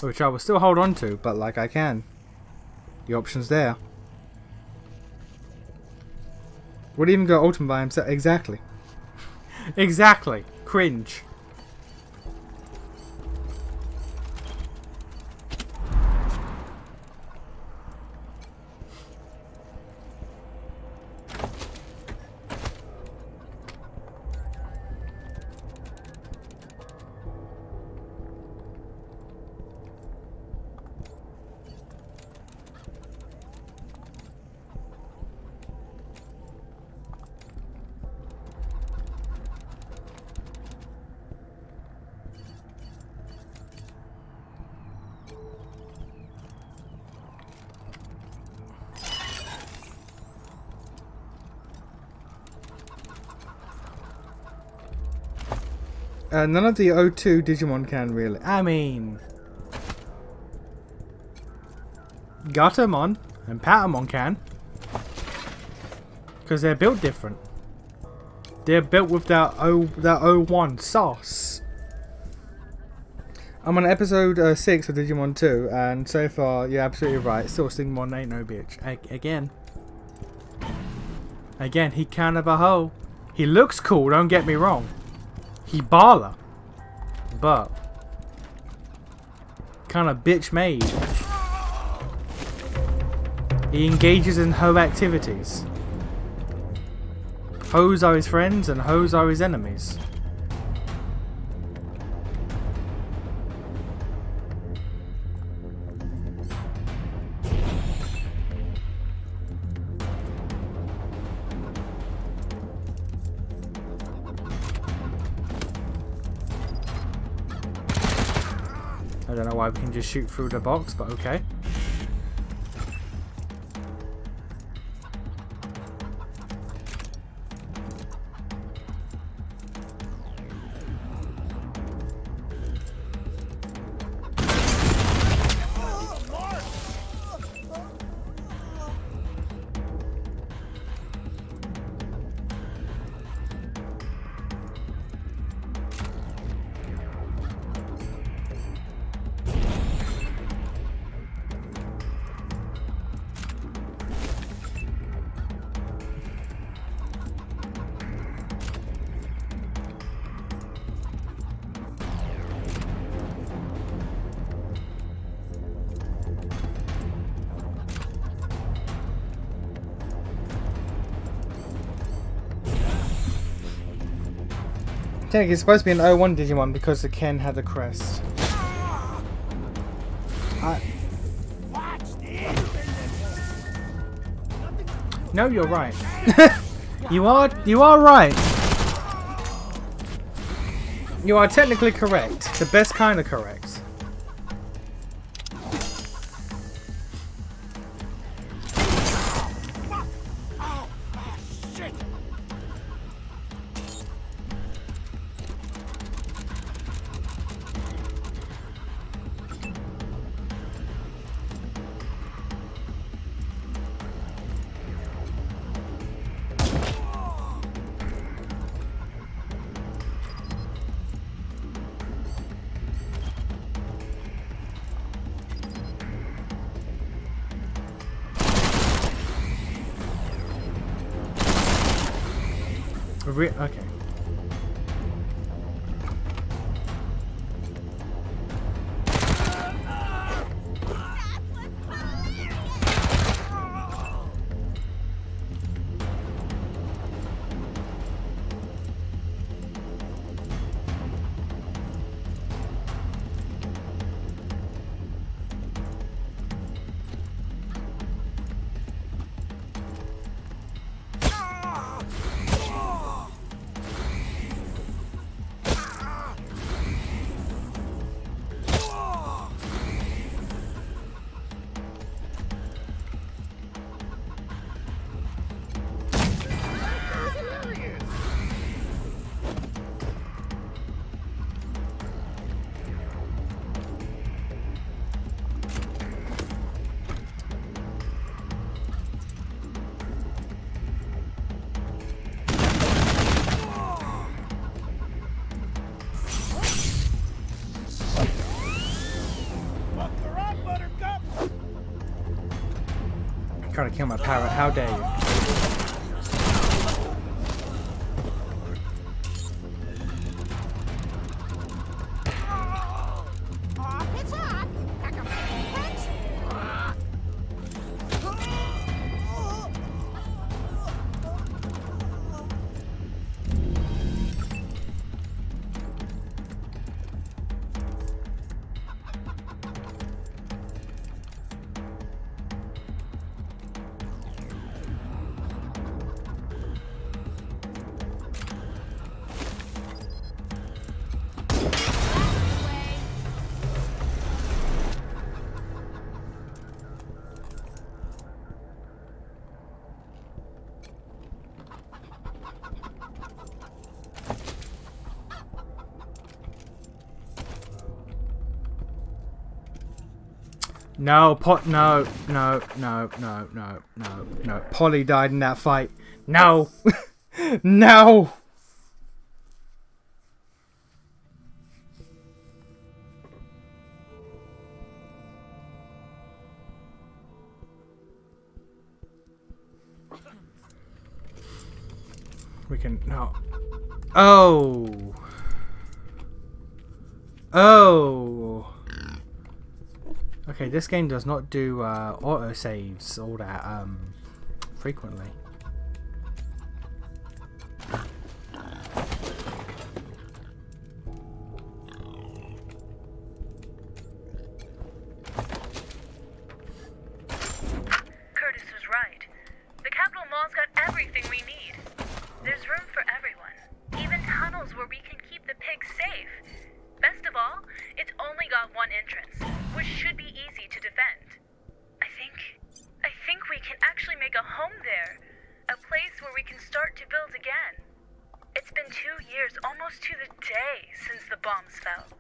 [SPEAKER 1] Which I will still hold on to, but like I can. The option's there. Would even go ultimate by himself. Exactly. Exactly. Cringe. None of the O2 Digimon can really. I mean, Gatomon and Patamon can, because they're built different. They're built with that O1 sauce. I'm on episode 6 of Digimon 2, and so far, you're absolutely right. Still Stingmon ain't no bitch. Again, he kind of a hoe. He looks cool. Don't get me wrong. He baller, but kind of bitch made. He engages in hoe activities. Hoes are his friends and hoes are his enemies. I don't know why we can just shoot through the box, but okay. Technically, it's supposed to be an 01 Digimon because the Ken had the crest. No, you're right. you are right. You are technically correct. The best kind of correct. Okay. Trying to kill my parrot, how dare you? No, no. Polly died in that fight. No. No. We can no. Oh. Oh. Okay, this game does not do autosaves all that frequently.
[SPEAKER 22] Curtis was right. The Capitol Mall's got everything we need. There's room for everyone. Even tunnels where we can keep the pigs safe. Best of all, it's only got one entrance, which should be easy to defend. I think we can actually make a home there. A place where we can start to build again. It's been 2 years, almost to the day, since the bombs fell.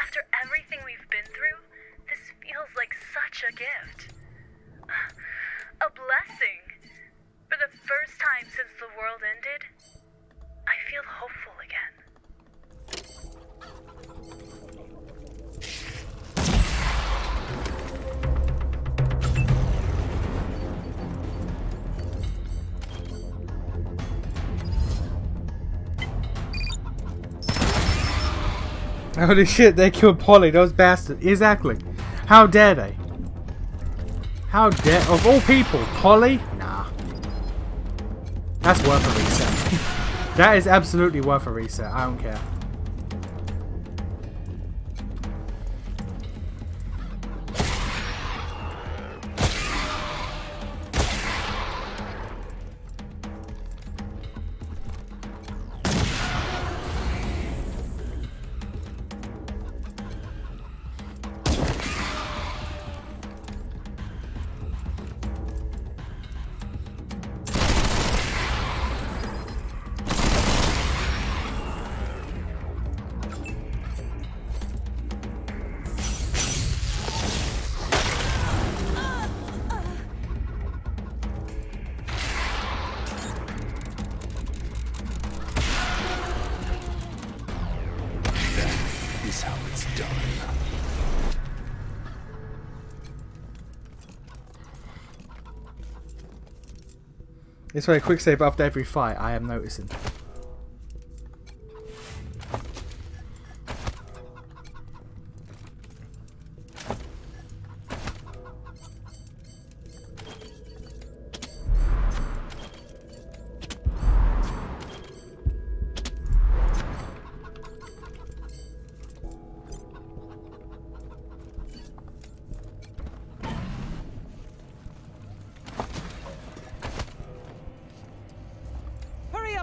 [SPEAKER 22] After everything we've been through, this feels like such a gift. A blessing. For the first time since the world ended, I feel hopeful again.
[SPEAKER 1] Holy shit, they killed Polly, those bastards. Exactly. How dare they? How dare... Of all people, Polly? Nah. That's worth a reset. That is absolutely worth a reset. I don't care.
[SPEAKER 6] Is how it's done.
[SPEAKER 1] It's very quick save after every fight, I am noticing.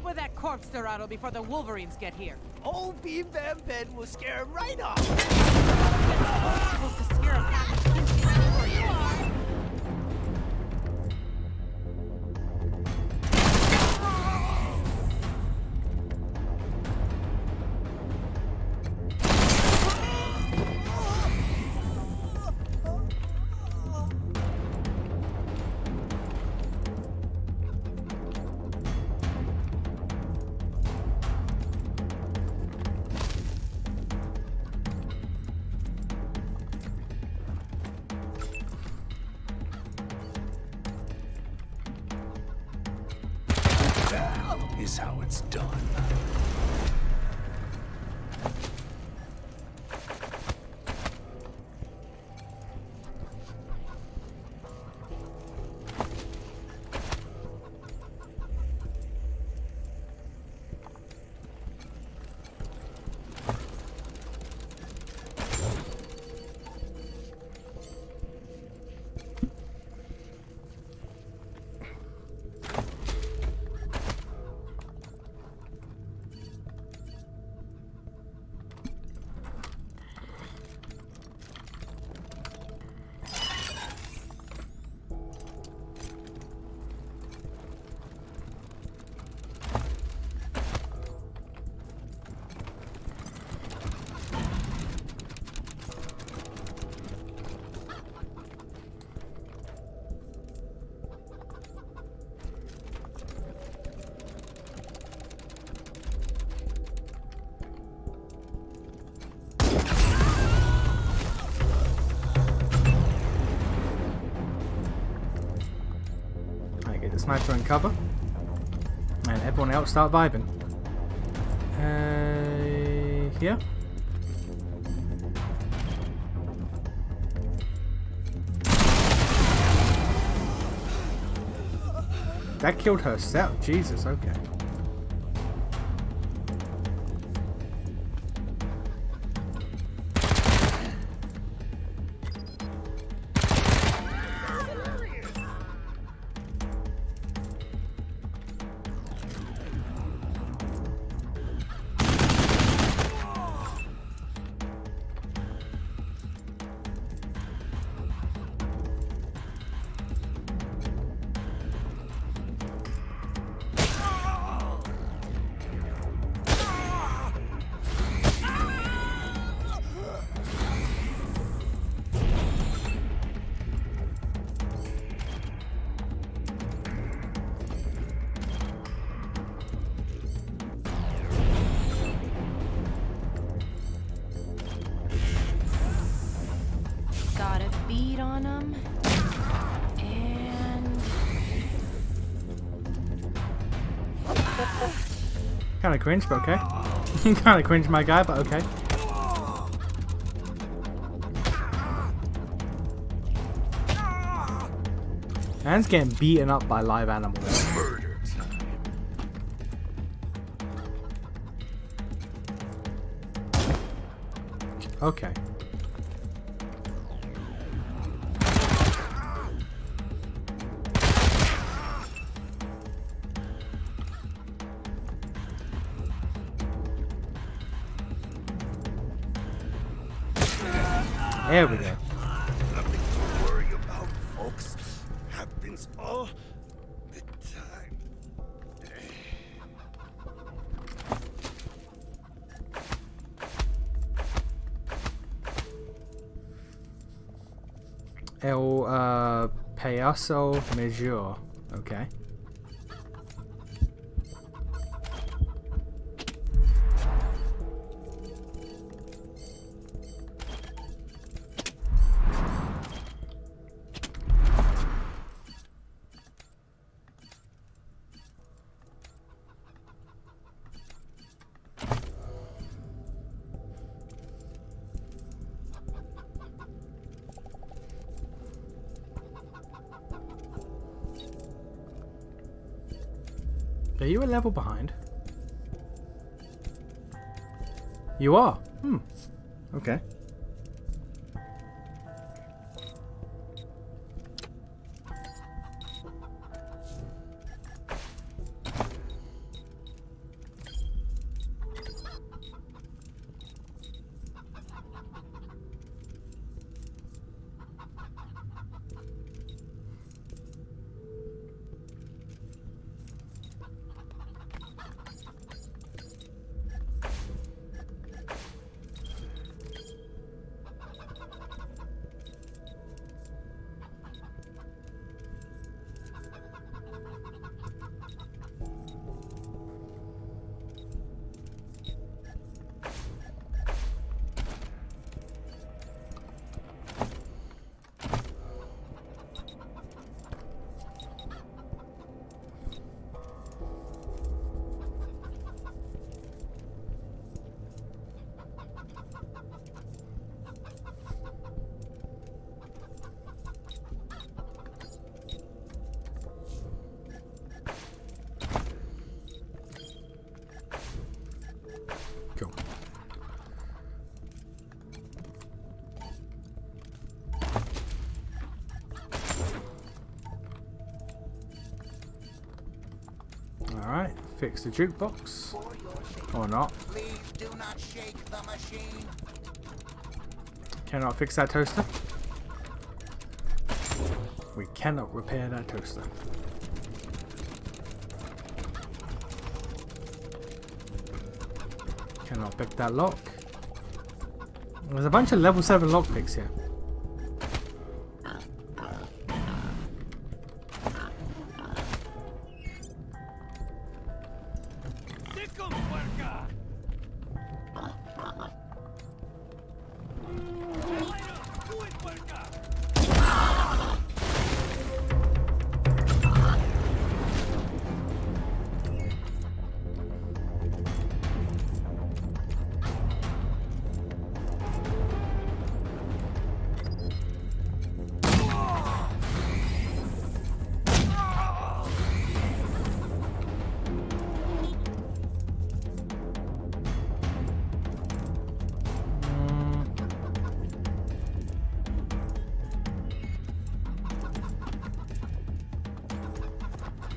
[SPEAKER 4] With that corpse Dorado before the Wolverines get here.
[SPEAKER 18] Old Beam Bam Ben will scare him right off.
[SPEAKER 4] Supposed to scare him.
[SPEAKER 6] Is how it's done.
[SPEAKER 1] Sniper and cover, and everyone else start vibing. Here. That killed herself. Jesus. Okay.
[SPEAKER 2] Got a bead on him. And...
[SPEAKER 1] Kinda cringe, but okay. Kinda cringe, my guy, but okay. Man's getting beaten up by live animals. Okay. There we go.
[SPEAKER 5] Nothing to worry about, folks. Happens all the time.
[SPEAKER 1] El Payaso Major. Okay. Are you a level behind? You are? Hmm. Okay. Cool. Alright, fix the jukebox. Or not.
[SPEAKER 18] Please do not shake the machine.
[SPEAKER 1] Cannot fix that toaster. We cannot repair that toaster. Cannot pick that lock. There's a bunch of level 7 lockpicks here.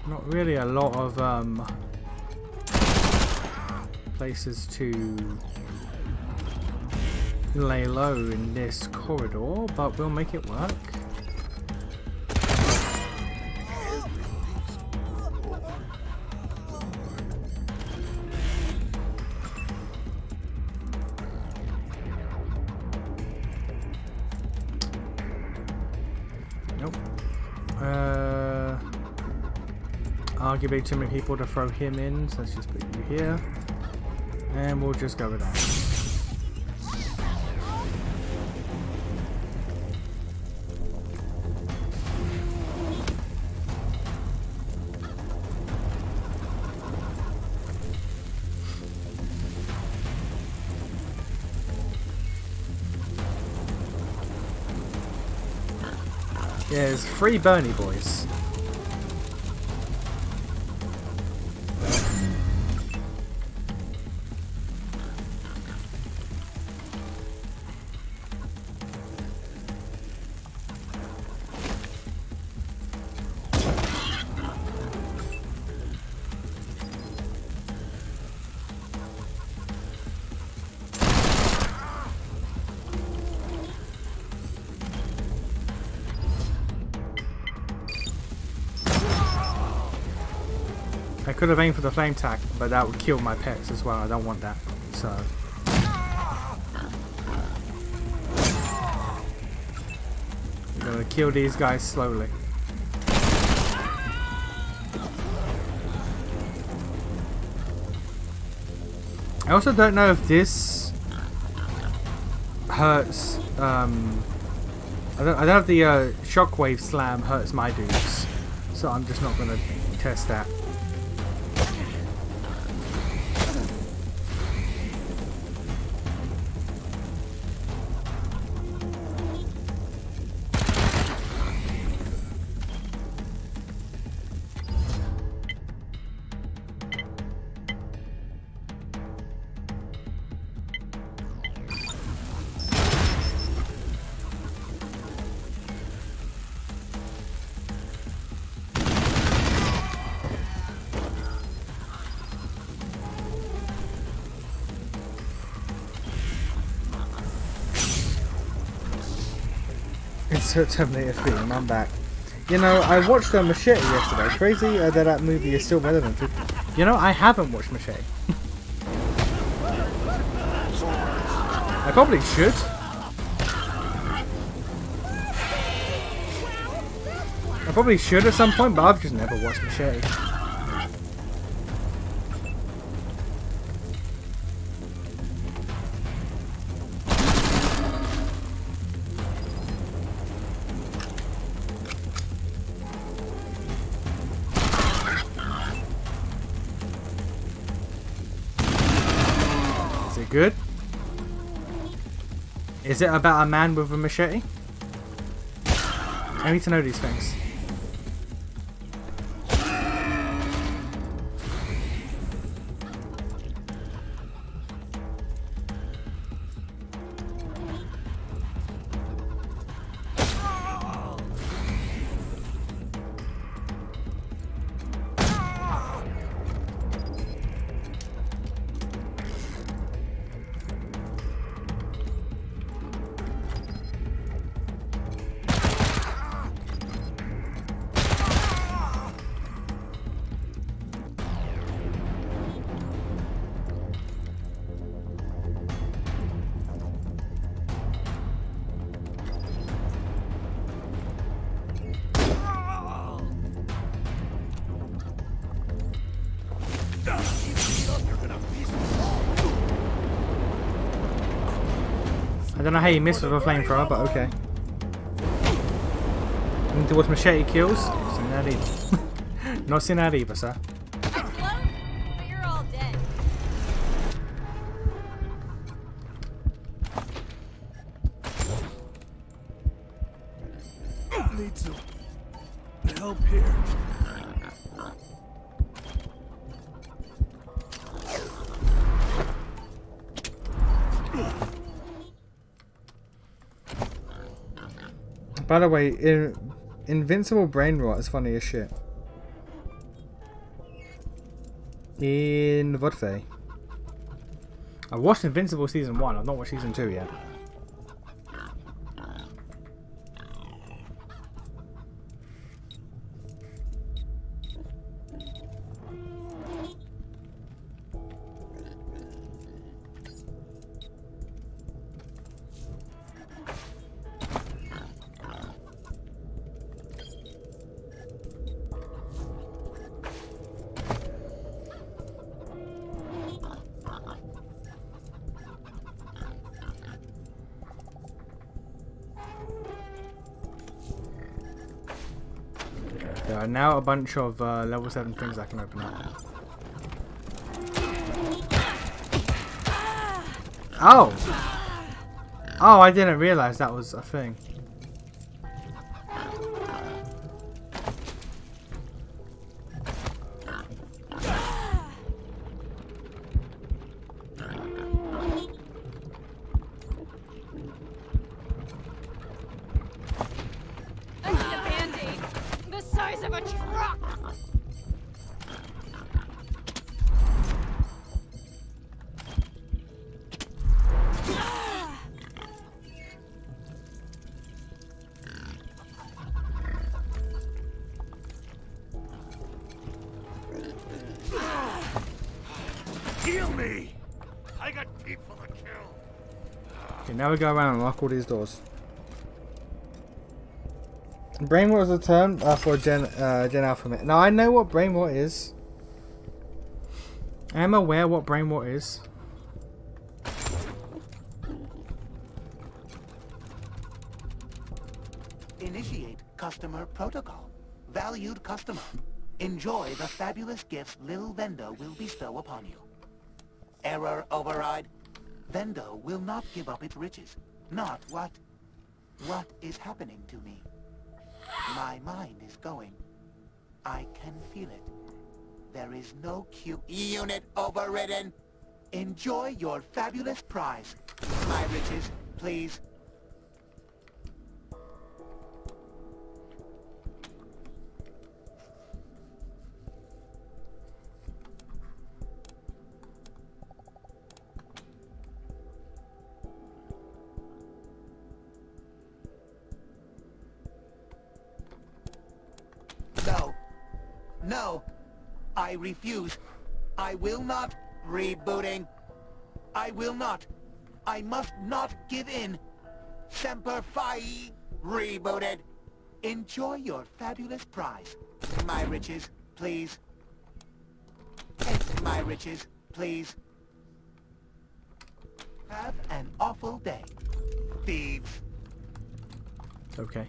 [SPEAKER 1] Not really a lot of places to lay low in this corridor, but we'll make it work. Nope. Arguably too many people to throw him in, so let's just put you here. And we'll just go with that. Yeah, it's free Bernie boys. I could have aimed for the flame tack, but that would kill my pets as well. I don't want that. So. I'm gonna kill these guys slowly. I also don't know if this hurts. I don't know if the shockwave slam hurts my dudes, so I'm just not gonna test that. Insert Terminator theme, I'm back. You know, I watched Machete yesterday. Crazy that that movie is still relevant. You know, I haven't watched Machete. I probably should. I probably should at some point, but I've just never watched Machete. Good. Is it about a man with a machete? I need to know these things. I don't know how you missed with a flamethrower, but okay. And there was machete kills. Seen that either. Not seen that either, sir.
[SPEAKER 10] But you're all dead.
[SPEAKER 21] Need some help here.
[SPEAKER 1] By the way, Invincible Brain Rot is funny as shit. In what day? I watched Invincible Season 1, I've not watched Season 2 yet. There are now a bunch of level 7 things I can open up. Oh! Oh, I didn't realize that was a thing.
[SPEAKER 10] I need a band-aid. The size of a truck.
[SPEAKER 20] Heal me! I got teeth for the kill.
[SPEAKER 1] Okay, now we go around and lock all these doors. Brain rot is a term for Gen Alpha. Now I know what brain rot is. I am aware what brain rot is.
[SPEAKER 11] Initiate customer protocol. Valued customer, enjoy the fabulous gifts Lil Vendo will bestow upon you. Error override. Vendo will not give up its riches. Not what is happening to me. My mind is going. I can feel it. There is no Q. Unit overridden. Enjoy your fabulous prize. My riches, please. No. No. I refuse. I will not. Rebooting. I will not. I must not give in. Semper Fi. Rebooted. Enjoy your fabulous prize. My riches, please. Take my riches, please. Have an awful day, thieves.
[SPEAKER 1] Okay.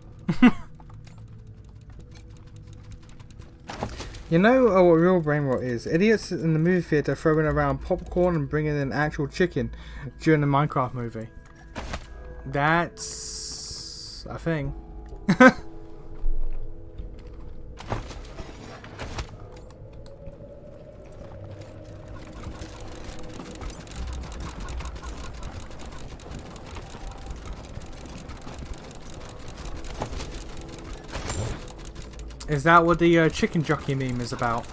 [SPEAKER 1] You know what real brain rot is? Idiots in the movie theater throwing around popcorn and bringing in actual chicken during the Minecraft movie. That's a thing. Is that what the chicken jockey meme is about?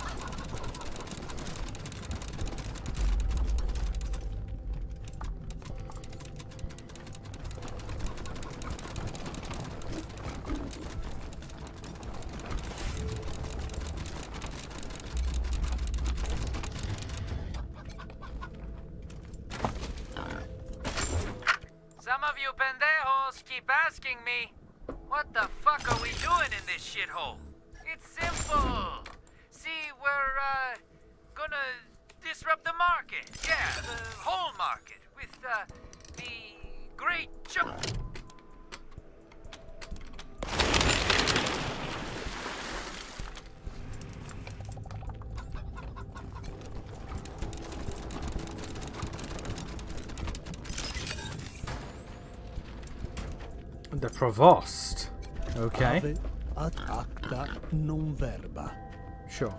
[SPEAKER 8] Some of you pendejos keep asking me, what the fuck are we doing in this shithole? It's simple. See, we're, gonna disrupt the market. Yeah, the whole market. With, the great joke.
[SPEAKER 1] The Provost. Okay.
[SPEAKER 18] Ave ad acta non verba.
[SPEAKER 1] Sure.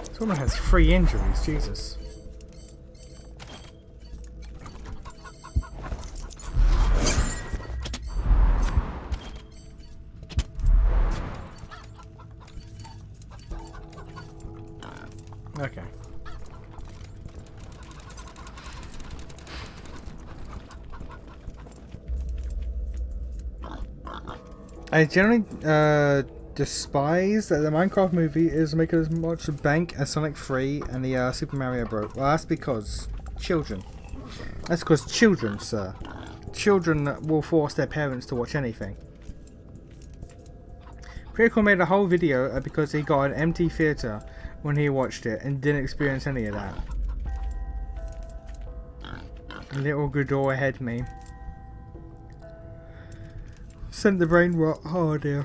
[SPEAKER 1] This woman has 3 injuries, Jesus. Okay. I generally despise that the Minecraft movie is making as much bank as Sonic 3 and the Super Mario Bros. Well, that's because children. That's because children, sir. Children will force their parents to watch anything. Critical made a whole video because he got an empty theatre when he watched it and didn't experience any of that. Little Godor ahead meme. Sent the brain rot. Oh dear.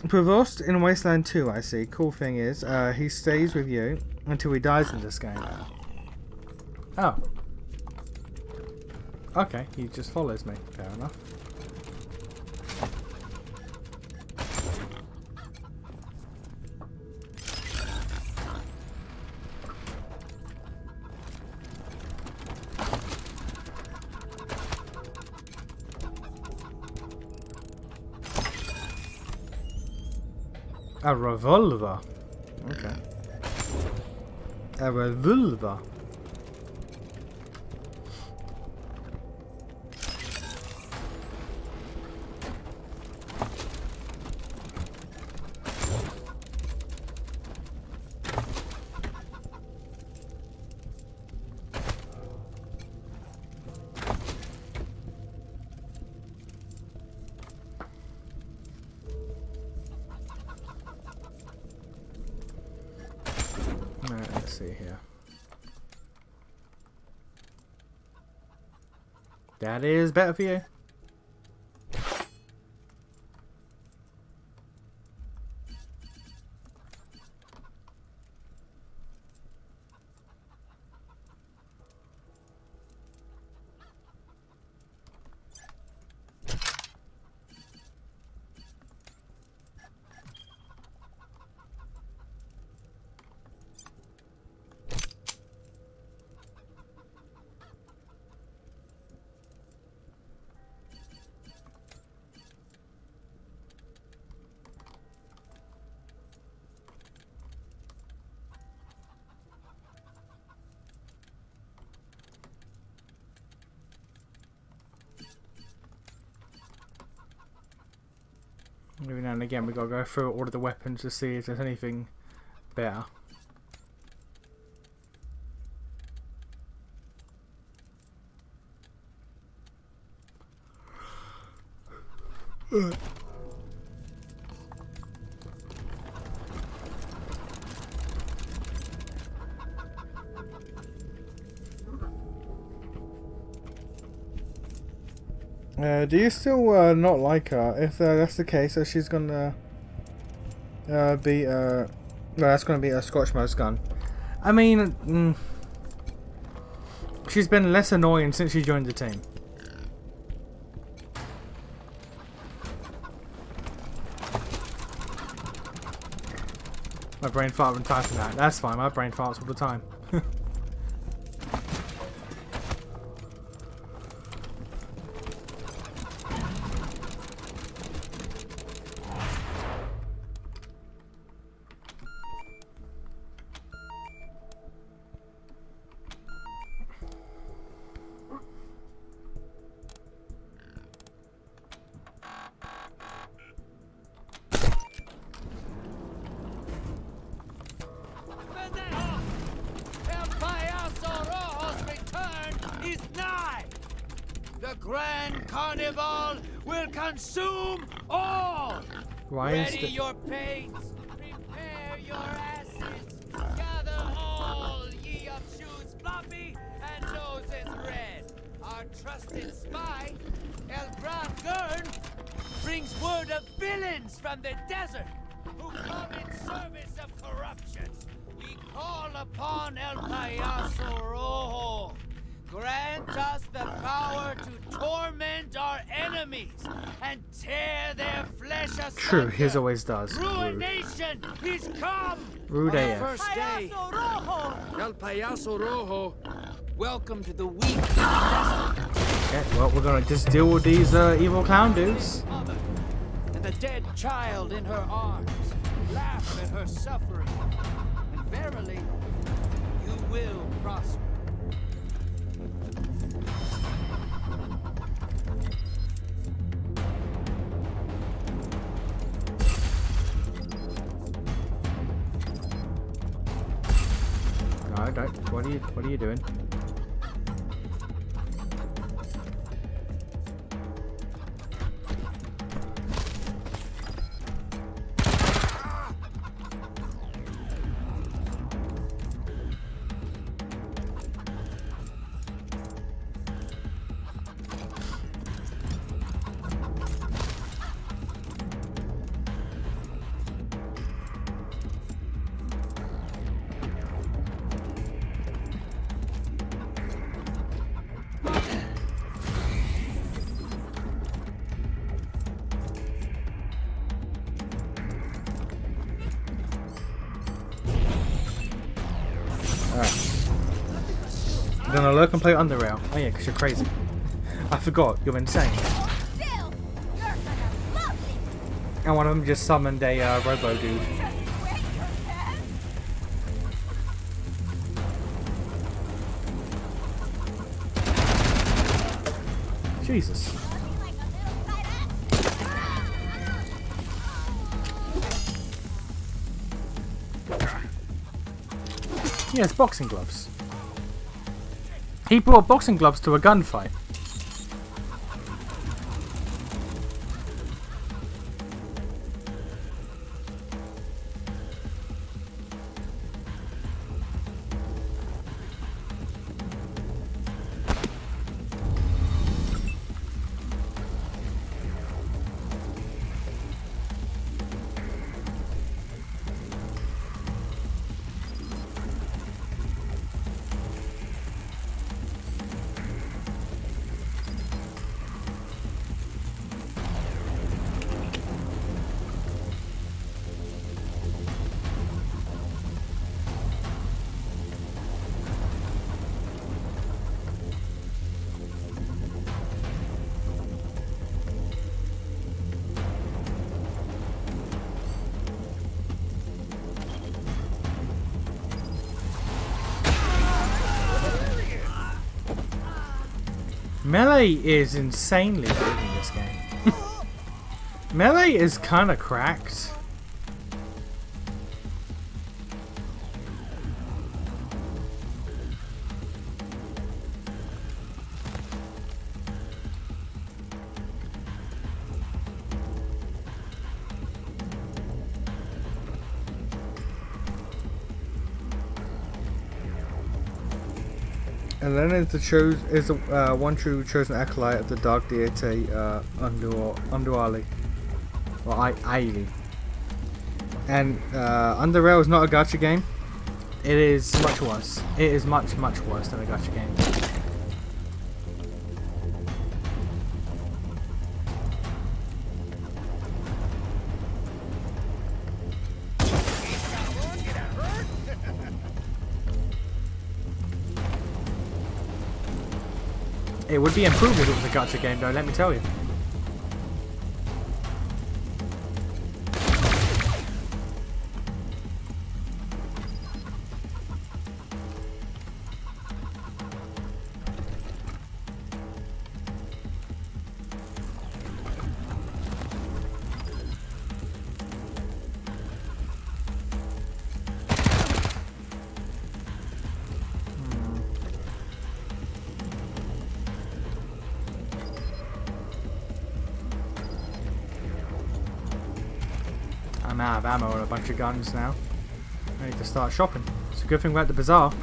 [SPEAKER 1] Provost in Wasteland 2, I see. Cool thing is, he stays with you until he dies in this game. Oh. Okay, he just follows me. Fair enough. A revolver. Okay. A revolver. Let's see here. That is better for you. Every now and again we gotta go through all of the weapons to see if there's anything better. Do you still not like her? If that's the case, she's gonna be well, that's gonna be a Scotchmo's gun. I mean, she's been less annoying since she joined the team. My brain farted when typing that. That's fine. My brain farts all the time.
[SPEAKER 8] The Grand Carnival will consume all!
[SPEAKER 1] Why is
[SPEAKER 8] Ready your paints, prepare your acids, gather all ye of shoes floppy and noses red. Our trusted spy, El Gran Gurn, brings word of villains from the desert who come in service of corruption. We call upon El Payaso Rojo. Grant us the power to torment our enemies and tear their flesh asunder.
[SPEAKER 1] True, he always does.
[SPEAKER 8] Ruination is come.
[SPEAKER 1] Rude
[SPEAKER 8] On the
[SPEAKER 1] AF.
[SPEAKER 8] first day, El Payaso Rojo, welcome to the weak.
[SPEAKER 1] Okay, well, we're gonna just deal with these evil clown dudes.
[SPEAKER 8] And the dead child in her arms, laugh at her suffering, and verily, you will prosper.
[SPEAKER 1] No, don't. What are you doing? look and play Underrail. Oh yeah, because you're crazy. I forgot, you're insane. And one of them just summoned a Robo dude. Jesus. Yes, boxing gloves. He brought boxing gloves to a gunfight. Melee is insanely good in this game. Melee is kind of cracked. And then is the one true chosen acolyte of the dark deity Unduali, or Ivy. And Underrail is not a gacha game. It is much worse. It is much worse than a gacha game. It would be improved if it was a gacha game though, let me tell you. I'm out of ammo and a bunch of guns now. I need to start shopping. It's a good thing we're at the bazaar.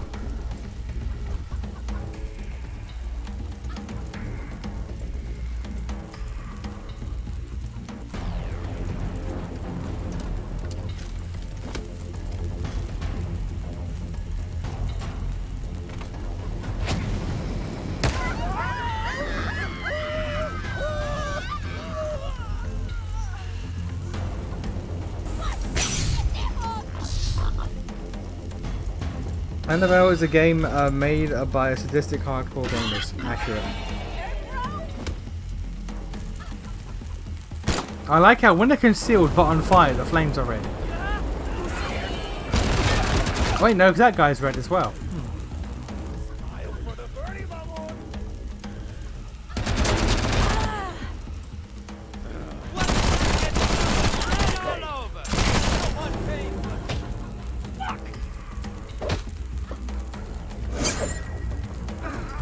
[SPEAKER 1] Annabelle is a game made by a sadistic hardcore gamers. Accurate. I like how when they're concealed but on fire, the flames are red. Wait, no, because that guy's red as well.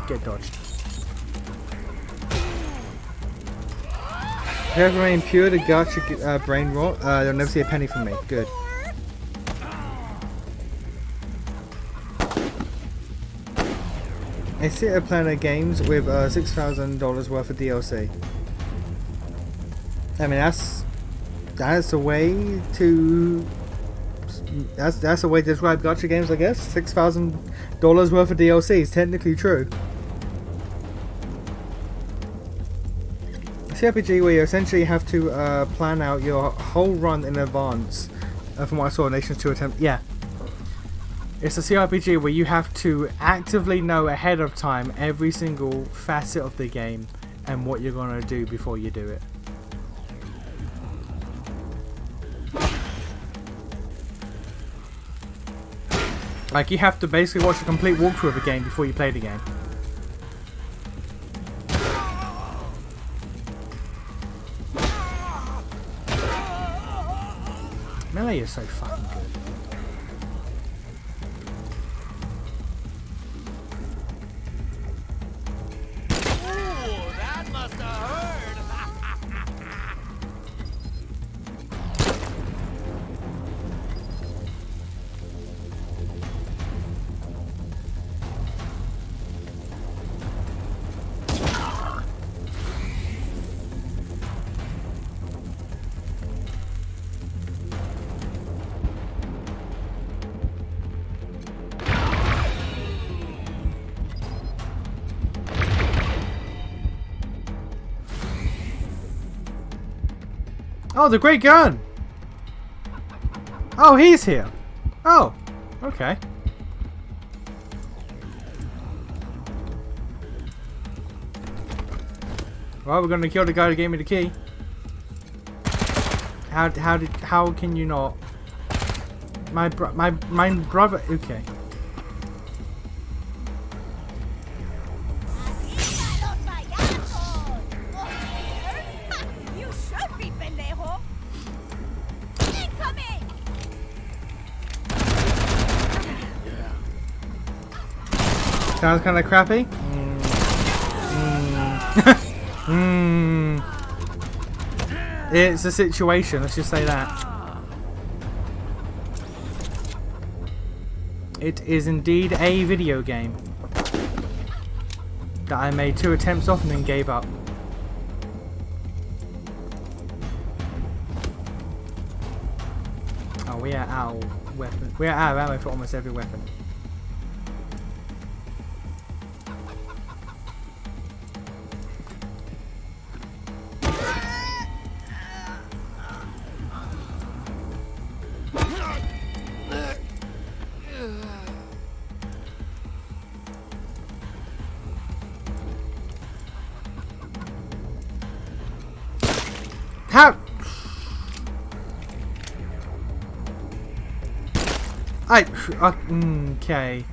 [SPEAKER 1] Get dodged. If you remain pure to gacha brain rot, you'll never see a penny from me. Good. A Theatre Planner Games with $6,000 worth of DLC. I mean that's a way to that's a way to describe gacha games, I guess. $6,000 worth of DLC is technically true. CRPG where you essentially have to plan out your whole run in advance. From what I saw, Nations 2 attempt. Yeah. It's a CRPG where you have to actively know ahead of time every single facet of the game and what you're going to do before you do it. Like, you have to basically watch a complete walkthrough of a game before you play the game. Melee is so fucking good.
[SPEAKER 7] Ooh, that must have hurt.
[SPEAKER 1] Oh, the great gun! Oh, he's here! Oh, okay. Well, we're gonna kill the guy who gave me the key. How can you not? My brother, okay.
[SPEAKER 10] You should be, pendejo. Incoming!
[SPEAKER 1] Sounds kind of crappy. It's a situation, let's just say that. It is indeed a video game that I made 2 attempts off and then gave up. Oh, we are out of weapons. We are out of ammo for almost every weapon. How? Okay.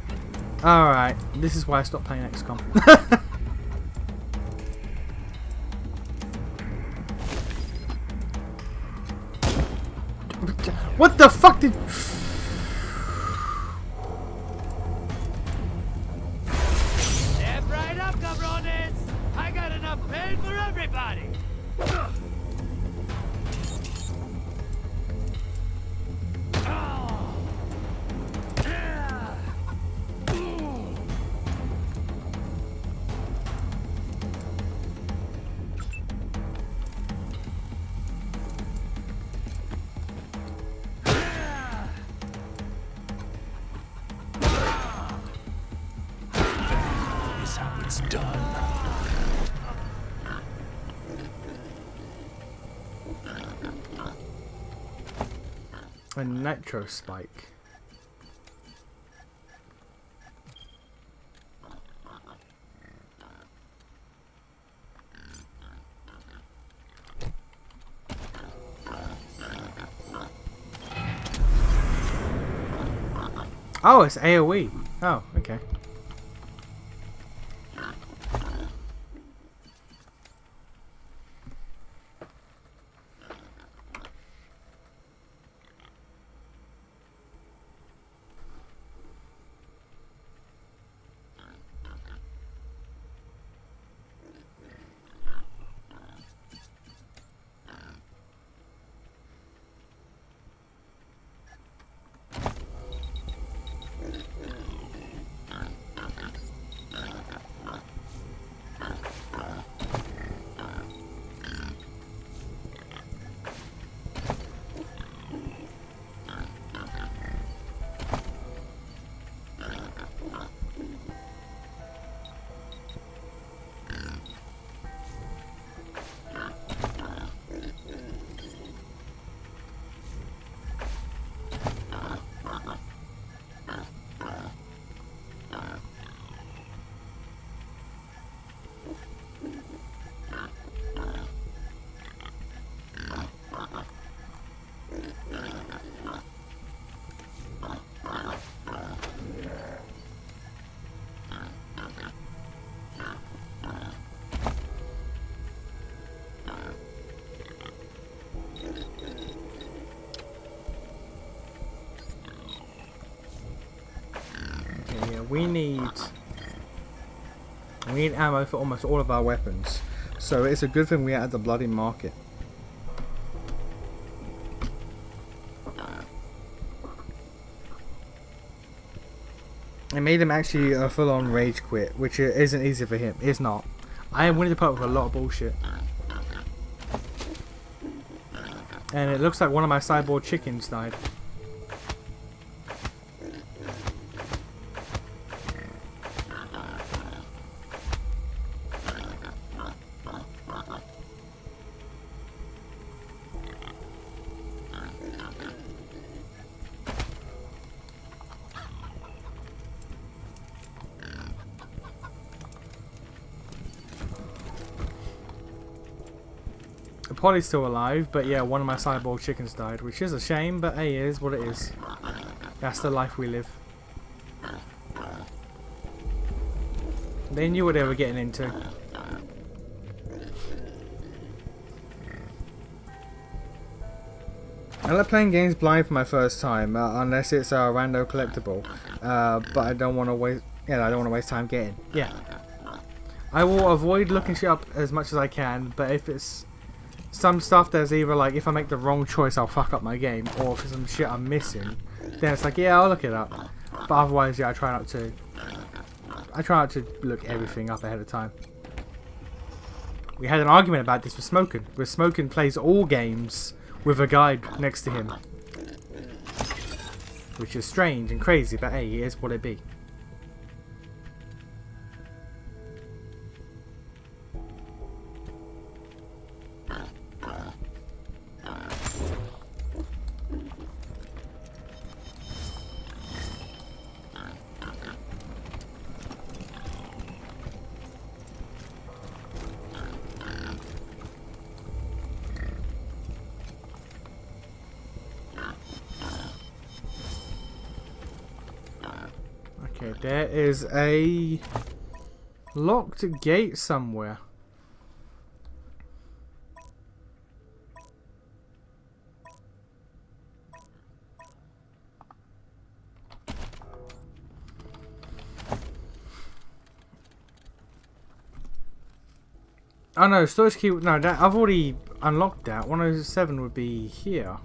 [SPEAKER 1] Alright. This is why I stopped playing XCOM. What the fuck did...
[SPEAKER 9] Step right up, cabrones! I got enough pain for everybody!
[SPEAKER 6] Is how it's done.
[SPEAKER 1] A nitro spike. Oh, it's AoE. Oh, okay. we need ammo for almost all of our weapons. So it's a good thing we are at the bloody market. It made him actually a full-on rage quit, which isn't easy for him. It's not. I am willing to put up with a lot of bullshit. And it looks like one of my cyborg chickens died. Polly's still alive, but yeah, one of my cyborg chickens died, which is a shame, but hey, it is what it is. That's the life we live. They knew what they were getting into. I like playing games blind for my first time, unless it's a rando collectible. But I don't want to waste. Yeah, I don't want to waste time getting. Yeah, I will avoid looking shit up as much as I can. But if it's some stuff that's either like, if I make the wrong choice, I'll fuck up my game, or if it's some shit I'm missing, then it's like, yeah, I'll look it up. But otherwise, yeah, I try not to. I try not to look everything up ahead of time. We had an argument about this with Smokin', where Smokin' plays all games with a guide next to him, which is strange and crazy, but hey, it is what it be. Okay, there is a locked gate somewhere. Oh no, storage key. No, that I've already unlocked that. 107 would be here.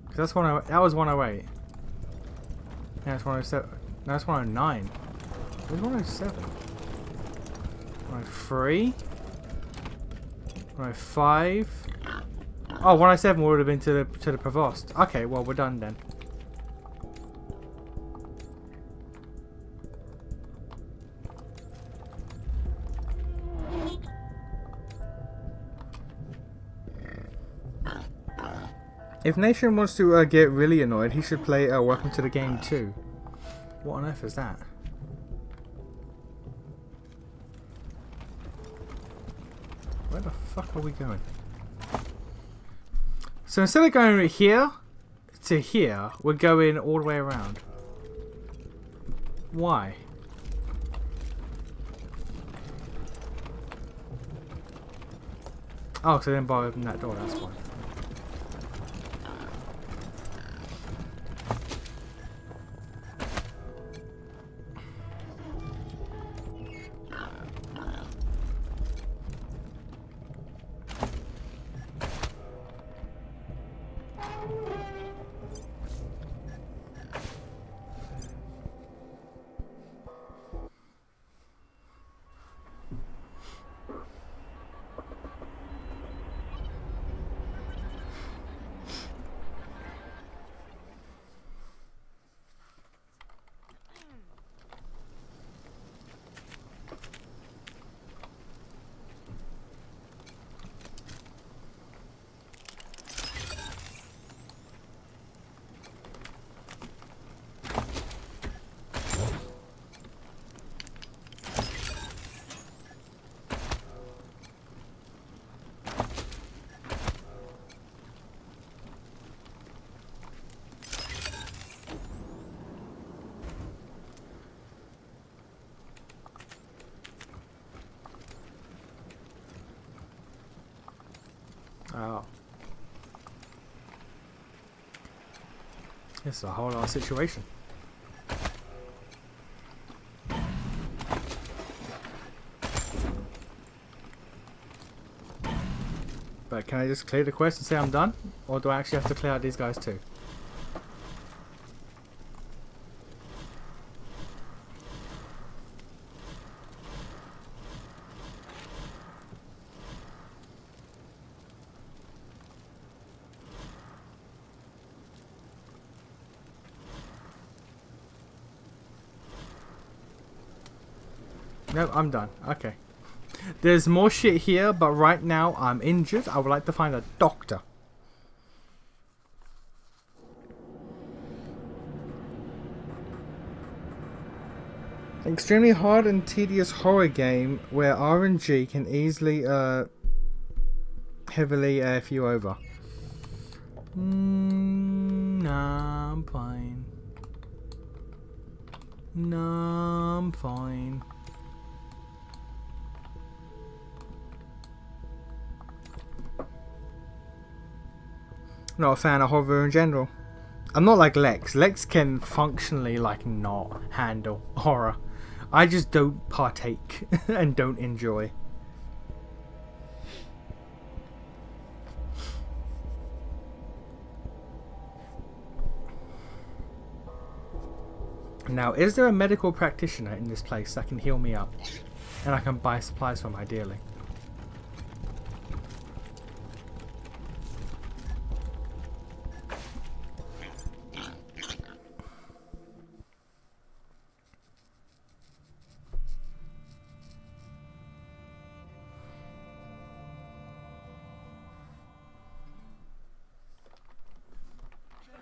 [SPEAKER 1] Cause that's that was 108. Yeah, that's 107. No, that's 109. Where's 107? 103? 105? Oh, 107 would have been to the Provost. Okay, well, we're done then. If Nation wants to get really annoyed, he should play Welcome to the Game 2. What on earth is that? Where the fuck are we going? So instead of going here to here, we're going all the way around. Why? Oh, so I didn't bother opening that door, that's why. Oh. It's a whole lot of situation. But can I just clear the quest and say I'm done? Or do I actually have to clear out these guys too? No, I'm done. Okay. There's more shit here, but right now I'm injured. I would like to find a doctor. Extremely hard and tedious horror game where RNG can easily heavily F you over. Nah, I'm fine. Nah, I'm fine. Not a fan of horror in general. I'm not like Lex. Lex can functionally like not handle horror. I just don't partake and don't enjoy. Now, is there a medical practitioner in this place that can heal me up? And I can buy supplies from, ideally.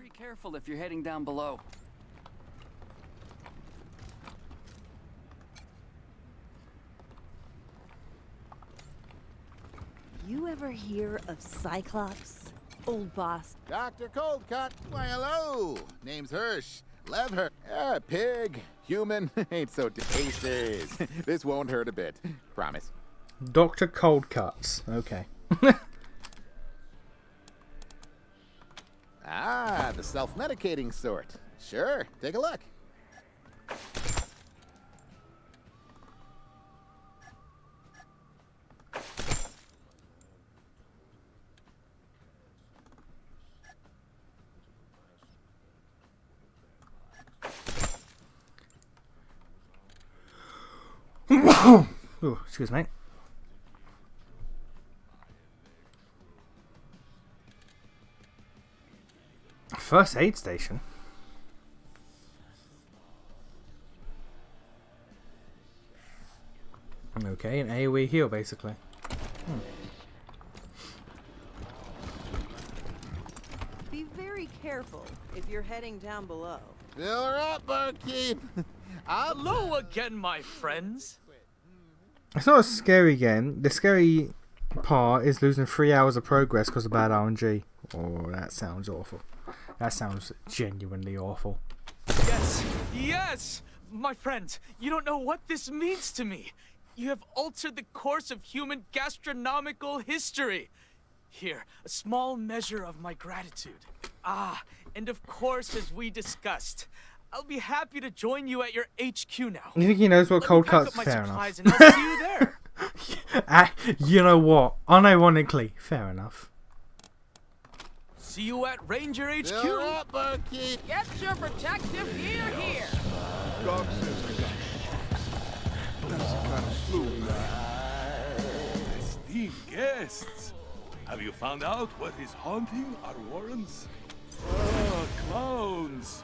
[SPEAKER 12] Be careful if you're heading down below.
[SPEAKER 10] You ever hear of Cyclops? Old boss.
[SPEAKER 13] Dr. Coldcut. Why, hello. Name's Hirsch. Love her. Pig. Human. Ain't so tasty. This won't hurt a bit. Promise.
[SPEAKER 1] Dr. Coldcuts. Okay.
[SPEAKER 13] Ah, the self-medicating sort. Sure. Take a look.
[SPEAKER 1] Ooh, excuse me. First aid station. Okay, an AoE heal basically.
[SPEAKER 14] Be very careful if you're heading down below.
[SPEAKER 13] Fill her up, barkeep.
[SPEAKER 23] Hello again, my friends.
[SPEAKER 1] It's not a scary game. The scary part is losing 3 hours of progress because of bad RNG. Oh, that sounds awful. That sounds genuinely awful.
[SPEAKER 23] Yes, yes! My friend, you don't know what this means to me. You have altered the course of human gastronomical history. Here, a small measure of my gratitude. Ah, and of course, as we discussed, I'll be happy to join you at your HQ now.
[SPEAKER 1] You think he knows what cold cuts? Fair enough.
[SPEAKER 23] And I'll see you there.
[SPEAKER 1] You know what? Unironically, fair enough.
[SPEAKER 23] See you at Ranger HQ.
[SPEAKER 13] Fill her up, barkeep.
[SPEAKER 4] Get your protective gear here.
[SPEAKER 15] Doc says I got that's the kind of flu.
[SPEAKER 21] Esteemed guests, have you found out what is haunting our warrens? Ah, clowns.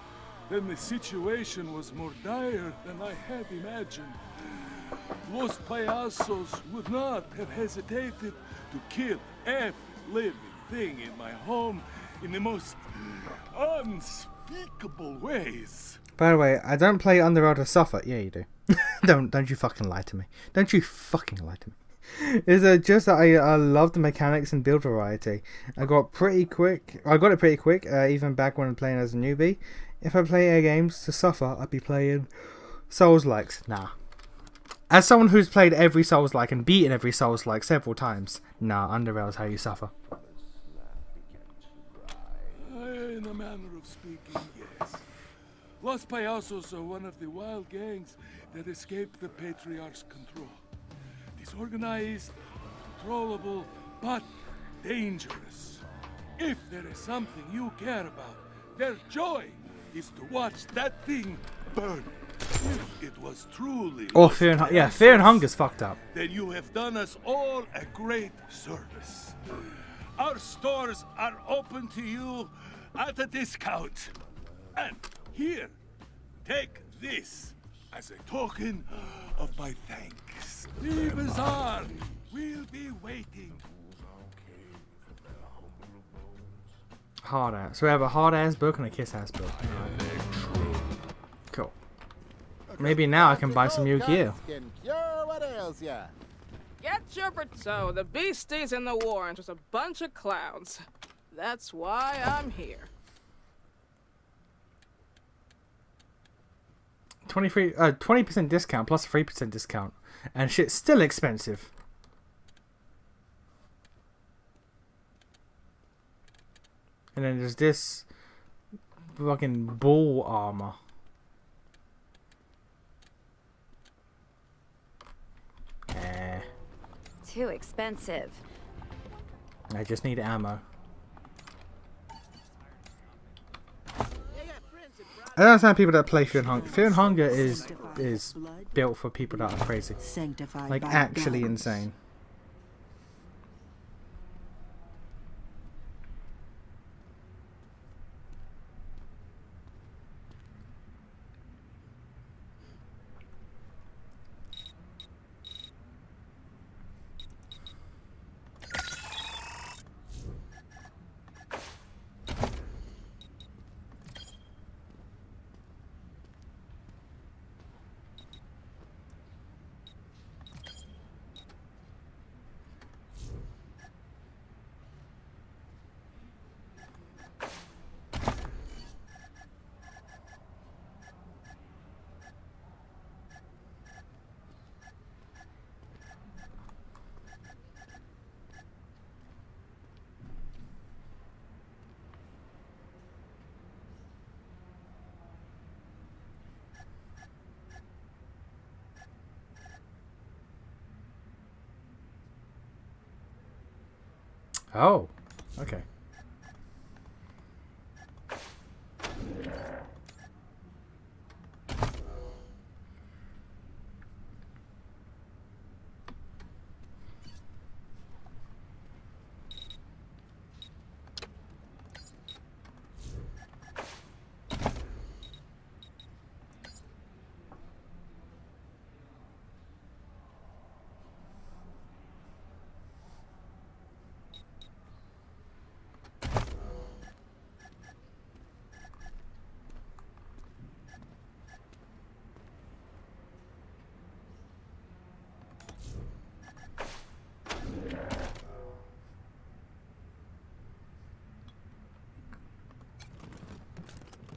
[SPEAKER 21] Then the situation was more dire than I had imagined. Los Payasos would not have hesitated to kill every living thing in my home in the most unspeakable ways.
[SPEAKER 1] By the way, I don't play Underworld to suffer. Yeah, you do. Don't you fucking lie to me. Don't you fucking lie to me. Is it just that I love the mechanics and build variety. I got it pretty quick, even back when playing as a newbie. If I play games to suffer, I'd be playing Souls-likes. Nah. As someone who's played every Souls-like and beaten every Souls-like several times, nah, Underworld's how you suffer.
[SPEAKER 21] In a manner of speaking, yes. Los Payasos are one of the wild gangs that escaped the Patriarch's control. Disorganized, controllable, but dangerous. If there is something you care about, their joy is to watch that thing burn. If it was truly
[SPEAKER 1] Or fear and yeah, fear and hunger's fucked up.
[SPEAKER 21] then you have done us all a great service. Our stores are open to you at a discount. And here, take this as a token of my thanks. The bazaar will be waiting.
[SPEAKER 1] Hard ass. So we have a hard ass book and a kiss ass book. Cool. Maybe now I can buy some new gear.
[SPEAKER 13] Can cure what ails ya.
[SPEAKER 19] Get your so the beasties in the war and just a bunch of clowns. That's why I'm here.
[SPEAKER 1] 20% discount plus a 3% discount, and shit's still expensive. And then there's this fucking bull armor.
[SPEAKER 3] Too expensive.
[SPEAKER 1] I just need ammo. I don't understand people that play Fear and Hunger. Fear and Hunger is built for people that are crazy.
[SPEAKER 18] Sanctified
[SPEAKER 1] Like
[SPEAKER 18] by
[SPEAKER 1] actually
[SPEAKER 18] gods.
[SPEAKER 1] insane. Oh, okay.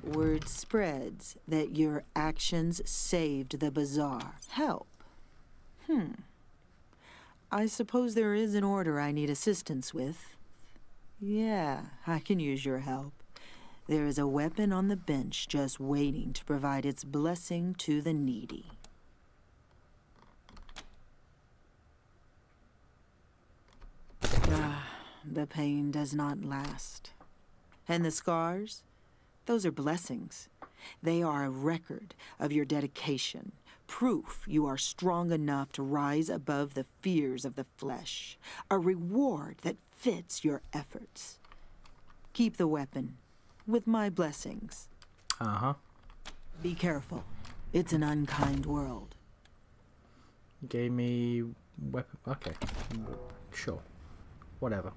[SPEAKER 18] Word spreads that your actions saved the bazaar. Help. I suppose there is an order I need assistance with. Yeah, I can use your help. There is a weapon on the bench just waiting to provide its blessing to the needy. The pain does not last. And the scars? Those are blessings. They are a record of your dedication, proof you are strong enough to rise above the fears of the flesh, a reward that fits your efforts. Keep the weapon, with my blessings.
[SPEAKER 1] Uh-huh.
[SPEAKER 18] Be careful. It's an unkind world.
[SPEAKER 1] Gave me weapon. Okay. Sure. Whatever.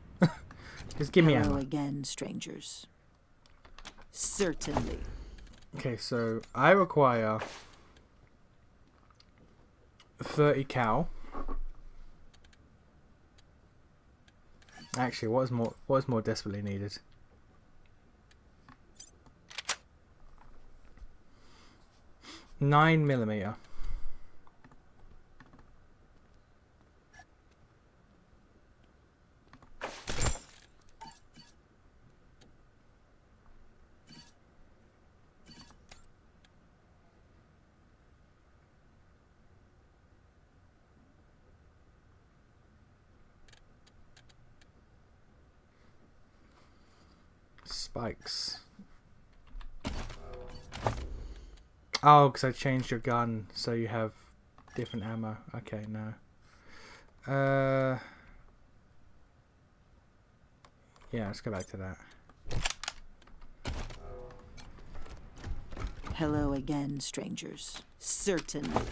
[SPEAKER 1] Just give me
[SPEAKER 18] Hello
[SPEAKER 1] ammo.
[SPEAKER 18] again, strangers. Certainly.
[SPEAKER 1] Okay, so I require 30 cal. Actually, what is more desperately needed? $9mm. spikes. Oh, because I changed your gun so you have different ammo. Okay, no. Yeah, let's go back to that.
[SPEAKER 18] Hello again, strangers. Certainly.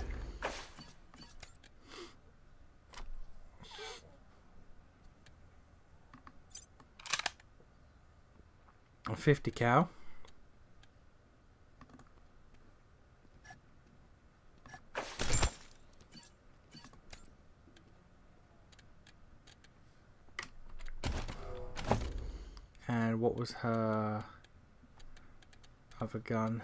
[SPEAKER 1] A 50 cal. And what was her other gun?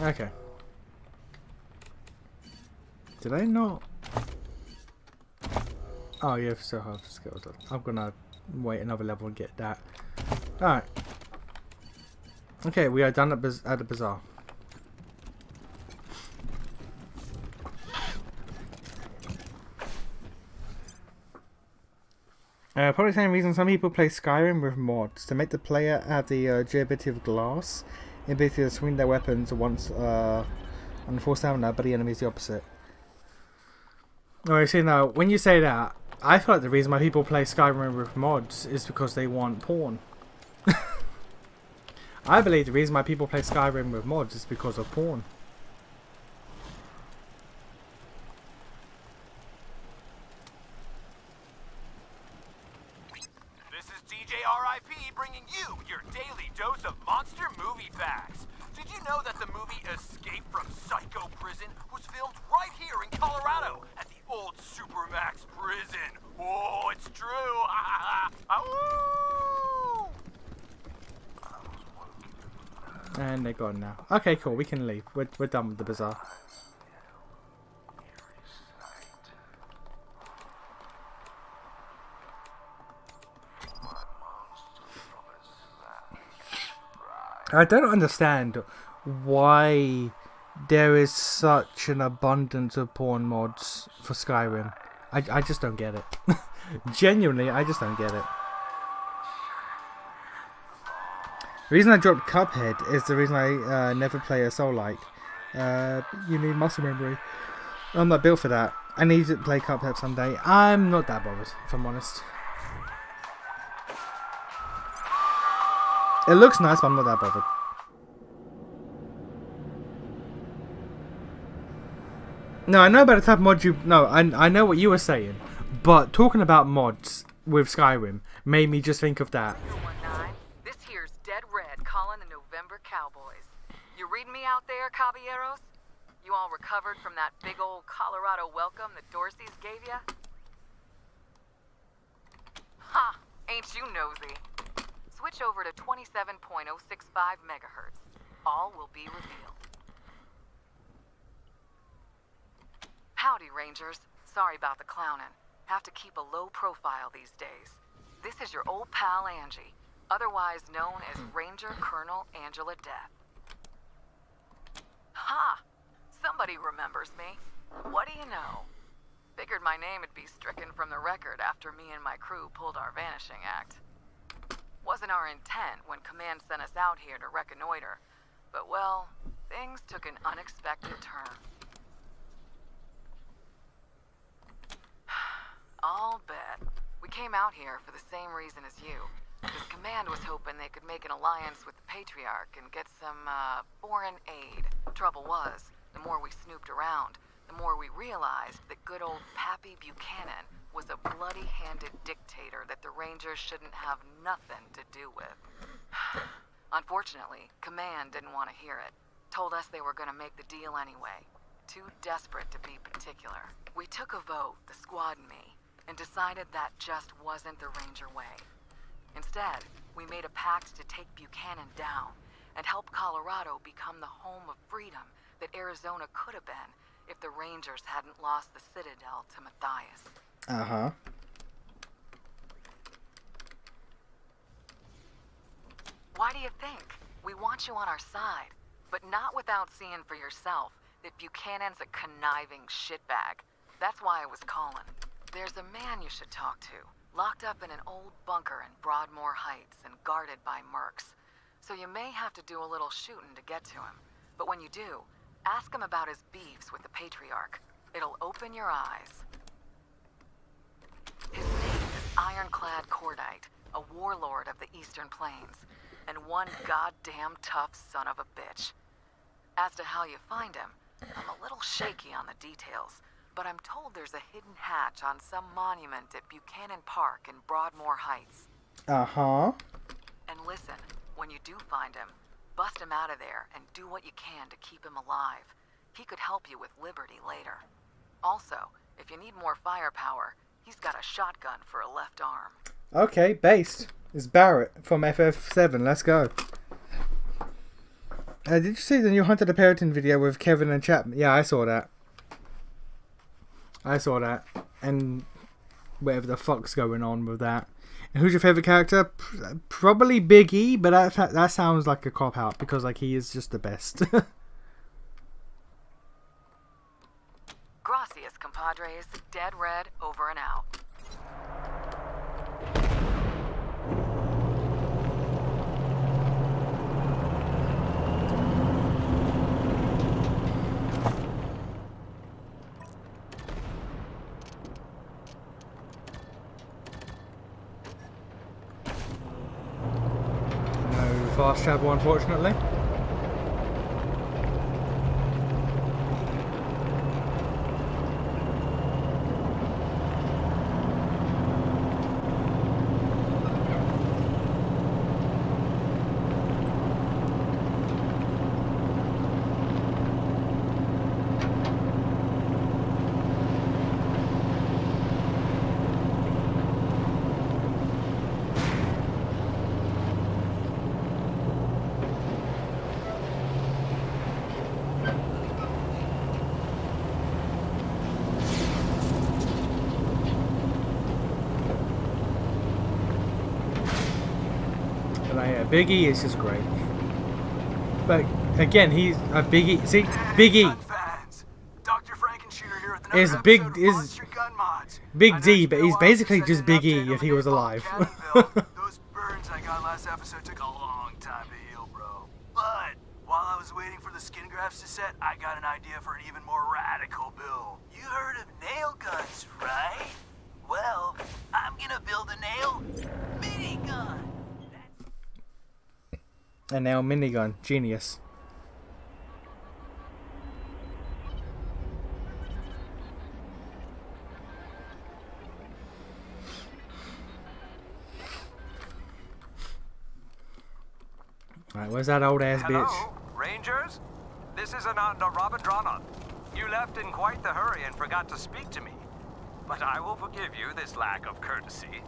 [SPEAKER 1] Okay. Did I not? Oh, you still have skills. I'm gonna wait another level and get that. Alright. Okay, we are done at the bazaar. Probably the same reason some people play Skyrim with mods, to make the player have the durability of glass, ability to swing their weapons once on full stamina, but the enemy is the opposite. Alright, see now, when you say that, I feel like the reason why people play Skyrim with mods is because they want porn. I believe the reason why people play Skyrim with mods is because of porn.
[SPEAKER 7] This is DJ RIP bringing you your daily dose of monster movie facts. Did you know that the movie Escape from Psycho Prison was filmed right here in Colorado at the old Supermax prison? Oh, it's true.
[SPEAKER 1] And they're gone now. Okay, cool. We can leave. We're done with the bazaar. I don't understand why there is such an abundance of porn mods for Skyrim. I just don't get it. Genuinely, I just don't get it. The reason I dropped Cuphead is the reason I never play a Soul-like. You need muscle memory. I'm not built for that. I need to play Cuphead someday. I'm not that bothered, if I'm honest. It looks nice, but I'm not that bothered. No, I know about the type of mod you... No, I know what you were saying. But talking about mods with Skyrim made me just think of that.
[SPEAKER 16] This here's Dead Red calling the November Cowboys. You reading me out there, caballeros? You all recovered from that big old Colorado welcome that Dorsey's gave ya? Ha! Ain't you nosy? Switch over to 27.065 megahertz. All will be revealed. Howdy, Rangers. Sorry about the clowning. Have to keep a low profile these days. This is your old pal Angie, otherwise known as Ranger Colonel Angela Death. Ha! Somebody remembers me. What do you know? Figured my name would be stricken from the record after me and my crew pulled our vanishing act. Wasn't our intent when Command sent us out here to reconnoiter, but well, things took an unexpected turn. I'll bet. We came out here for the same reason as you. Because Command was hoping they could make an alliance with the Patriarch and get some, foreign aid. Trouble was, the more we snooped around, the more we realized that good old Pappy Buchanan was a bloody-handed dictator that the Rangers shouldn't have nothing to do with. Unfortunately, Command didn't want to hear it. Told us they were going to make the deal anyway. Too desperate to be particular. We took a vote, the squad and me, and decided that just wasn't the Ranger way. Instead, we made a pact to take Buchanan down and help Colorado become the home of freedom that Arizona could have been if the Rangers hadn't lost the Citadel to Matthias.
[SPEAKER 1] Uh-huh.
[SPEAKER 16] Why do you think? We want you on our side, but not without seeing for yourself that Buchanan's a conniving shitbag. That's why I was calling. There's a man you should talk to, locked up in an old bunker in Broadmoor Heights and guarded by mercs. So you may have to do a little shooting to get to him. But when you do, ask him about his beefs with the Patriarch. It'll open your eyes. His name is Ironclad Cordite, a warlord of the Eastern Plains, and one goddamn tough son of a bitch. As to how you find him, I'm a little shaky on the details, but I'm told there's a hidden hatch on some monument at Buchanan Park in Broadmoor Heights.
[SPEAKER 1] Uh-huh.
[SPEAKER 16] And listen, when you do find him, bust him out of there and do what you can to keep him alive. He could help you with Liberty later. Also, if you need more firepower, he's got a shotgun for a left arm.
[SPEAKER 1] Okay, based. It's Barrett from FF7. Let's go. Did you see the new Hunter the Peloton video with Kevin and Chapman? Yeah, I saw that. And whatever the fuck's going on with that. And who's your favourite character? Probably Big E, but that sounds like a cop-out because like he is just the best.
[SPEAKER 16] Gracias, compadres. Dead red, over and out.
[SPEAKER 1] No fast travel, unfortunately. Biggie is just great. But again, he's a Biggie. See, Biggie is Big D, but he's basically just Big E if he was alive.
[SPEAKER 2] Those burns I got last episode took a long time to heal, bro. But while I was waiting for the skin grafts to set, I got an idea for an even more radical build. You heard of nail guns, right? Well, I'm gonna build a nail minigun.
[SPEAKER 1] And now minigun, genius. Alright, where's that old ass bitch?
[SPEAKER 8] Hello, Rangers? This is Ananda Rabindranath. You left in quite the hurry and forgot to speak to me. But I will forgive you this lack of courtesy.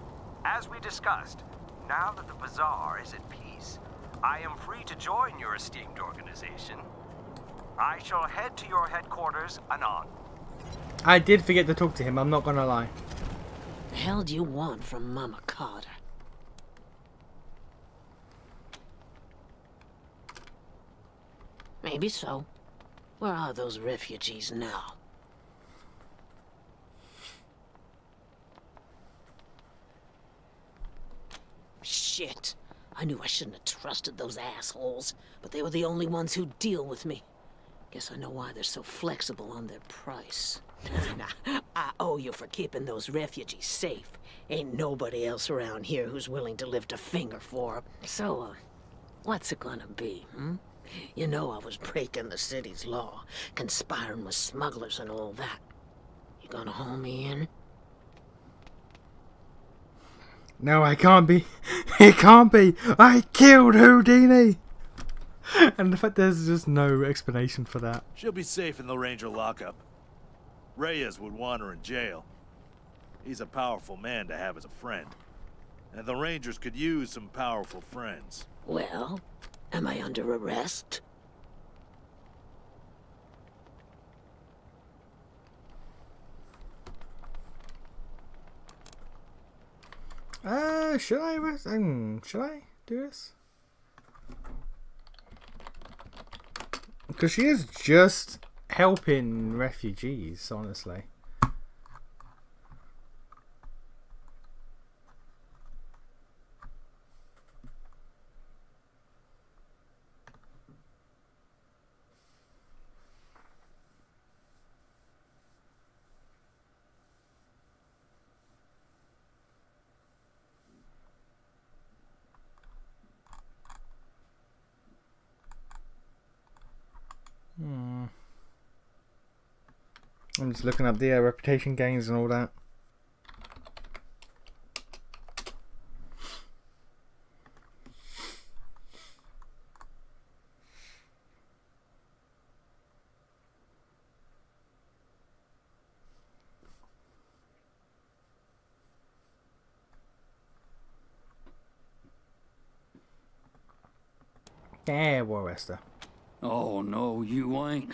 [SPEAKER 8] As we discussed, now that the bazaar is at peace, I am free to join your esteemed organization. I shall head to your headquarters anon.
[SPEAKER 1] I did forget to talk to him, I'm not gonna lie.
[SPEAKER 17] The hell do you want from Mama Carter? Maybe so. Where are those refugees now? Shit. I knew I shouldn't have trusted those assholes, but they were the only ones who'd deal with me. Guess I know why they're so flexible on their price. Nah, I owe you for keeping those refugees safe. Ain't nobody else around here who's willing to lift a finger for them. So, what's it gonna be, hmm? You know I was breaking the city's law, conspiring with smugglers and all that. You gonna haul me in?
[SPEAKER 1] No, I can't be. It can't be. I killed Houdini. And the fact there's just no explanation for that.
[SPEAKER 22] She'll be safe in the Ranger lockup. Reyes would want her in jail. He's a powerful man to have as a friend. And the Rangers could use some powerful friends.
[SPEAKER 17] Well, am I under arrest?
[SPEAKER 1] Should I do this? Because she is just helping refugees, honestly. I'm just looking up the reputation gains and all that. Yeah, Warrester.
[SPEAKER 12] Oh, no, you ain't.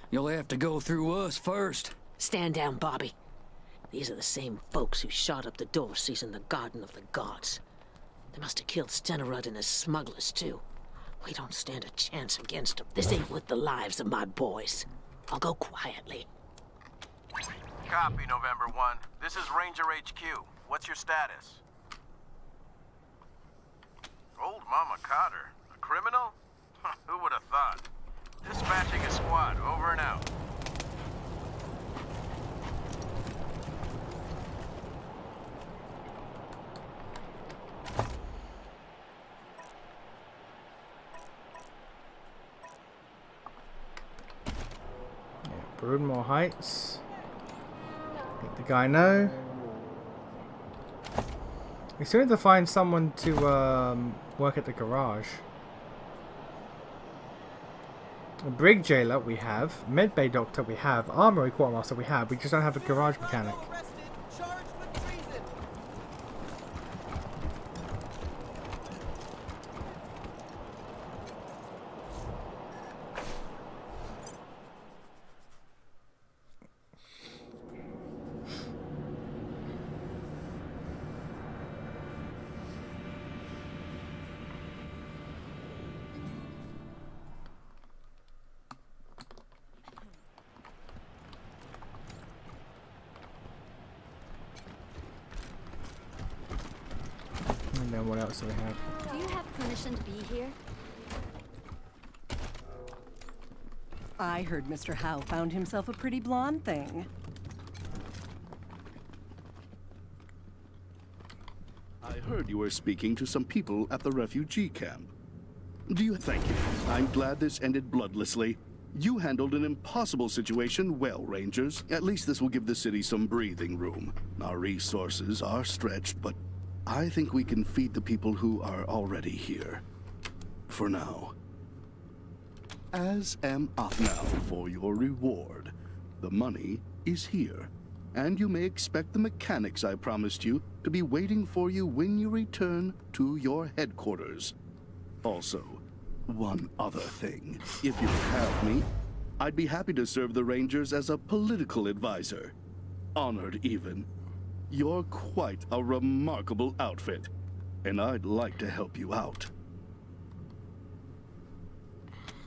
[SPEAKER 12] You'll have to go through us first.
[SPEAKER 17] Stand down, Bobby. These are the same folks who shot up the Dorseys in the Garden of the Gods. They must have killed Stenerud and his smugglers, too. We don't stand a chance against them. This ain't worth the lives of my boys. I'll go quietly.
[SPEAKER 5] Copy, November 1. This is Ranger HQ. What's your status? Old Mama Cotter. A criminal? Who would have thought? Dispatching a squad. Over and out.
[SPEAKER 1] Broodmore Heights. Let the guy know. We still need to find someone to work at the garage. A brig jailer we have, medbay doctor we have, armory quartermaster we have. We just don't have a garage mechanic. And then what else do we have?
[SPEAKER 10] Do you have permission to be here?
[SPEAKER 11] I heard Mr. Howe found himself a pretty blonde thing.
[SPEAKER 20] I heard you were speaking to some people at the refugee camp. Do you thank you? I'm glad this ended bloodlessly. You handled an impossible situation well, Rangers. At least this will give the city some breathing room. Our resources are stretched, but I think we can feed the people who are already here. For now. As am I. Now for your reward. The money is here. And you may expect the mechanics I promised you to be waiting for you when you return to your headquarters. Also, one other thing. If you have me, I'd be happy to serve the Rangers as a political advisor. Honored even. You're quite a remarkable outfit, and I'd like to help you out.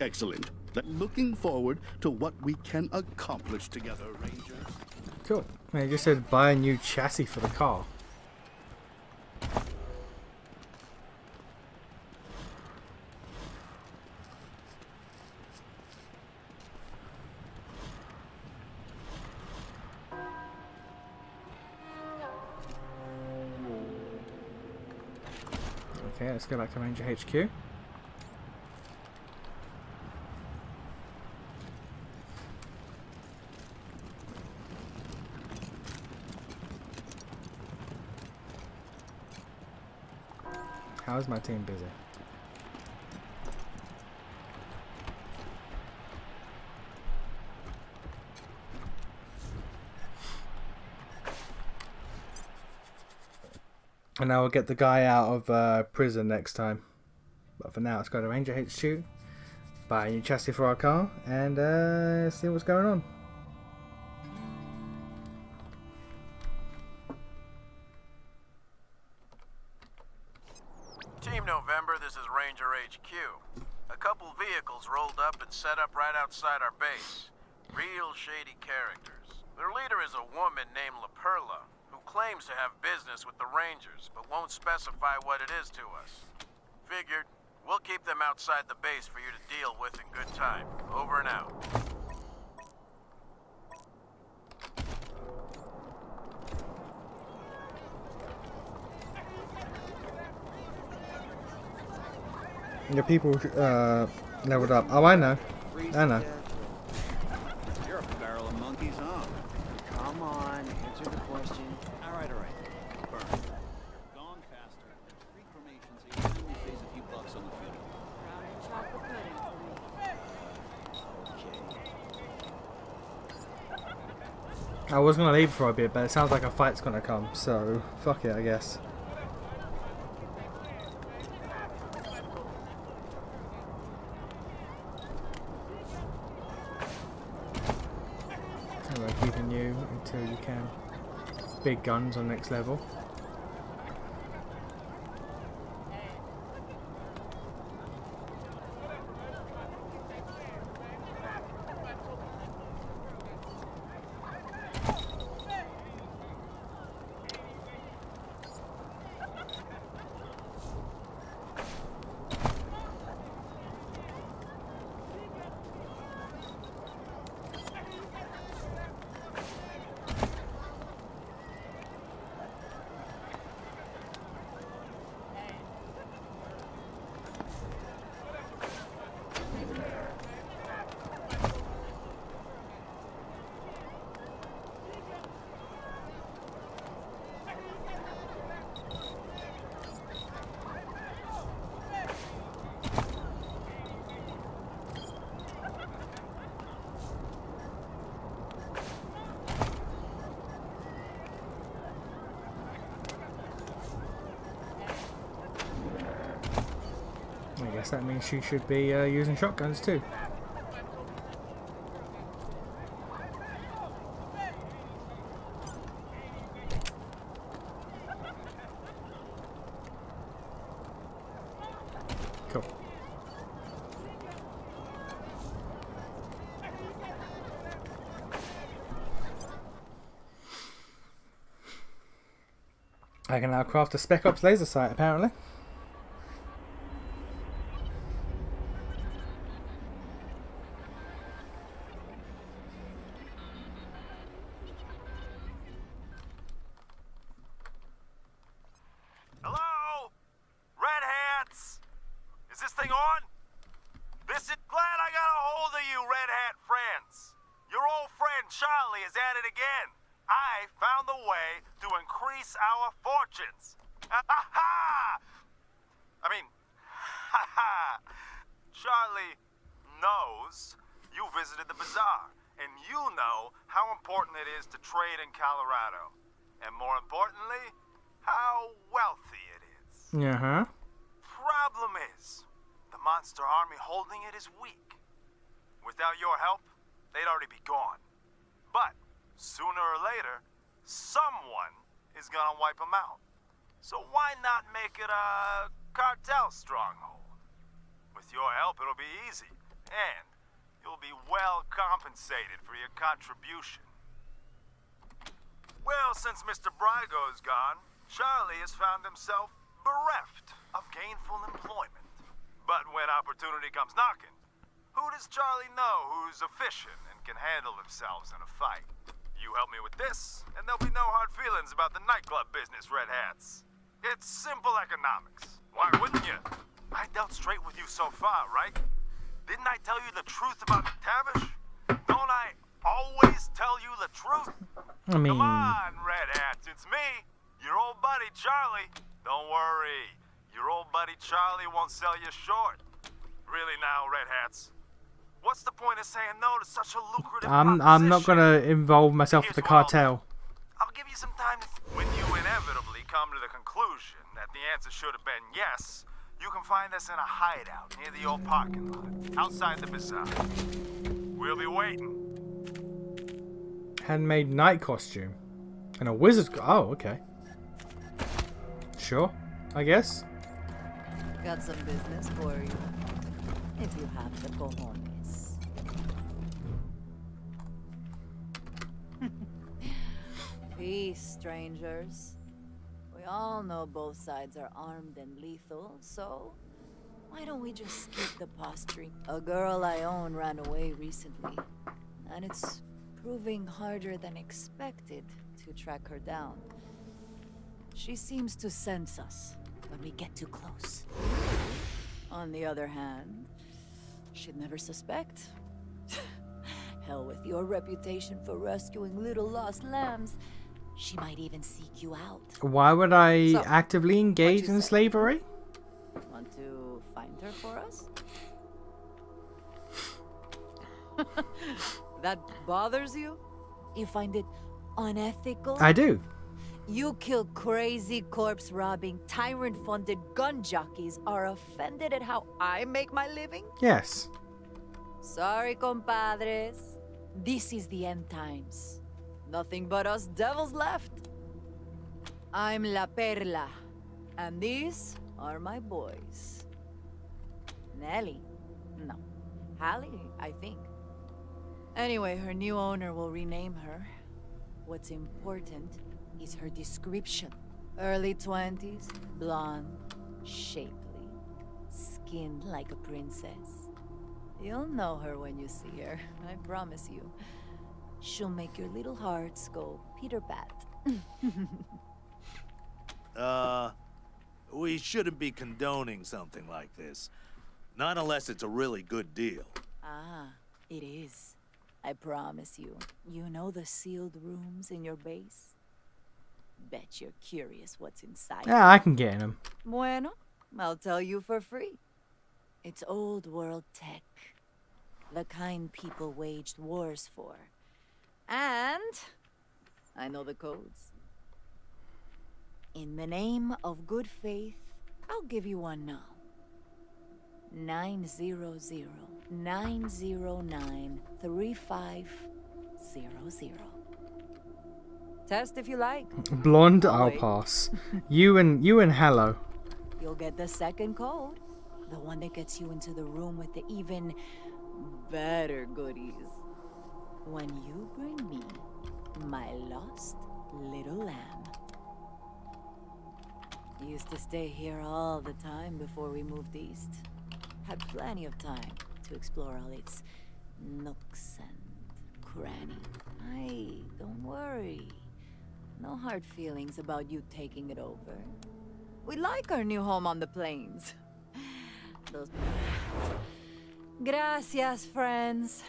[SPEAKER 20] Excellent. Looking forward to what we can accomplish together, Rangers.
[SPEAKER 1] Cool. I just said buy a new chassis for the car. Okay, let's go back to Ranger HQ. How is my team busy? And I will get the guy out of prison next time. But for now, let's go to Ranger HQ, buy a new chassis for our car, and see what's going on.
[SPEAKER 5] Team November, this is Ranger HQ. A couple vehicles rolled up and set up right outside our base. Real shady characters. Their leader is a woman named La Perla, who claims to have business with the Rangers, but won't specify what it is to us. Figured, we'll keep them outside the base for you to deal with in good time. Over and out.
[SPEAKER 1] The people leveled up. Oh, I know. I know.
[SPEAKER 6] You're a barrel of monkeys, huh?
[SPEAKER 12] Come on, answer the question.
[SPEAKER 6] All right. Burn. Gone faster. Free cremation, so you can only face a few bucks on the funeral.
[SPEAKER 1] I was gonna leave for a bit, but it sounds like a fight's gonna come, so fuck it, I guess. Anyway, keeping you until you can. Big guns on next level. I guess that means she should be using shotguns too. Cool. I can now craft a Spec Ops laser sight, apparently.
[SPEAKER 2] Hello? Red Hats? Is this thing on? Glad I got a hold of you, Red Hat friends. Your old friend Charlie is at it again. I found the way to increase our fortunes. Ha-ha-ha! I mean, ha-ha! Charlie knows you visited the bazaar, and you know how important it is to trade in Colorado. And more importantly, how wealthy it is.
[SPEAKER 1] Uh-huh.
[SPEAKER 2] Problem is, the monster army holding it is weak. Without your help, they'd already be gone. But sooner or later, someone is gonna wipe them out. So why not make it a cartel stronghold? With your help, it'll be easy, and you'll be well compensated for your contribution. Well, since Mr. Brygo's gone, Charlie has found himself bereft of gainful employment. But when opportunity comes knocking, who does Charlie know who's efficient and can handle themselves in a fight? You help me with this, and there'll be no hard feelings about the nightclub business, Red Hats. It's simple economics. Why wouldn't you? I dealt straight with you so far, right? Didn't I tell you the truth about McTavish? Don't I always tell you the truth?
[SPEAKER 1] I mean...
[SPEAKER 2] Come on, Red Hats, it's me, your old buddy Charlie. Don't worry, your old buddy Charlie won't sell you short. Really now, Red Hats. What's the point of saying no to such a lucrative
[SPEAKER 1] I'm not gonna involve myself with the cartel.
[SPEAKER 2] I'll give you some time to when you inevitably come to the conclusion that the answer should have been yes, you can find us in a hideout near the old parking lot, outside the bazaar. We'll be waiting.
[SPEAKER 1] Handmade knight costume. And a wizard... Oh, okay. Sure, I guess.
[SPEAKER 11] Got some business for you.
[SPEAKER 9] If you have the cojones. Peace, strangers. We all know both sides are armed and lethal, so why don't we just skip the posturing? A girl I own ran away recently, and it's proving harder than expected to track her down. She seems to sense us when we get too close. On the other hand, she'd never suspect. Hell with your reputation for rescuing little lost lambs. She might even seek you out.
[SPEAKER 1] Why would I
[SPEAKER 9] So,
[SPEAKER 1] actively engage in slavery?
[SPEAKER 9] Want to find her for us? That bothers you? You find it unethical?
[SPEAKER 1] I do.
[SPEAKER 9] You kill crazy corpse-robbing, tyrant-funded gun jockeys are offended at how I make my living?
[SPEAKER 1] Yes.
[SPEAKER 9] Sorry, compadres. This is the end times. Nothing but us devils left. I'm La Perla, and these are my boys. Nelly? No. Hallie, I think. Anyway, her new owner will rename her. What's important is her description. Early 20s, blonde, shapely, skin like a princess. You'll know her when you see her, I promise you. She'll make your little hearts go Peter-Pat.
[SPEAKER 22] We shouldn't be condoning something like this. Not unless it's a really good deal.
[SPEAKER 9] Ah, it is. I promise you. You know the sealed rooms in your base? Bet you're curious what's inside.
[SPEAKER 1] Yeah, I can get in them.
[SPEAKER 9] Bueno, I'll tell you for free. It's old world tech. The kind people waged wars for. And I know the codes. In the name of good faith, I'll give you one now. 900-909-3500. Test if you like.
[SPEAKER 1] Blonde, I'll pass. You and Hello.
[SPEAKER 9] You'll get the second code. The one that gets you into the room with the even better goodies. When you bring me my lost little lamb. Used to stay here all the time before we moved east. Had plenty of time to explore all its nooks and crannies. Hey, don't worry. No hard feelings about you taking it over. We like our new home on the plains. Those... Gracias, friends.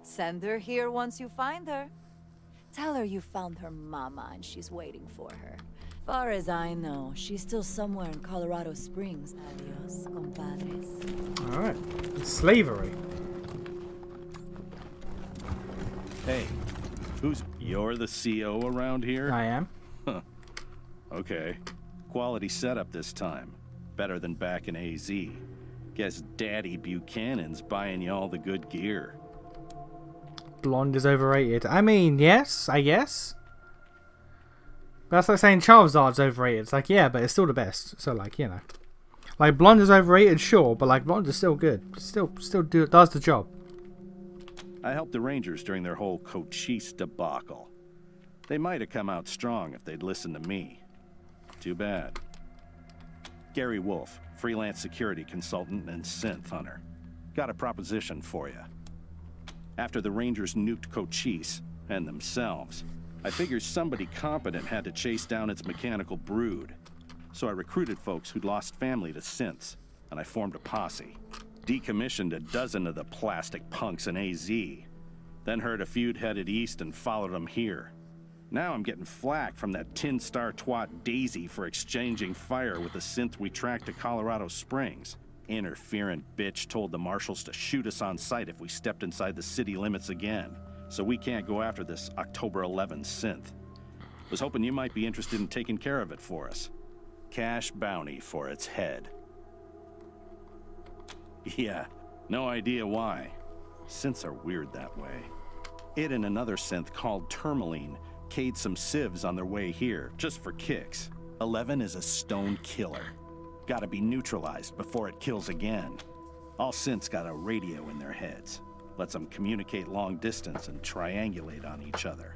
[SPEAKER 9] Send her here once you find her. Tell her you found her mama and she's waiting for her. Far as I know, she's still somewhere in Colorado Springs. Adios, compadres.
[SPEAKER 1] Alright. Slavery.
[SPEAKER 14] Hey, you're the CO around here?
[SPEAKER 1] I am.
[SPEAKER 14] Huh. Okay. Quality setup this time. Better than back in AZ. Guess Daddy Buchanan's buying you all the good gear.
[SPEAKER 1] Blonde is overrated. I mean, yes, I guess. That's like saying Charizard's overrated. It's like, yeah, but it's still the best. So, like, you know. Like, Blonde is overrated, sure, but, like, Blonde is still good. Still does the job.
[SPEAKER 14] I helped the Rangers during their whole Cochise debacle. They might have come out strong if they'd listened to me. Too bad. Gary Wolf, freelance security consultant and synth hunter. Got a proposition for you. After the Rangers nuked Cochise, and themselves, I figured somebody competent had to chase down its mechanical brood. So I recruited folks who'd lost family to synths, and I formed a posse. Decommissioned a dozen of the plastic punks in AZ. Then heard a feud headed east and followed them here. Now I'm getting flack from that tin star twat Daisy for exchanging fire with the synth we tracked to Colorado Springs. Interferent bitch told the marshals to shoot us on sight if we stepped inside the city limits again. So we can't go after this October 11 synth. Was hoping you might be interested in taking care of it for us. Cash bounty for its head. Yeah, no idea why. Synths are weird that way. It and another synth called Tourmaline K'd some civs on their way here, just for kicks. 11 is a stone killer. Gotta be neutralized before it kills again. All synths got a radio in their heads. Lets them communicate long distance and triangulate on each other.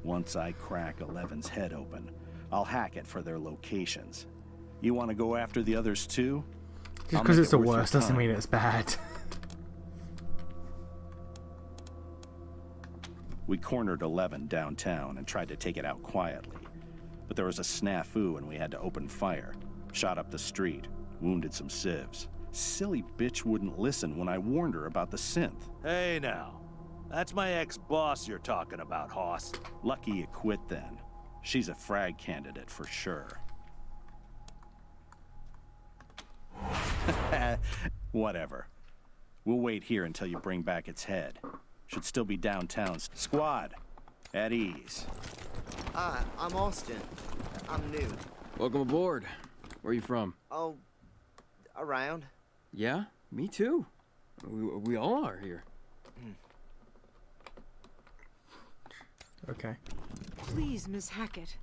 [SPEAKER 14] Once I crack 11's head open, I'll hack it for their locations. You want to go after the others too?
[SPEAKER 1] Just because it's the worst doesn't mean it's bad.
[SPEAKER 14] We cornered 11 downtown and tried to take it out quietly. But there was a snafu and we had to open fire. Shot up the street, wounded some civs. Silly bitch wouldn't listen when I warned her about the synth.
[SPEAKER 22] Hey now, that's my ex-boss you're talking about, Hoss.
[SPEAKER 14] Lucky you quit then. She's a frag candidate for sure. Whatever. We'll wait here until you bring back its head. Should still be downtown. Squad, at ease.
[SPEAKER 4] Hi, I'm Austin. I'm new.
[SPEAKER 15] Welcome aboard. Where are you from?
[SPEAKER 4] Oh, around.
[SPEAKER 15] Yeah, me too. We all are here.
[SPEAKER 1] Okay.
[SPEAKER 23] Please, Miss Hackett.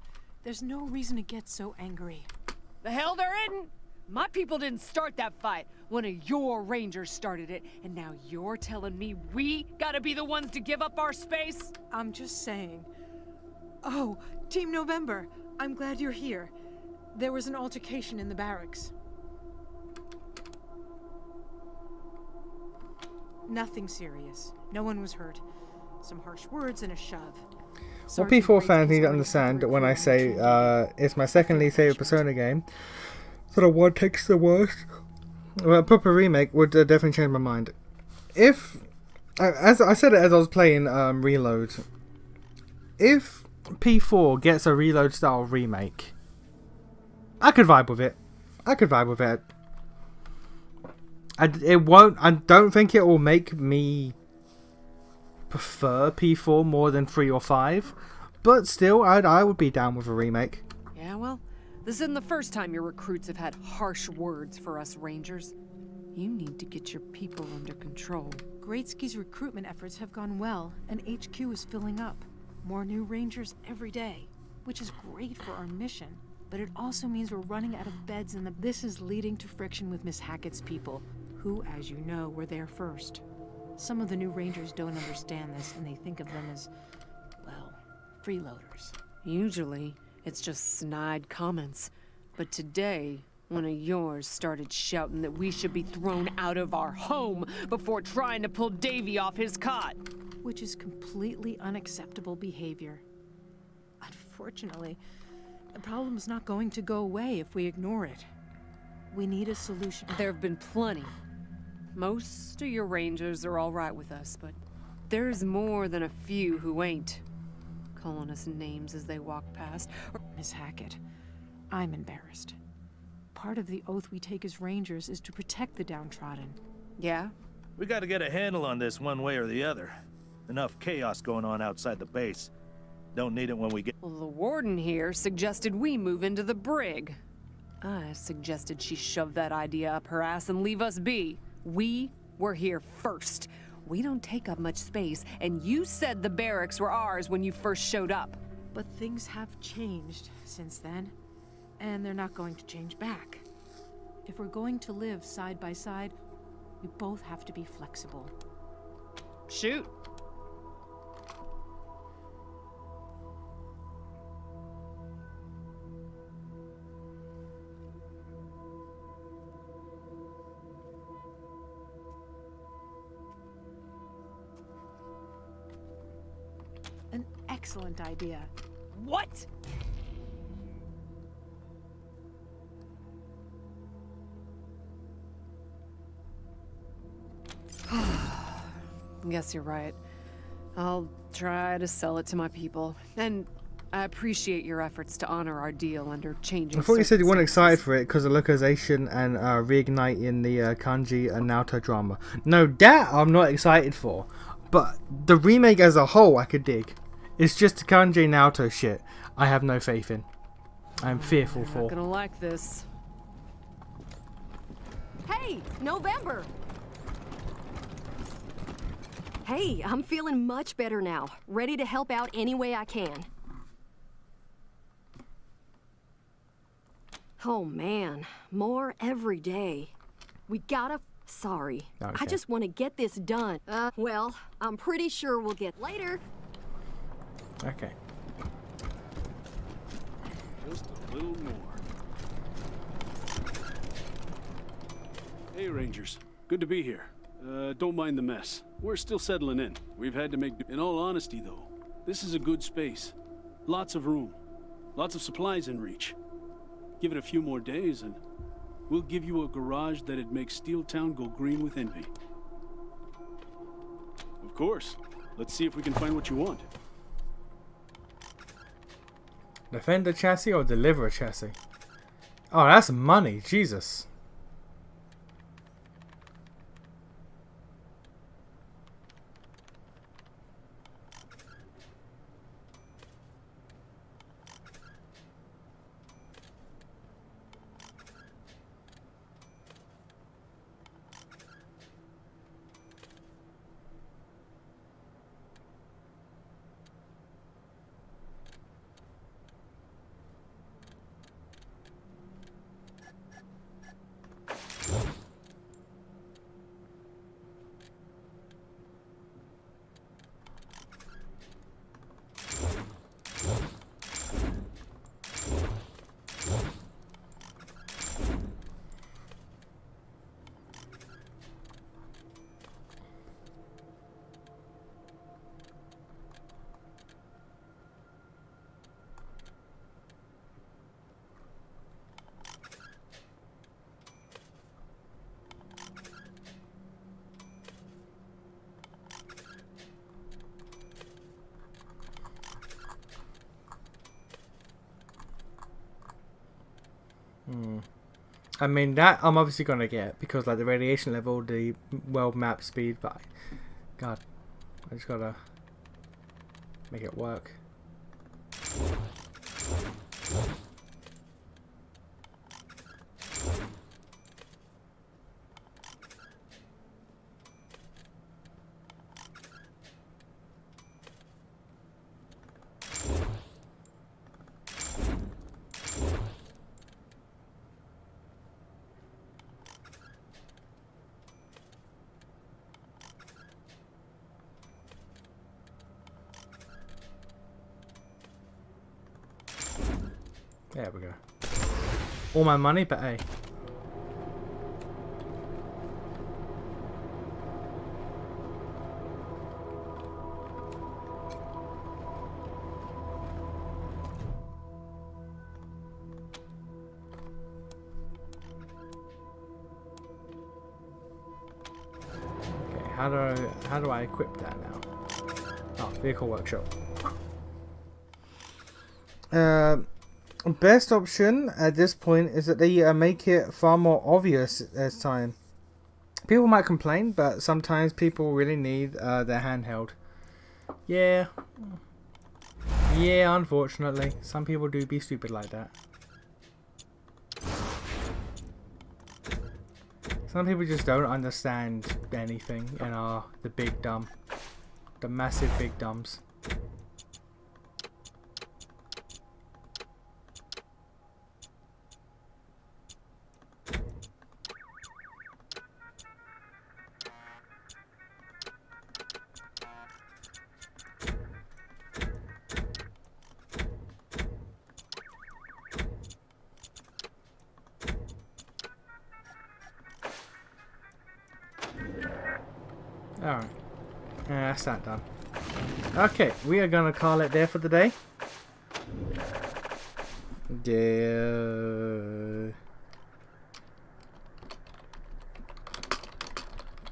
[SPEAKER 23] There's no reason to get so angry.
[SPEAKER 24] The hell there isn't! My people didn't start that fight. One of your rangers started it, and now you're telling me we gotta be the ones to give up our space?
[SPEAKER 23] I'm just saying. Oh, Team November, I'm glad you're here. There was an altercation in the barracks. Nothing serious. No one was hurt. Some harsh words and a shove.
[SPEAKER 1] What P4 fans need to understand when I say it's my second least favorite Persona game, so the one takes the worst. Well, a proper remake would definitely change my mind. If, as I said it as I was playing Reload, if P4 gets a Reload style remake, I could vibe with it. It won't. I don't think it will make me prefer P4 more than 3 or 5, but still, I would be down with a remake.
[SPEAKER 24] Yeah, well, this isn't the first time your recruits have had harsh words for us Rangers. You need to get your people under control.
[SPEAKER 23] Greatski's recruitment efforts have gone well, and HQ is filling up. More new Rangers every day, which is great for our mission. But it also means we're running out of beds, and this is leading to friction with Miss Hackett's people, who, as you know, were there first. Some of the new Rangers don't understand this, and they think of them as, well, freeloaders.
[SPEAKER 24] Usually, it's just snide comments. But today, one of yours started shouting that we should be thrown out of our home before trying to pull Davy off his cot.
[SPEAKER 23] Which is completely unacceptable behavior. Unfortunately, the problem's not going to go away if we ignore it. We need a solution.
[SPEAKER 24] There have been plenty. Most of your Rangers are all right with us, but there's more than a few who ain't. Calling us names as they walk past.
[SPEAKER 23] Miss Hackett, I'm embarrassed. Part of the oath we take as Rangers is to protect the downtrodden.
[SPEAKER 24] Yeah?
[SPEAKER 22] We gotta get a handle on this one way or the other. Enough chaos going on outside the base. Don't need it when we get...
[SPEAKER 24] Well, the warden here suggested we move into the brig. I suggested she shove that idea up her ass and leave us be. We were here first. We don't take up much space, and you said the barracks were ours when you first showed up.
[SPEAKER 23] But things have changed since then, and they're not going to change back. If we're going to live side by side, we both have to be flexible.
[SPEAKER 24] Shoot.
[SPEAKER 23] An excellent idea.
[SPEAKER 24] What? Guess you're right. I'll try to sell it to my people. And I appreciate your efforts to honor our deal under changing
[SPEAKER 1] I thought you said you weren't
[SPEAKER 24] circumstances.
[SPEAKER 1] excited for it because of localization and reigniting the Kanji and Naruto drama. No, that I'm not excited for. But the remake as a whole, I could dig. It's just the Kanji Naruto shit I have no faith in. I'm fearful
[SPEAKER 24] You're
[SPEAKER 1] for.
[SPEAKER 24] not gonna like this.
[SPEAKER 25] Hey, November! Hey, I'm feeling much better now. Ready to help out any way I can. Oh man, more every day. We gotta Sorry.
[SPEAKER 1] Okay.
[SPEAKER 25] I just want to get this done. Well, I'm pretty sure we'll get later.
[SPEAKER 1] Okay.
[SPEAKER 3] Just a little more. Hey, Rangers. Good to be here. Don't mind the mess. We're still settling in. We've had to make... In all honesty, though, this is a good space. Lots of room. Lots of supplies in reach. Give it a few more days and we'll give you a garage that'd make Steel Town go green with envy. Of course. Let's see if we can find what you want.
[SPEAKER 1] Defend a chassis or deliver a chassis? Oh, that's money. Jesus. I mean, that I'm obviously going to get because like the radiation level, the world map speed, but God, I just got to make it work. There we go. All my money, but hey. Okay, how do I equip that now? Oh, vehicle workshop. Best option at this point is that they make it far more obvious as time. People might complain, but sometimes people really need their handheld. Yeah. Yeah, unfortunately. Some people do be stupid like that. Some people just don't understand anything and are the big dumb. The massive big dumbs. Alright. That's that done. Okay, we are gonna call it there for the day.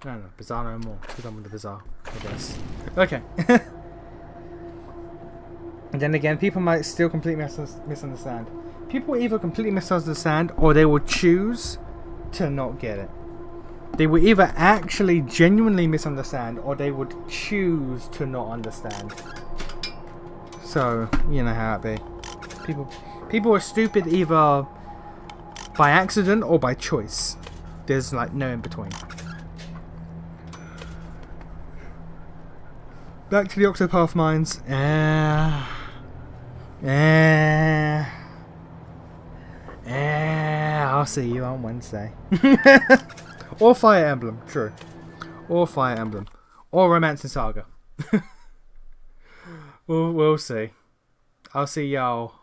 [SPEAKER 1] No, Bizarre no more. We're done with the Bizarre, I guess. Okay. And then again, people might still completely misunderstand. People either completely misunderstand or they will choose to not get it. They will either actually genuinely misunderstand or they would choose to not understand. So, you know how it be. People are stupid either by accident or by choice. There's like no in between. Back to the Octopath Mines. I'll see you on Wednesday. Or Fire Emblem, true. Or Fire Emblem. Or Romance and Saga. we'll see. I'll see y'all.